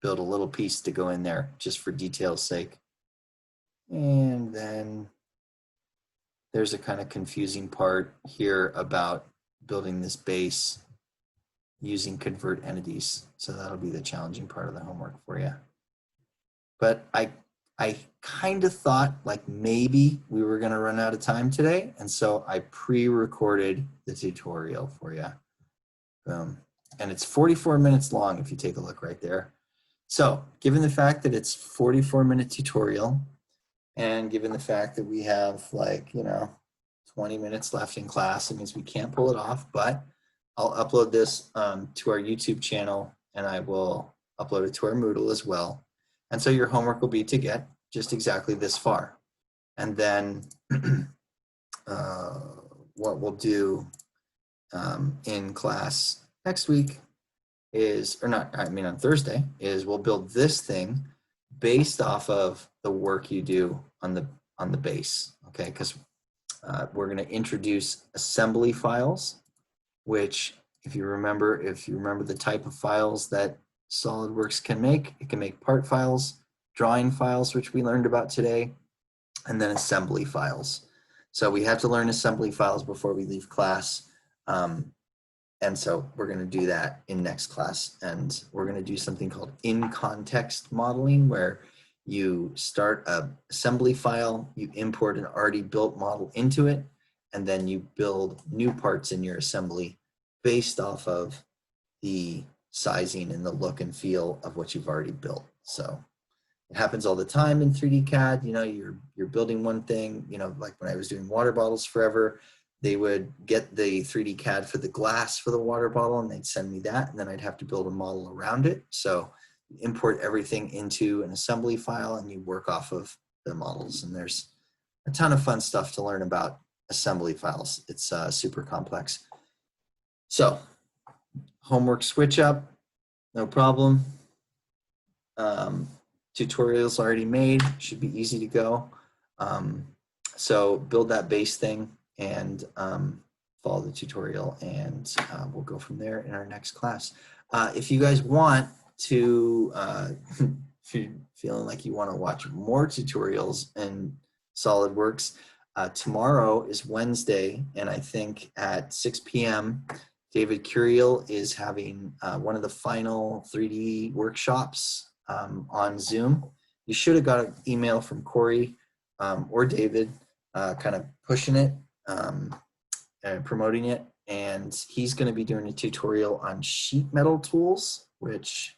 build a little piece to go in there just for detail's sake. And then there's a kind of confusing part here about building this base using Convert Entities. So that'll be the challenging part of the homework for you. But I kind of thought like maybe we were going to run out of time today. And so I pre-recorded the tutorial for you. Boom. And it's 44 minutes long if you take a look right there. So given the fact that it's 44-minute tutorial, and given the fact that we have 20 minutes left in class, it means we can't pull it off, but I'll upload this to our YouTube channel, and I will upload it to our Moodle as well. And so your homework will be to get just exactly this far. And then what we'll do in class next week is, on Thursday, is we'll build this thing based off of the work you do on the base, okay? Because we're going to introduce assembly files, which if you remember the type of files that SolidWorks can make, it can make part files, drawing files, which we learned about today, and then assembly files. So we have to learn assembly files before we leave class. And so we're going to do that in next class. And we're going to do something called in-context modeling, where you start a assembly file, you import an already built model into it, and then you build new parts in your assembly based off of the sizing and the look and feel of what you've already built. So it happens all the time in 3D CAD. You know, you're building one thing, you know, like when I was doing water bottles forever, they would get the 3D CAD for the glass for the water bottle and they'd send me that, and then I'd have to build a model around it. So you import everything into an assembly file and you work off of the models. And there's a ton of fun stuff to learn about assembly files. It's super complex. So homework switch up, no problem. Tutorials already made, should be easy to go. So build that base thing and follow the tutorial, and we'll go from there in our next class. If you guys want to, if you're feeling like you want to watch more tutorials in SolidWorks, tomorrow is Wednesday, and I think at 6 p.m. David Curiel is having one of the final 3D workshops on Zoom. You should have got an email from Corey or David kind of pushing it and promoting it. And he's going to be doing a tutorial on sheet metal tools, which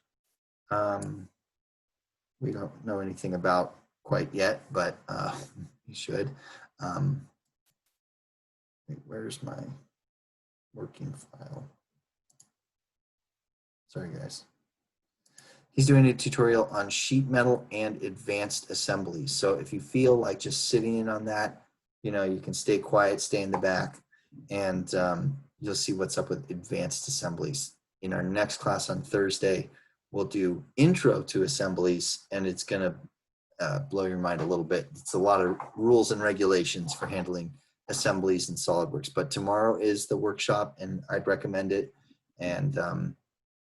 we don't know anything about quite yet, but we should. Wait, where's my working file? Sorry, guys. He's doing a tutorial on sheet metal and advanced assemblies. So if you feel like just sitting in on that, you know, you can stay quiet, stay in the back, and you'll see what's up with advanced assemblies. In our next class on Thursday, we'll do intro to assemblies, and it's going to blow your mind a little bit. It's a lot of rules and regulations for handling assemblies in SolidWorks. But tomorrow is the workshop, and I'd recommend it. And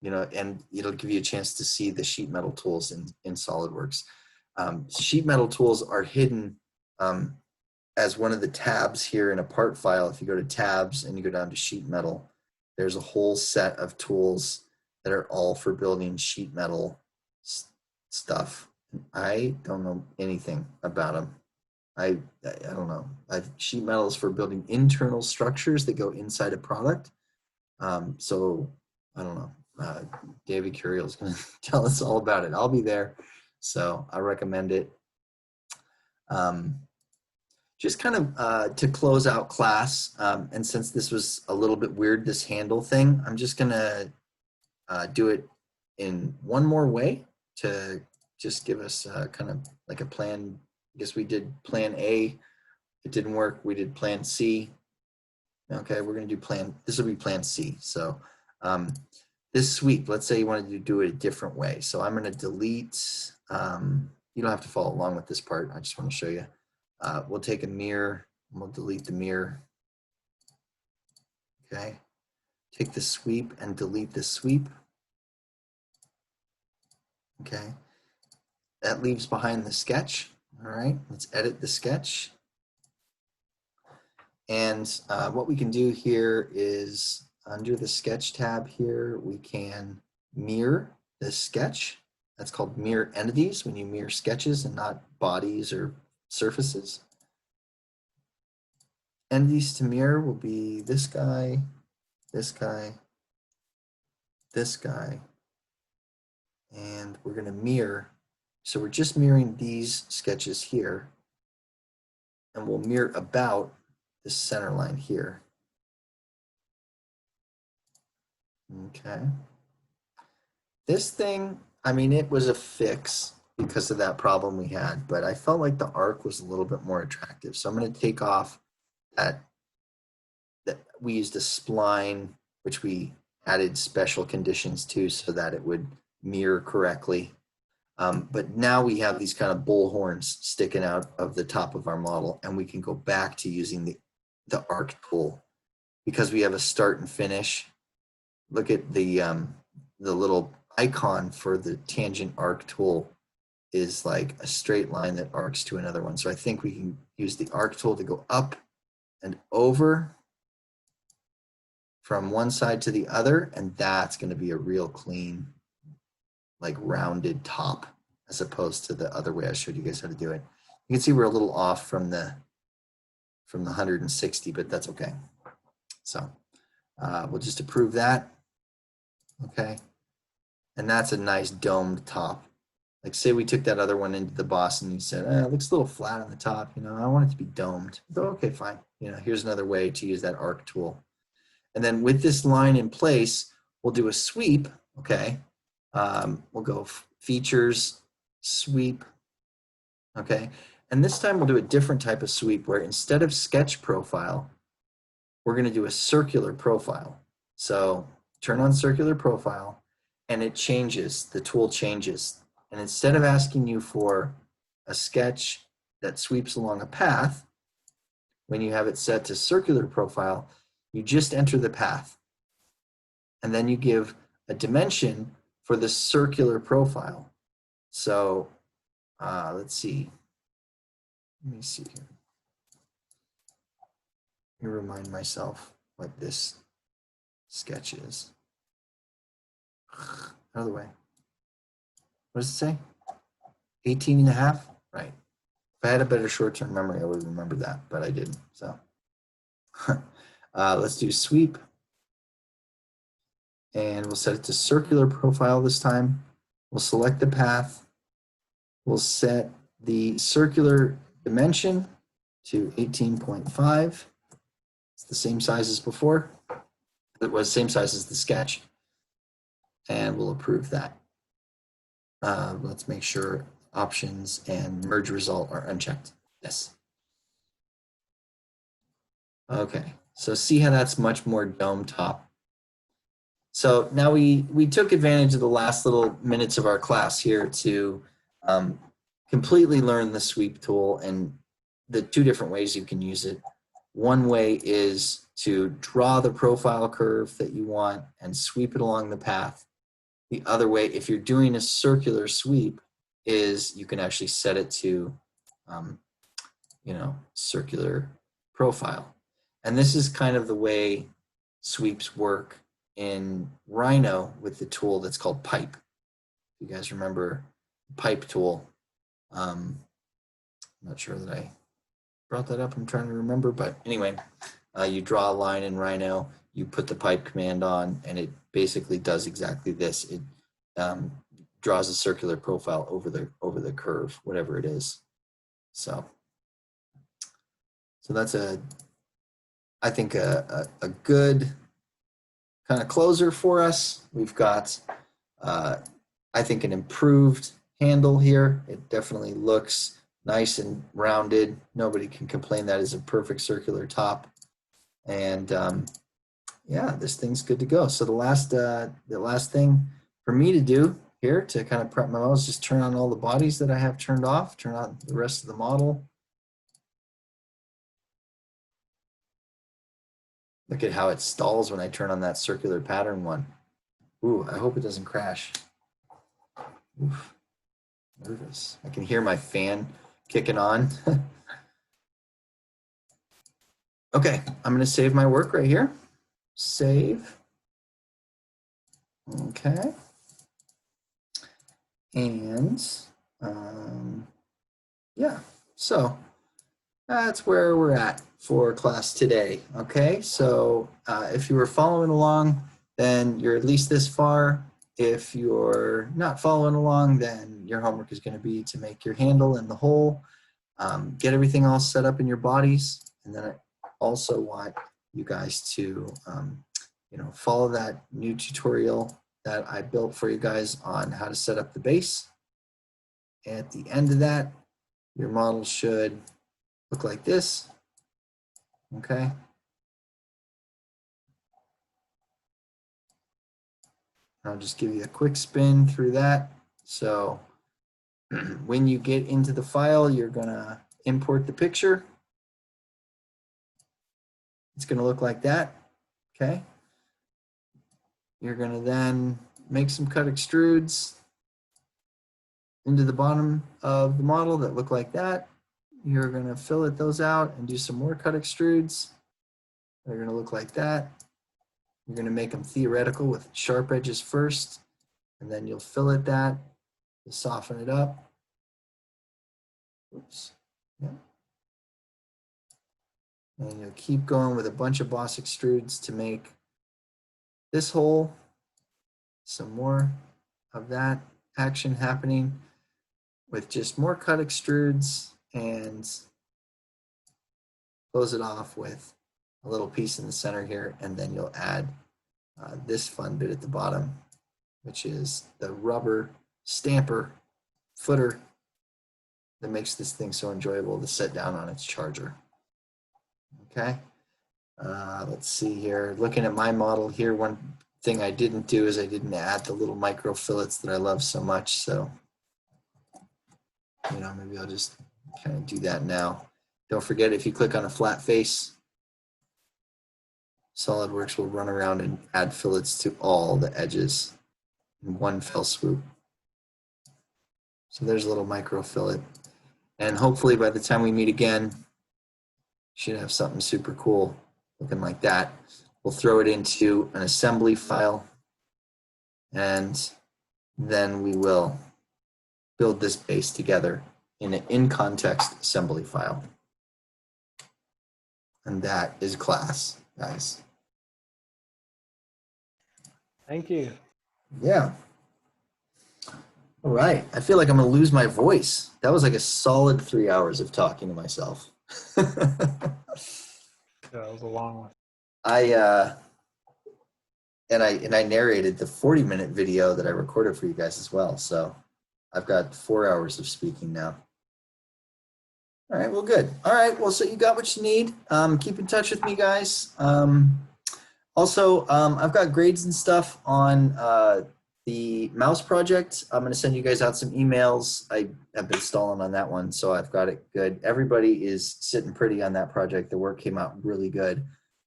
you know, and it'll give you a chance to see the sheet metal tools in SolidWorks. Sheet metal tools are hidden as one of the tabs here in a part file. If you go to tabs and you go down to sheet metal, there's a whole set of tools that are all for building sheet metal stuff. I don't know anything about them. I don't know. Sheet metal is for building internal structures that go inside a product. So I don't know. David Curiel is going to tell us all about it. I'll be there, so I recommend it. Just kind of to close out class, and since this was a little bit weird, this handle thing, I'm just going to do it in one more way to just give us kind of like a plan. I guess we did plan A. It didn't work. We did plan C. Okay, we're going to do this will be plan C. So this sweep, let's say you wanted to do it a different way. So I'm going to delete, you don't have to follow along with this part. I just want to show you. We'll take a mirror and we'll delete the mirror. Okay. Take the sweep and delete the sweep. Okay. That leaves behind the sketch. All right. Let's edit the sketch. And what we can do here is under the sketch tab here, we can mirror this sketch. That's called mirror entities, when you mirror sketches and not bodies or surfaces. Entities to mirror will be this guy, this guy, this guy, and we're going to mirror. So we're just mirroring these sketches here, and we'll mirror about this center line here. Okay. This thing, I mean, it was a fix because of that problem we had, but I felt like the arc was a little bit more attractive. So I'm going to take off that we used a spline, which we added special conditions to so that it would mirror correctly. But now we have these kind of bull horns sticking out of the top of our model, and we can go back to using the arc tool because we have a start and finish. Look at the little icon for the tangent arc tool is like a straight line that arcs to another one. So I think we can use the arc tool to go up and over from one side to the other, and that's going to be a real clean, like rounded top. as opposed to the other way I showed you guys how to do it. You can see we're a little off from the 160, but that's okay. So we'll just approve that. Okay. And that's a nice domed top. Like say we took that other one into the boss and you said, it looks a little flat on the top, you know, I want it to be domed. So, okay, fine. You know, here's another way to use that arc tool. And then with this line in place, we'll do a sweep, okay? We'll go features, sweep, okay? And this time we'll do a different type of sweep where instead of sketch profile, we're gonna do a circular profile. So turn on circular profile and it changes, the tool changes. And instead of asking you for a sketch that sweeps along a path, when you have it set to circular profile, you just enter the path. And then you give a dimension for the circular profile. So let's see. Let me see here. Let me remind myself what this sketch is. Out of the way. What does it say? 18 and a half? Right. If I had a better short-term memory, I would remember that, but I didn't. So let's do sweep. And we'll set it to circular profile this time. We'll select the path. We'll set the circular dimension to 18.5. It's the same size as before. It was same size as the sketch. And we'll approve that. Let's make sure options and merge result are unchecked. Yes. Okay, so see how that's much more dome top. So now we took advantage of the last little minutes of our class here to completely learn the sweep tool and the two different ways you can use it. One way is to draw the profile curve that you want and sweep it along the path. The other way, if you're doing a circular sweep, is you can actually set it to, you know, circular profile. And this is kind of the way sweeps work in Rhino with the tool that's called pipe. If you guys remember the pipe tool, I'm not sure that I brought that up. I'm trying to remember, but anyway, you draw a line in Rhino, you put the pipe command on, and it basically does exactly this. It draws a circular profile over the curve, whatever it is. So that's I think a good kind of closer for us. We've got I think an improved handle here. It definitely looks nice and rounded. Nobody can complain that is a perfect circular top. And yeah, this thing's good to go. So the last thing for me to do here to kind of prep my model is just turn on all the bodies that I have turned off, turn on the rest of the model. Look at how it stalls when I turn on that circular pattern one. Ooh, I hope it doesn't crash. Oof, nervous. I can hear my fan kicking on. Okay, I'm gonna save my work right here. Save. Okay. And yeah, so that's where we're at for class today. Okay, so if you were following along, then you're at least this far. If you're not following along, then your homework is going to be to make your handle and the hole, get everything all set up in your bodies, and then I also want you guys to you know, follow that new tutorial that I built for you guys on how to set up the base. At the end of that, your model should look like this. Okay. I'll just give you a quick spin through that. So when you get into the file, you're gonna import the picture. It's gonna look like that, okay? You're gonna then make some cut extrudes into the bottom of the model that look like that. You're gonna fillet those out and do some more cut extrudes. They're gonna look like that. You're gonna make them theoretical with sharp edges first, and then you'll fillet that. to soften it up. Oops. Yeah. And you'll keep going with a bunch of boss extrudes to make this hole. Some more of that action happening with just more cut extrudes, and close it off with a little piece in the center here, and then you'll add this fun bit at the bottom, which is the rubber stamper footer that makes this thing so enjoyable to set down on its charger. Okay, let's see here. Looking at my model here, one thing I didn't do is I didn't add the little micro fillets that I love so much. So, you know, maybe I'll just kind of do that now. Don't forget, if you click on a flat face, SolidWorks will run around and add fillets to all the edges in one fell swoop. So there's a little micro fillet. And hopefully by the time we meet again, should have something super cool looking like that. We'll throw it into an assembly file, and then we will build this base together in an in-context assembly file. And that is class, guys. Thank you. Yeah. All right. I feel like I'm going to lose my voice. That was like a solid 3 hours of talking to myself. Yeah, that was a long one. I narrated the 40-minute video that I recorded for you guys as well. So I've got 4 hours of speaking now. All right, well, good. All right, well, so you got what you need. Keep in touch with me, guys. Also, I've got grades and stuff on the mouse project. I'm going to send you guys out some emails. I have been stalling on that one, so I've got it good. Everybody is sitting pretty on that project. The work came out really good.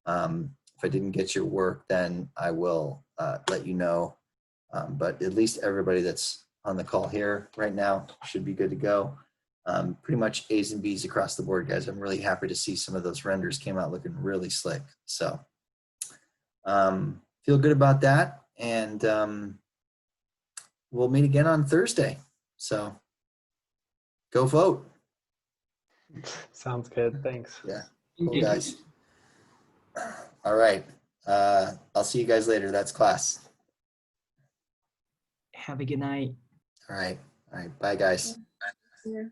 If I didn't get your work, then I will let you know. But at least everybody that's on the call here right now should be good to go. Pretty much A's and B's across the board, guys. I'm really happy to see some of those renders came out looking really slick. So feel good about that. And we'll meet again on Thursday. So go vote. Sounds good. Thanks. Yeah. Cool, guys. All right. I'll see you guys later. That's class. Have a good night. All right. All right. Bye, guys. Yeah.